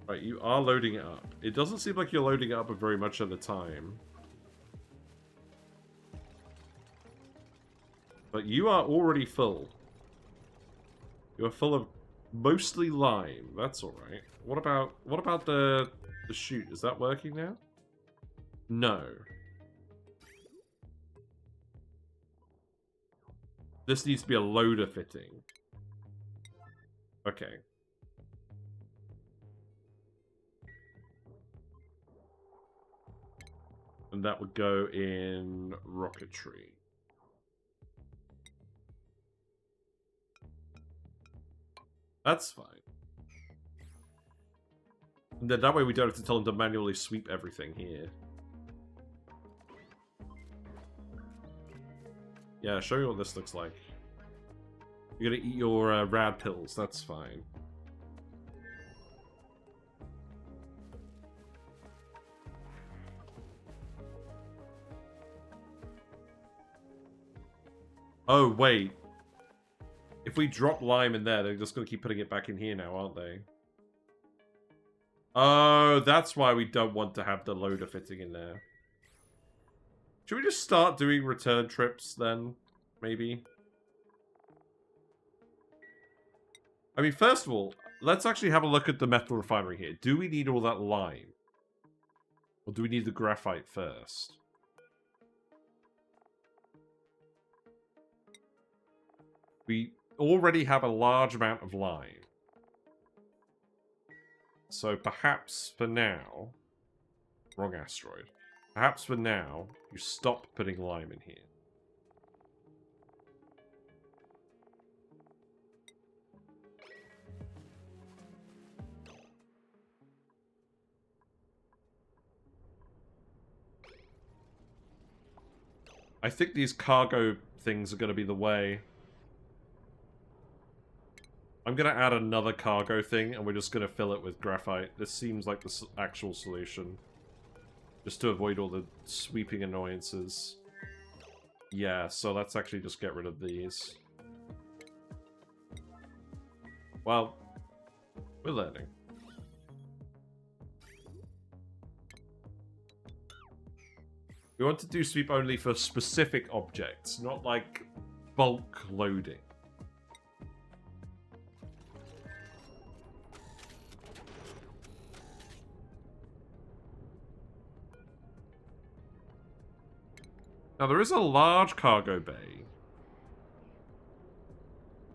Right, you are loading it up. It doesn't seem like you're loading it up very much at a time. But you are already full. You're full of mostly lime. That's alright. What about the chute? Is that working now? No. This needs to be a loader fitting. Okay. And that would go in rocketry. That's fine. And then that way we don't have to tell them to manually sweep everything here. Yeah, show me what this looks like. You're gonna eat your rad pills, that's fine. Oh, wait. If we drop lime in there, they're just going to keep putting it back in here now, aren't they? Oh, that's why we don't want to have the loader fitting in there. Should we just start doing return trips then? Maybe? I mean, first of all, let's actually have a look at the metal refinery here. Do we need all that lime? Or do we need the graphite first? We already have a large amount of lime. So perhaps for now... Wrong asteroid. Perhaps for now, you stop putting lime in here. I think these cargo things are going to be the way. I'm going to add another cargo thing, and we're just going to fill it with graphite. This seems like the actual solution. Just to avoid all the sweeping annoyances. Yeah, so let's actually just get rid of these. Well, we're learning. We want to do sweep only for specific objects, not like bulk loading. Now, there is a large cargo bay.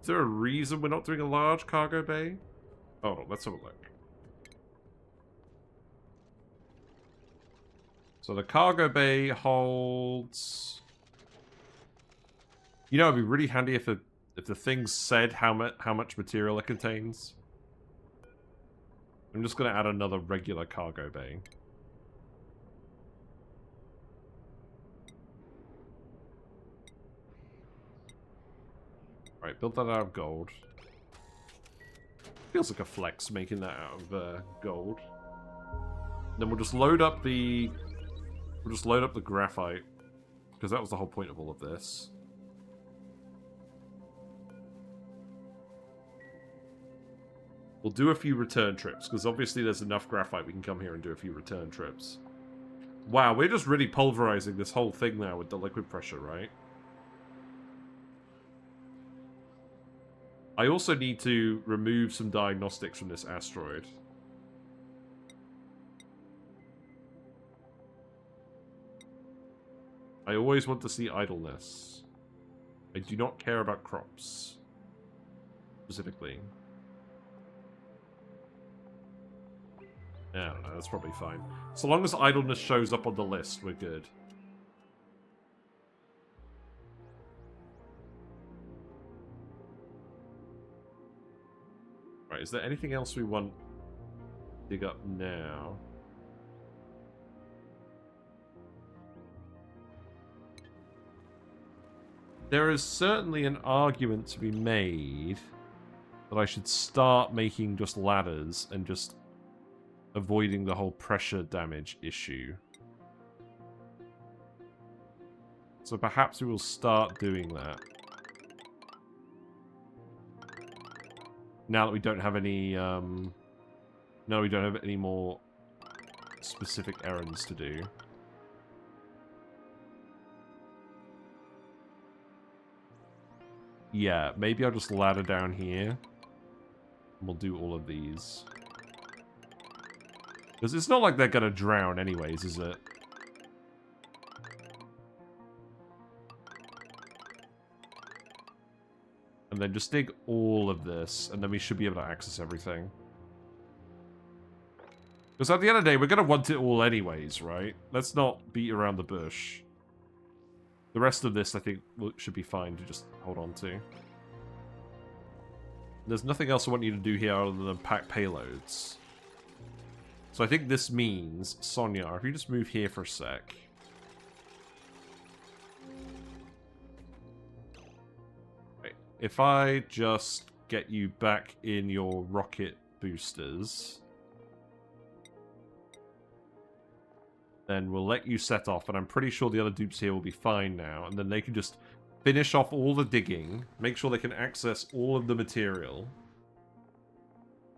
Is there a reason we're not doing a large cargo bay? Oh, let's have a look. So the cargo bay holds... You know, it'd be really handy if the thing said how much material it contains. I'm just going to add another regular cargo bay. Right, build that out of gold. Feels like a flex making that out of gold. Then we'll just load up the... We'll just load up the graphite. Because that was the whole point of all of this. We'll do a few return trips, because obviously there's enough graphite we can come here and do a few return trips. Wow, we're just really pulverizing this whole thing now with the liquid pressure, right? I also need to remove some diagnostics from this asteroid. I always want to see idleness. I do not care about crops. Specifically. I don't know, that's probably fine. So long as idleness shows up on the list, we're good. Right, is there anything else we want to dig up now? There is certainly an argument to be made that I should start making just ladders and just avoiding the whole pressure damage issue. So perhaps we will start doing that. Now that we don't have any, now we don't have any more specific errands to do. Yeah, maybe I'll just ladder down here. And we'll do all of these. Because it's not like they're gonna drown anyways, is it? And then just dig all of this, and then we should be able to access everything. Because at the end of the day, we're going to want it all anyways, right? Let's not beat around the bush. The rest of this, I think, should be fine to just hold on to. There's nothing else I want you to do here other than pack payloads. So I think this means, Sonia, if you just move here for a sec... If I just get you back in your rocket boosters, then we'll let you set off, and I'm pretty sure the other dupes here will be fine now, and then they can just finish off all the digging, make sure they can access all of the material.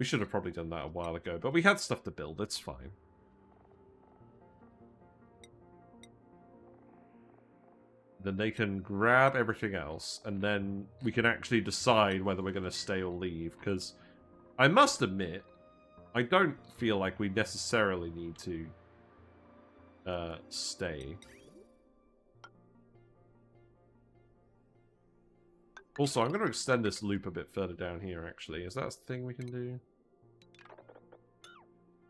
We should have probably done that a while ago, but we had stuff to build. It's fine. Then they can grab everything else, and then we can actually decide whether we're going to stay or leave, because I must admit, I don't feel like we necessarily need to stay. Also, I'm going to extend this loop a bit further down here, actually. Is that a thing we can do?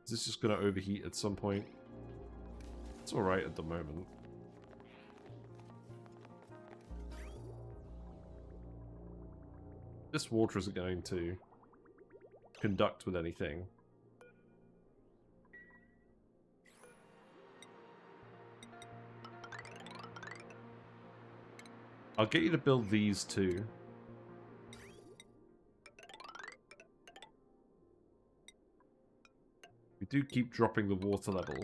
Is this just going to overheat at some point? It's alright at the moment. This water isn't going to conduct with anything. I'll get you to build these two. We do keep dropping the water level.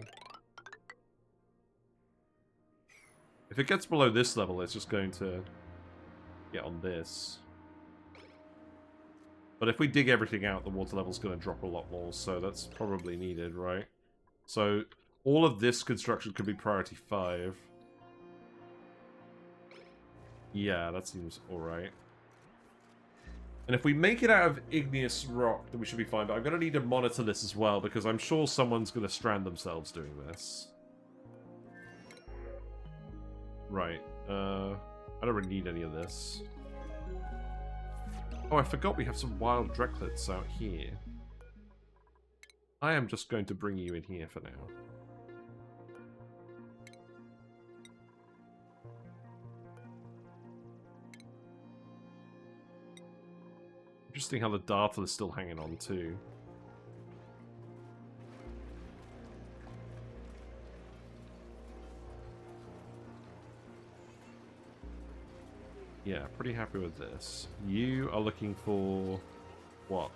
If it gets below this level, it's just going to get on this. But if we dig everything out, the water level's going to drop a lot more, so that's probably needed, right? So, all of this construction could be priority 5. Yeah, that seems alright. And if we make it out of igneous rock, then we should be fine. But I'm going to need to monitor this as well, because I'm sure someone's going to strand themselves doing this. Right. I don't really need any of this. Oh, I forgot we have some wild Drecklets out here. I am just going to bring you in here for now. Interesting how the data is still hanging on too. Yeah, pretty happy with this. You are looking for what?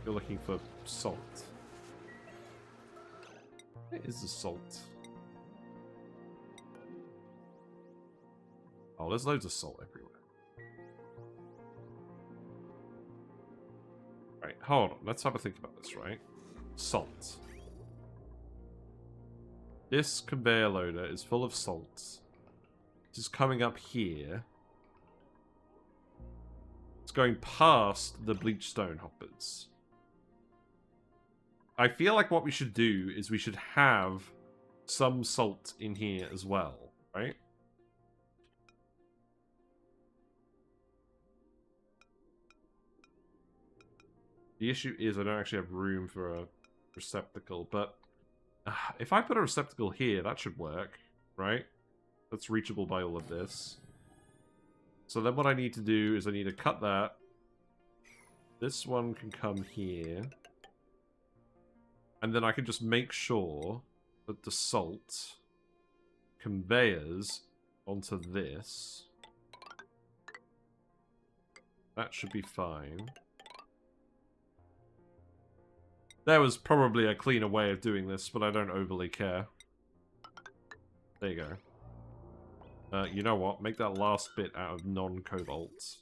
You're looking for salt. Where is the salt? Oh, there's loads of salt everywhere. Right, hold on. Let's have a think about this, right? Salt. This conveyor loader is full of salt. This is coming up here. It's going past the bleach stone hoppers. I feel like what we should do is we should have some salt in here as well, right? The issue is I don't actually have room for a receptacle, but if I put a receptacle here, that should work, right? That's reachable by all of this. So then what I need to do is I need to cut that. This one can come here. And then I can just make sure that the salt conveyors onto this. That should be fine. There was probably a cleaner way of doing this, but I don't overly care. There you go. You know what? Make that last bit out of non-cobalt.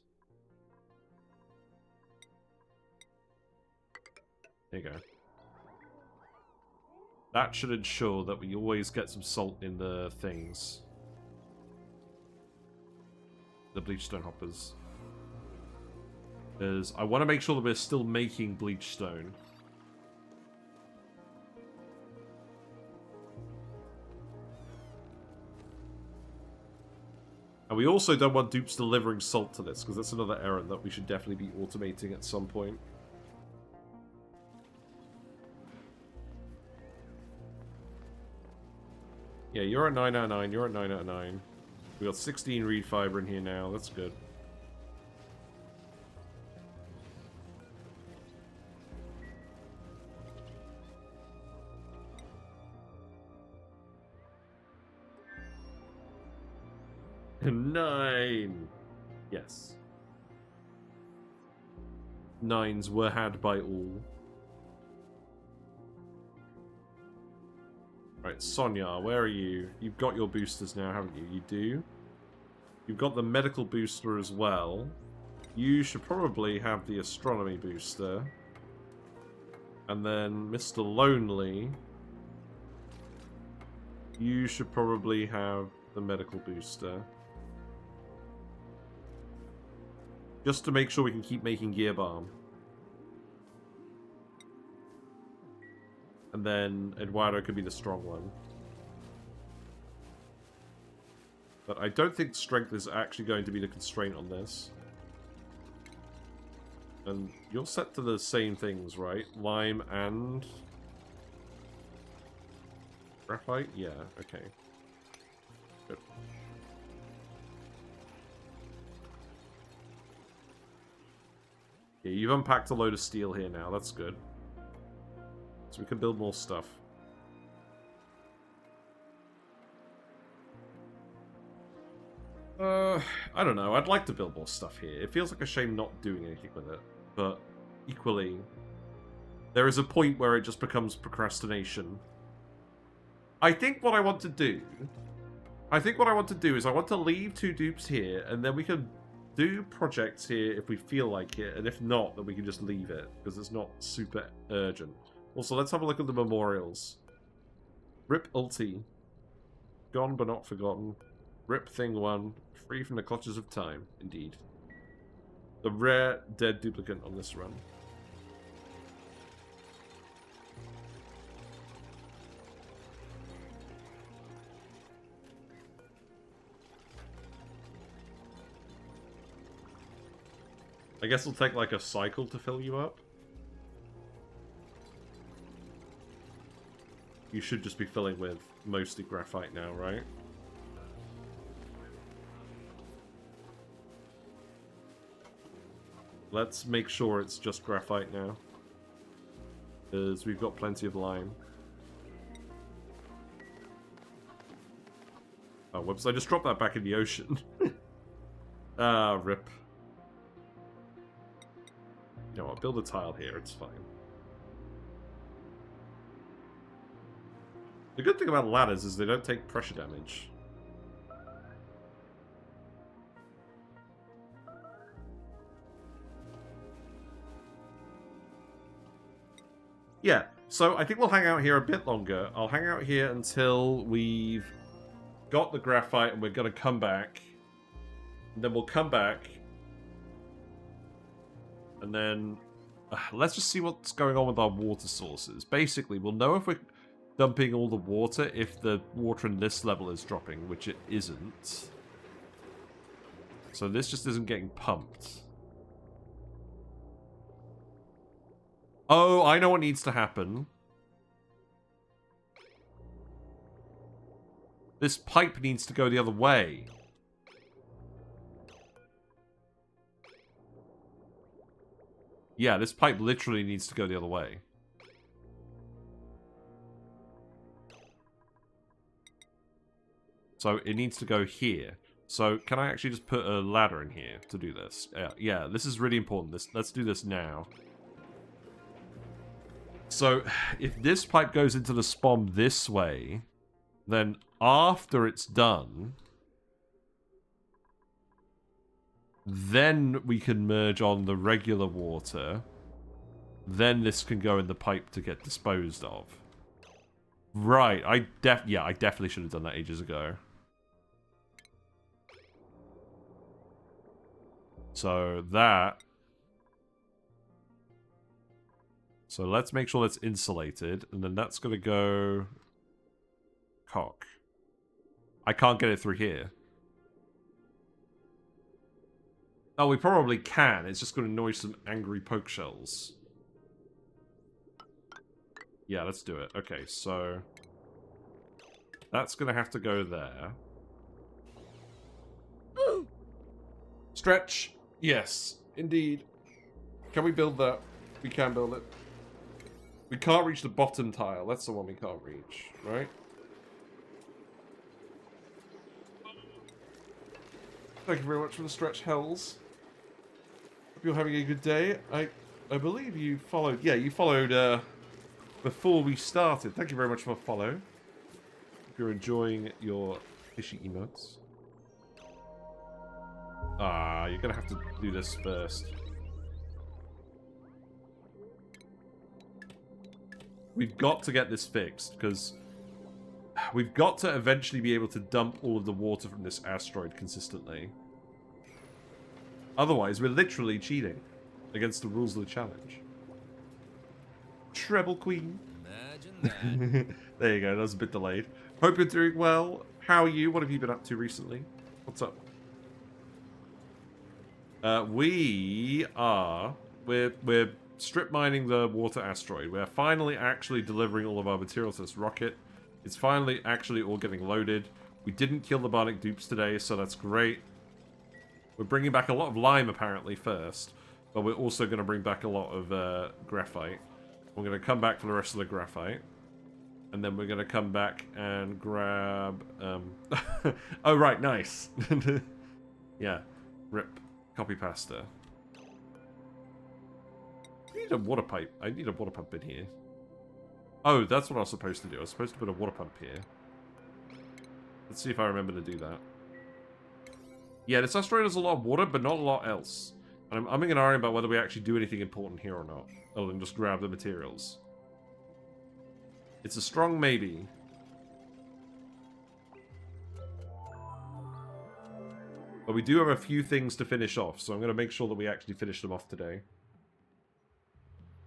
There you go. That should ensure that we always get some salt in the things. The bleach stone hoppers. Because I want to make sure that we're still making bleach stone. And we also don't want dupes delivering salt to this, because that's another errand that we should definitely be automating at some point. Yeah, you're at 9 out of 9, you're at 9 out of 9. We got 16 reed fiber in here now, that's good. Nine! Yes. 9s were had by all. Right, Sonia, where are you? You've got your boosters now, haven't you? You do. You've got the medical booster as well. You should probably have the astronomy booster. And then Mr. Lonely, you should probably have the medical booster. Just to make sure we can keep making gear balm. And then Eduardo could be the strong one. But I don't think strength is actually going to be the constraint on this. And you're set to the same things, right? Lime and... graphite? Yeah, okay. Good. Yeah, you've unpacked a load of steel here now, that's good. So we can build more stuff. I don't know. I'd like to build more stuff here. It feels like a shame not doing anything with it. But equally, there is a point where it just becomes procrastination. I think what I want to do... is I want to leave 2 dupes here, and then we can do projects here if we feel like it, and if not, then we can just leave it, because it's not super urgent. Also, let's have a look at the memorials. Rip Ulti. Gone but not forgotten. Rip Thing 1. Free from the clutches of time. Indeed. The rare dead duplicate on this run. I guess it'll take like a cycle to fill you up. You should just be filling with mostly graphite now, right? Let's make sure it's just graphite now. Because we've got plenty of lime. Oh, whoops, I just dropped that back in the ocean. Ah, rip. You know what, build a tile here, it's fine. The good thing about ladders is they don't take pressure damage. Yeah, so I think we'll hang out here a bit longer. I'll hang out here until we've got the graphite and we're going to come back. And then we'll come back. And then let's just see what's going on with our water sources. Basically, we'll know if we're dumping all the water if the water in this level is dropping, which it isn't. So this just isn't getting pumped. Oh, I know what needs to happen. This pipe needs to go the other way. Yeah, this pipe literally needs to go the other way. So it needs to go here. So can I actually just put a ladder in here to do this? Yeah, this is really important. Let's do this now. So if this pipe goes into the spawn this way, then after it's done, then we can merge on the regular water. Then this can go in the pipe to get disposed of. Right, I definitely should have done that ages ago. So that... So let's make sure that's insulated, and then that's going to go... Cock. I can't get it through here. Oh, we probably can. It's just going to annoy some angry poke shells. Yeah, let's do it. Okay, so... That's going to have to go there. Stretch! Yes, indeed. Can we build that? We can build it. We can't reach the bottom tile. That's the one we can't reach, right? Thank you very much for the stretch, Hells. Hope you're having a good day. I believe you followed... Yeah, you followed before we started. Thank you very much for a follow. Hope you're enjoying your fishy emotes. Ah, you're gonna have to do this first. We've got to get this fixed, because we've got to eventually be able to dump all of the water from this asteroid consistently. Otherwise, we're literally cheating against the rules of the challenge. Treble Queen. Imagine that. There you go, that was a bit delayed. Hope you're doing well. How are you? What have you been up to recently? What's up? We're strip mining the Water Asteroid. We're finally actually delivering all of our materials to this rocket. It's finally actually all getting loaded. We didn't kill the Bardic dupes today, so that's great. We're bringing back a lot of lime, apparently, first. But we're also going to bring back a lot of graphite. We're going to come back for the rest of the graphite. And then we're going to come back and grab... oh, right, nice. Yeah, rip. Copy pasta. I need a water pipe. I need a water pump in here. Oh, that's what I was supposed to do. I was supposed to put a water pump here. Let's see if I remember to do that. Yeah, this asteroid has a lot of water, but not a lot else. And I'm umming and ahhing about whether we actually do anything important here or not, other than just grab the materials. It's a strong maybe. But we do have a few things to finish off, so I'm going to make sure that we actually finish them off today.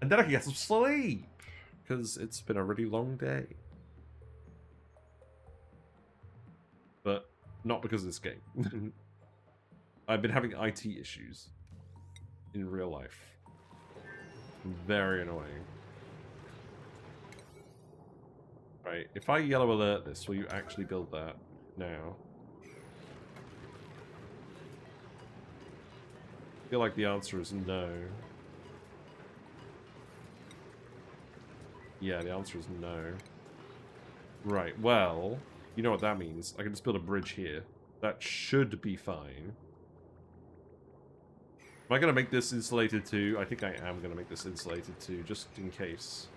And then I can get some sleep, because it's been a really long day. But not because of this game. I've been having IT issues in real life. Very annoying. Right, if I yellow alert this, will you actually build that now? I feel like the answer is no. Yeah, the answer is no. Right, well, you know what that means. I can just build a bridge here. That should be fine. Am I going to make this insulated too? I think I am going to make this insulated too, just in case.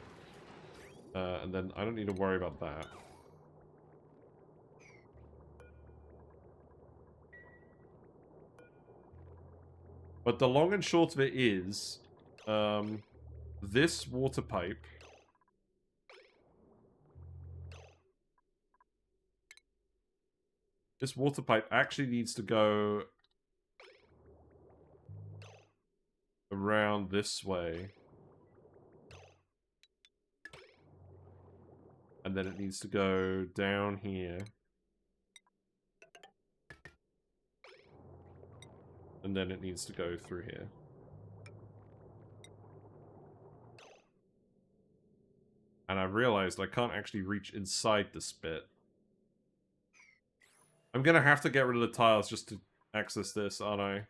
And then I don't need to worry about that. But the long and short of it is, this water pipe actually needs to go around this way. And then it needs to go down here. And then it needs to go through here. And I realized I can't actually reach inside this bit. I'm gonna have to get rid of the tiles just to access this, aren't I?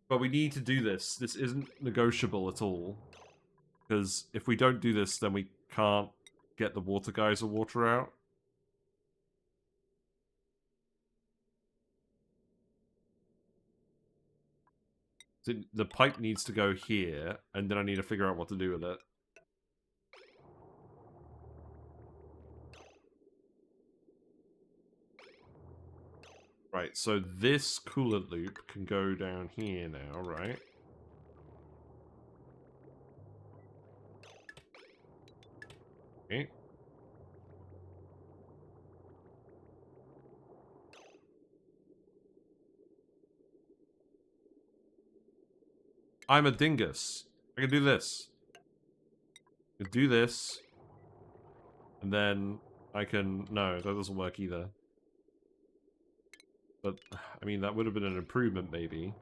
But we need to do this. This isn't negotiable at all. Because if we don't do this, then we can't get the water geyser water out. So the pipe needs to go here, and then I need to figure out what to do with it. Right, so this coolant loop can go down here now, right? Okay. I'm a dingus. I can do this. I can do this. And then I can... No, that doesn't work either. But, I mean, that would have been an improvement, maybe.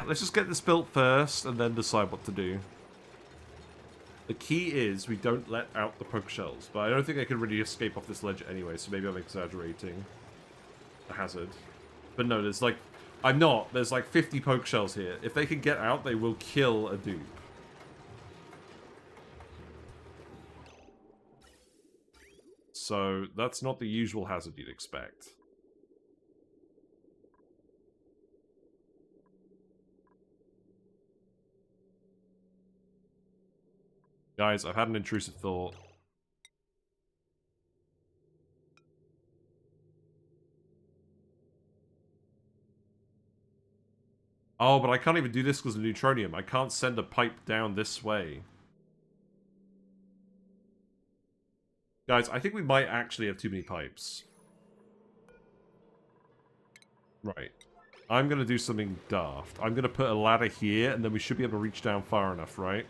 Let's just get this built first, and then decide what to do. The key is we don't let out the poke shells, but I don't think I can really escape off this ledge anyway, so maybe I'm exaggerating the hazard. But no, there's like... I'm not. There's like 50 poke shells here. If they can get out, they will kill a dupe. So that's not the usual hazard you'd expect. Guys, I've had an intrusive thought. Oh, but I can't even do this because of neutronium. I can't send a pipe down this way. Guys, I think we might actually have too many pipes. Right. I'm going to do something daft. I'm going to put a ladder here, and then we should be able to reach down far enough, right?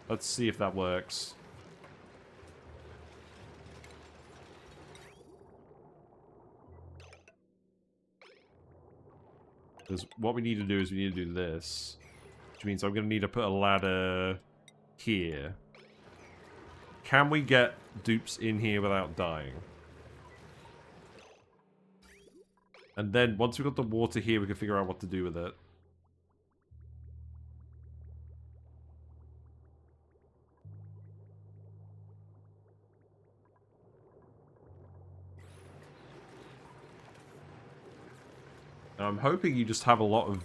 Let's see if that works. Because what we need to do is we need to do this. Which means I'm going to need to put a ladder here. Can we get dupes in here without dying? And then, once we've got the water here, we can figure out what to do with it. Now, I'm hoping you just have a lot of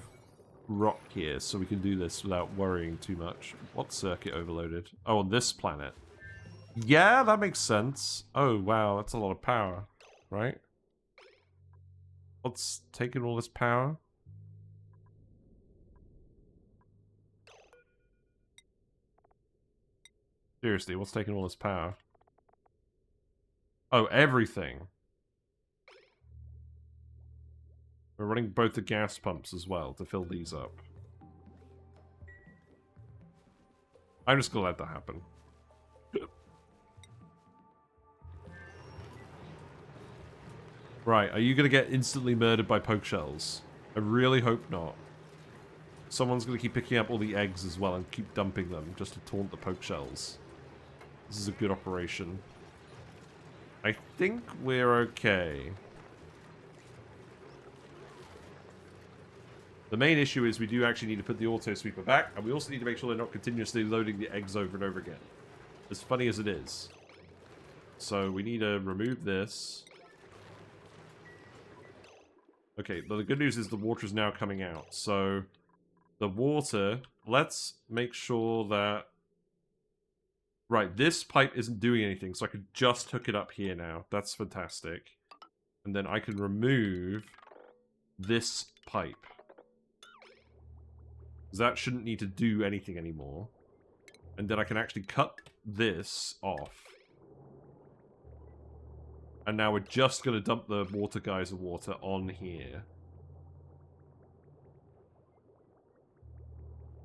rock here, so we can do this without worrying too much. What circuit overloaded? Oh, on this planet. Yeah, that makes sense. Oh, wow, that's a lot of power, right? What's taking all this power? Seriously, what's taking all this power? Oh, everything. We're running both the gas pumps as well to fill these up. I'm just gonna let that happen. Right, are you gonna get instantly murdered by poke shells? I really hope not. Someone's gonna keep picking up all the eggs as well and keep dumping them just to taunt the poke shells. This is a good operation. I think we're okay. The main issue is we do actually need to put the auto sweeper back, and we also need to make sure they're not continuously loading the eggs over and over again. As funny as it is. So we need to remove this. Okay, but the good news is the water is now coming out. So the water, let's make sure that... Right, this pipe isn't doing anything, so I could just hook it up here now. That's fantastic. And then I can remove this pipe. That shouldn't need to do anything anymore. And then I can actually cut this off. And now we're just going to dump the water geyser water on here.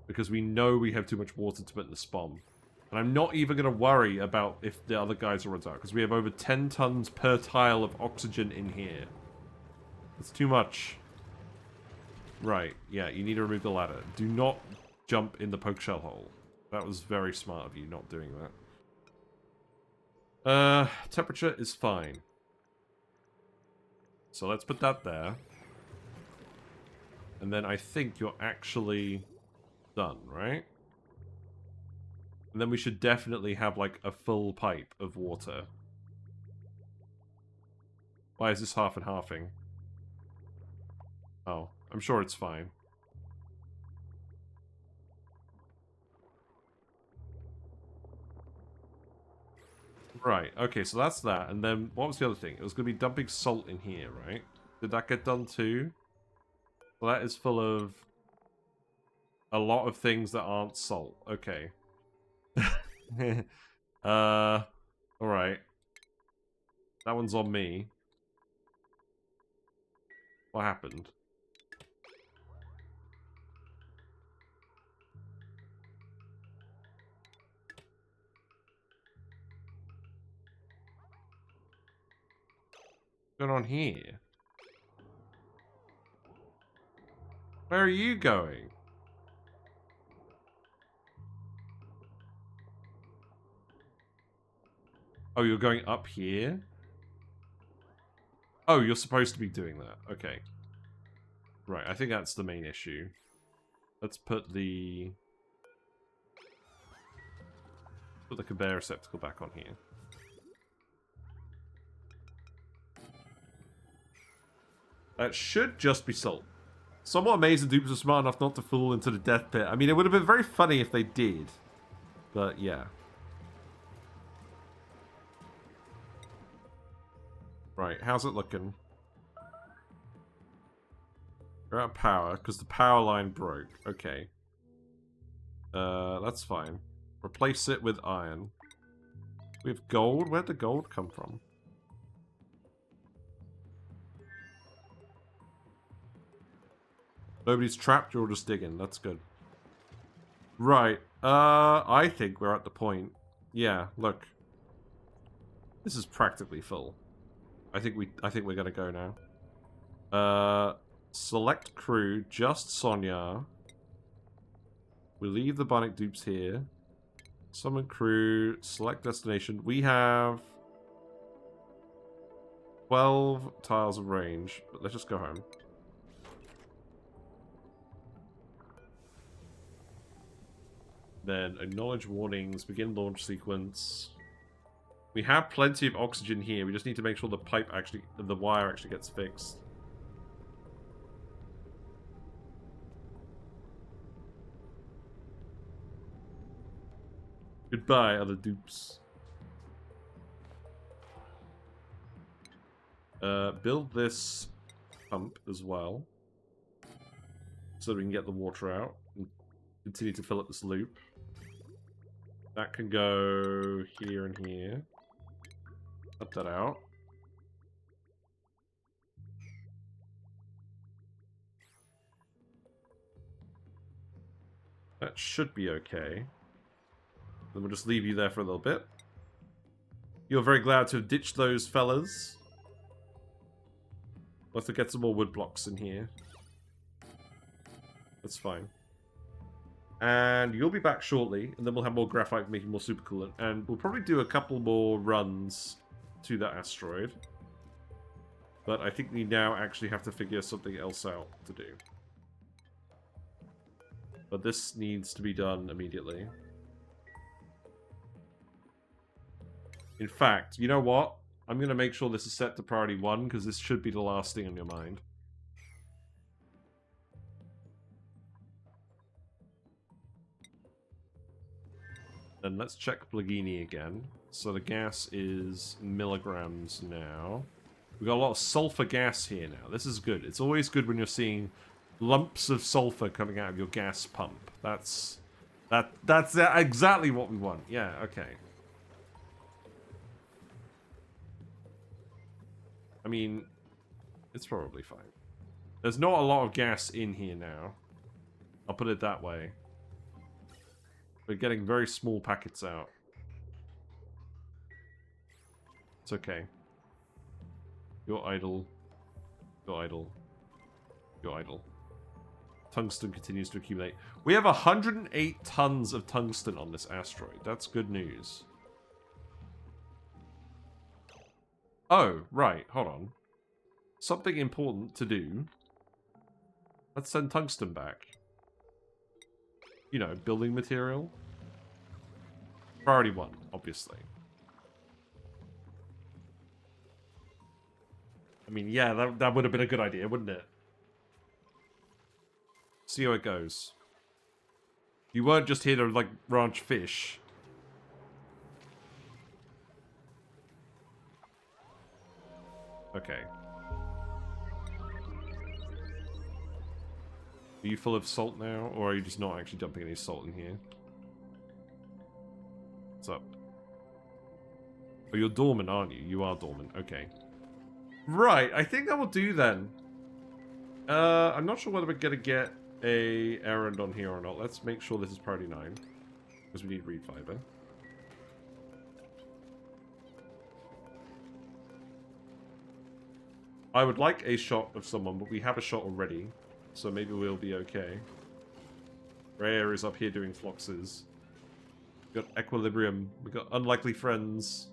Because we know we have too much water to put in the spawn. And I'm not even going to worry about if the other geyser runs out. Because we have over 10 tons per tile of oxygen in here. That's too much. Right, yeah, you need to remove the ladder. Do not jump in the poke shell hole. That was very smart of you not doing that. Temperature is fine. So let's put that there. And then I think you're actually done, right? And then we should definitely have, like, a full pipe of water. Why is this half and halving? Oh, I'm sure it's fine. Right, okay, so that's that. And then, what was the other thing? It was going to be dumping salt in here, right? Did that get done too? Well, that is full of a lot of things that aren't salt. Okay. Alright. That one's on me. What happened? What's going on here? Where are you going? Oh, you're going up here? Oh, you're supposed to be doing that. Okay. Right, I think that's the main issue. Let's put the conveyor receptacle back on here. That should just be salt. Somewhat amazed the dupes were smart enough not to fall into the death pit. I mean, it would have been very funny if they did. But, yeah. Right, how's it looking? We're out of power because the power line broke. Okay. That's fine. Replace it with iron. We have gold? Where'd the gold come from? Nobody's trapped, you're just digging. That's good. Right. I think we're at the point. Yeah, look. This is practically full. I think we're gonna go now. Select crew, just Sonya. We leave the bionic dupes here. Summon crew, select destination. We have 12 tiles of range, but let's just go home. Then acknowledge warnings, begin launch sequence. We have plenty of oxygen here. We just need to make sure the wire actually gets fixed. Goodbye, other dupes. Build this pump as well, so that we can get the water out and continue to fill up this loop. That can go here and here. Cut that out. That should be okay. Then we'll just leave you there for a little bit. You're very glad to have ditched those fellas. We'll have to get some more wood blocks in here. That's fine. And you'll be back shortly, and then we'll have more graphite making more supercoolant. And we'll probably do a couple more runs to that asteroid. But I think we now actually have to figure something else out to do. But this needs to be done immediately. In fact, you know what? I'm going to make sure this is set to priority 1, because this should be the last thing on your mind. Then let's check Blagini again. So the gas is milligrams now. We've got a lot of sulfur gas here now. This is good. It's always good when you're seeing lumps of sulfur coming out of your gas pump. That's exactly what we want. Yeah, okay. I mean, it's probably fine. There's not a lot of gas in here now. I'll put it that way. We're getting very small packets out. It's okay. You're idle. You're idle. You're idle. Tungsten continues to accumulate. We have 108 tons of tungsten on this asteroid. That's good news. Oh, right. Hold on. Something important to do. Let's send tungsten back. You know, building material. Priority 1, obviously. I mean, yeah, that would have been a good idea, wouldn't it? See how it goes. You weren't just here to, like, ranch fish. Okay. Are you full of salt now, or are you just not actually dumping any salt in here? What's up? Oh, you're dormant, aren't you? You are dormant. Okay. Right, I think that will do then. I'm not sure whether we're gonna get a errand on here or not. Let's make sure this is priority 9. Because we need reed fiber. I would like a shot of someone, but we have a shot already. So maybe we'll be okay. Rare is up here doing floxes. We've got Equilibrium. We've got Unlikely Friends.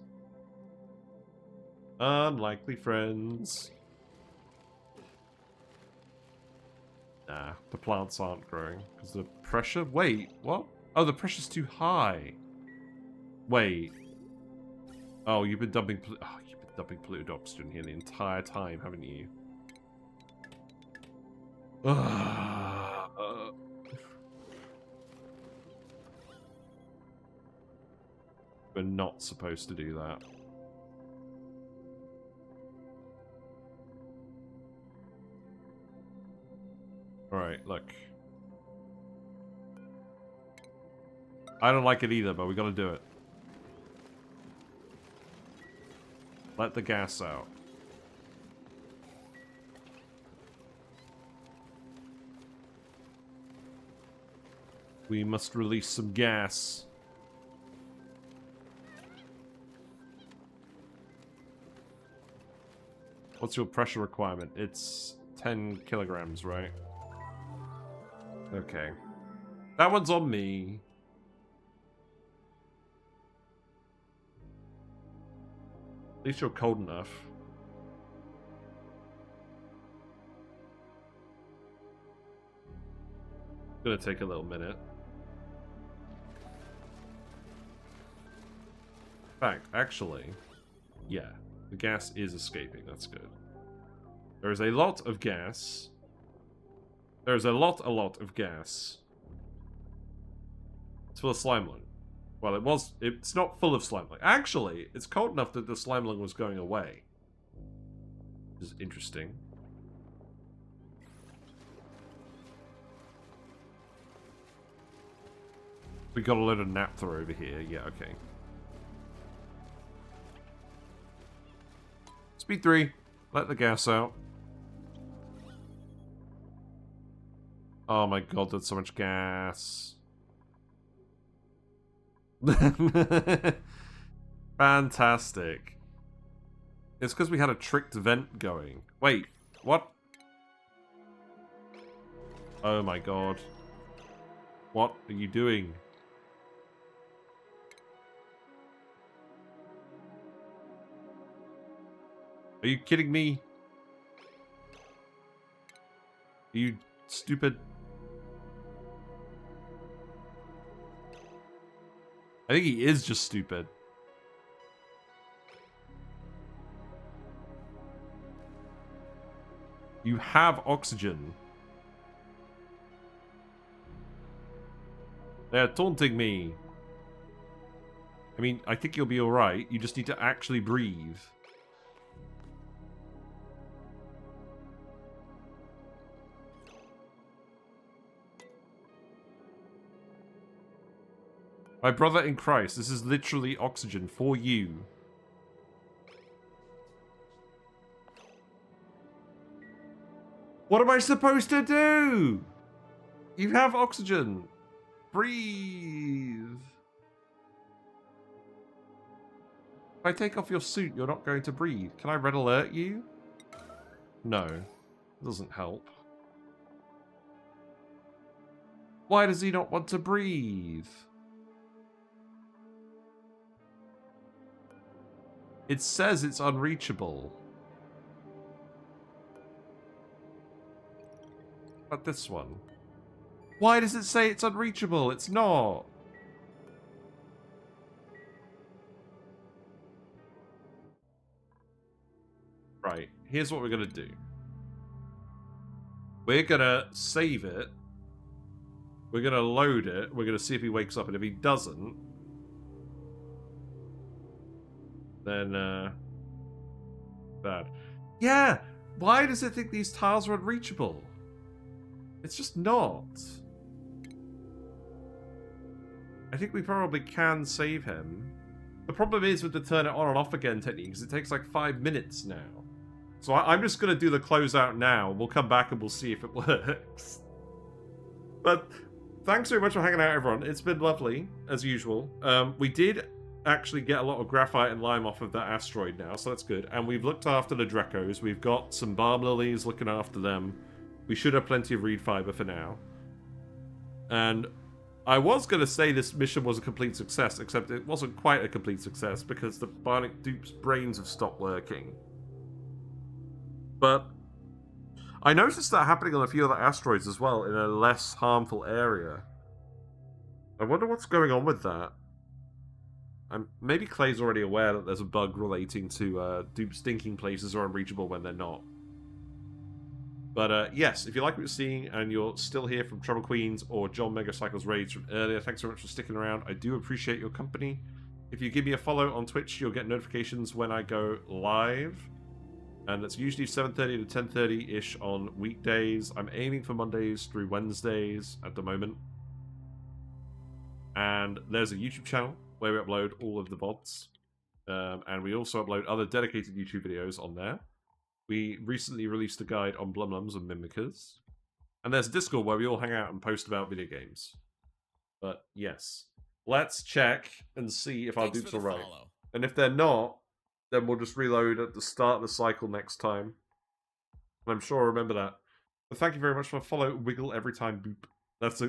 Unlikely Friends. Nah, the plants aren't growing. Because the pressure... Wait, what? Oh, the pressure's too high. Wait. Oh, you've been dumping... Oh, you've been dumping polluted oxygen here the entire time, haven't you? We're not supposed to do that. Alright, look. I don't like it either, but we gotta do it. Let the gas out. We must release some gas. What's your pressure requirement? It's 10 kilograms, right? Okay. That one's on me. At least you're cold enough. It's gonna take a little minute. In fact, actually, yeah, the gas is escaping. That's good. There is a lot of gas. There's a lot of gas. It's full of slime lung. Well, it's not full of slime lung. Actually, it's cold enough that the slime lung was going away. Which is interesting. We got a load of naphtha over here. Yeah, okay. Speed 3. Let the gas out. Oh my god, there's so much gas. Fantastic. It's because we had a tricked vent going. Wait, what? Oh my god. What are you doing? Are you kidding me? Are you stupid? I think he is just stupid. You have oxygen. They're taunting me. I mean, I think you'll be alright. You just need to actually breathe. My brother in Christ, this is literally oxygen for you. What am I supposed to do? You have oxygen. Breathe. If I take off your suit, you're not going to breathe. Can I red alert you? No. It doesn't help. Why does he not want to breathe? It says it's unreachable. But this one. Why does it say it's unreachable? It's not. Right, here's what we're gonna do. We're gonna save it. We're gonna load it. We're gonna see if he wakes up, and if he doesn't, then, bad. Yeah! Why does it think these tiles are unreachable? It's just not. I think we probably can save him. The problem is with the turn it on and off again technique, because it takes like 5 minutes now. So I'm just going to do the closeout now. We'll come back and we'll see if it works. But thanks very much for hanging out, everyone. It's been lovely, as usual. We did actually get a lot of graphite and lime off of that asteroid now, so that's good. And we've looked after the Dreckos. We've got some Balm Lilies looking after them. We should have plenty of reed fiber for now. And I was going to say this mission was a complete success, except it wasn't quite a complete success because the bionic dupe's brains have stopped working. But I noticed that happening on a few other asteroids as well in a less harmful area. I wonder what's going on with that. Maybe Clay's already aware that there's a bug relating to Dupe's thinking places are unreachable when they're not. But yes, if you like what you're seeing and you're still here from Trouble Queens or John Megacycle's raids from earlier, thanks very much for sticking around. I do appreciate your company. If you give me a follow on Twitch, you'll get notifications when I go live. And that's usually 7:30 to 10:30-ish on weekdays. I'm aiming for Mondays through Wednesdays at the moment. And there's a YouTube channel where we upload all of the VODs. And we also upload other dedicated YouTube videos on there. We recently released a guide on Blumlums and Mimickers. And there's a Discord where we all hang out and post about video games. But yes, let's check and see if our dupes are right. And if they're not, then we'll just reload at the start of the cycle next time. And I'm sure I'll remember that. But thank you very much for follow Wiggle every time boop.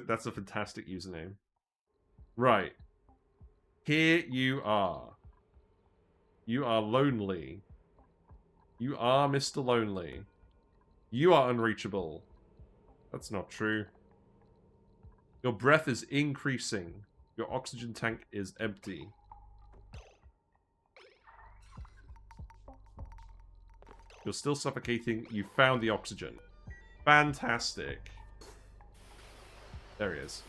That's a fantastic username. Right. Here you are. You are lonely. You are Mr. Lonely. You are unreachable. That's not true. Your breath is increasing. Your oxygen tank is empty. You're still suffocating. You found the oxygen. Fantastic. There he is.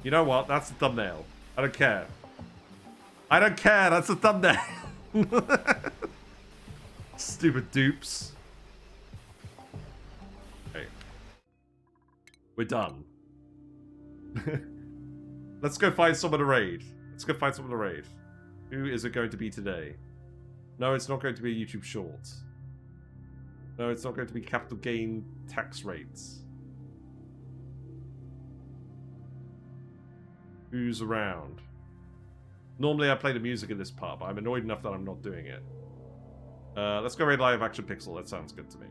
You know what? That's the thumbnail. I don't care. I don't care. That's the thumbnail. Stupid dupes. Okay. We're done. Let's go find someone to raid. Let's go find someone to raid. Who is it going to be today? No, it's not going to be a YouTube short. No, it's not going to be capital gain tax rates. Who's around? Normally I play the music in this part, but I'm annoyed enough that I'm not doing it. Let's go raid live action pixel. That sounds good to me.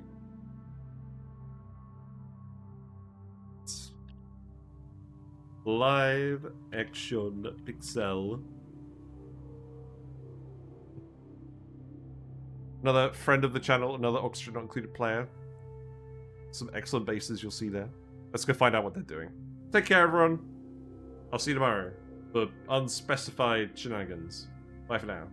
Live action pixel. Another friend of the channel, another Oxygen Not Included player. Some excellent bases you'll see there. Let's go find out what they're doing. Take care, everyone. I'll see you tomorrow for unspecified shenanigans. Bye for now.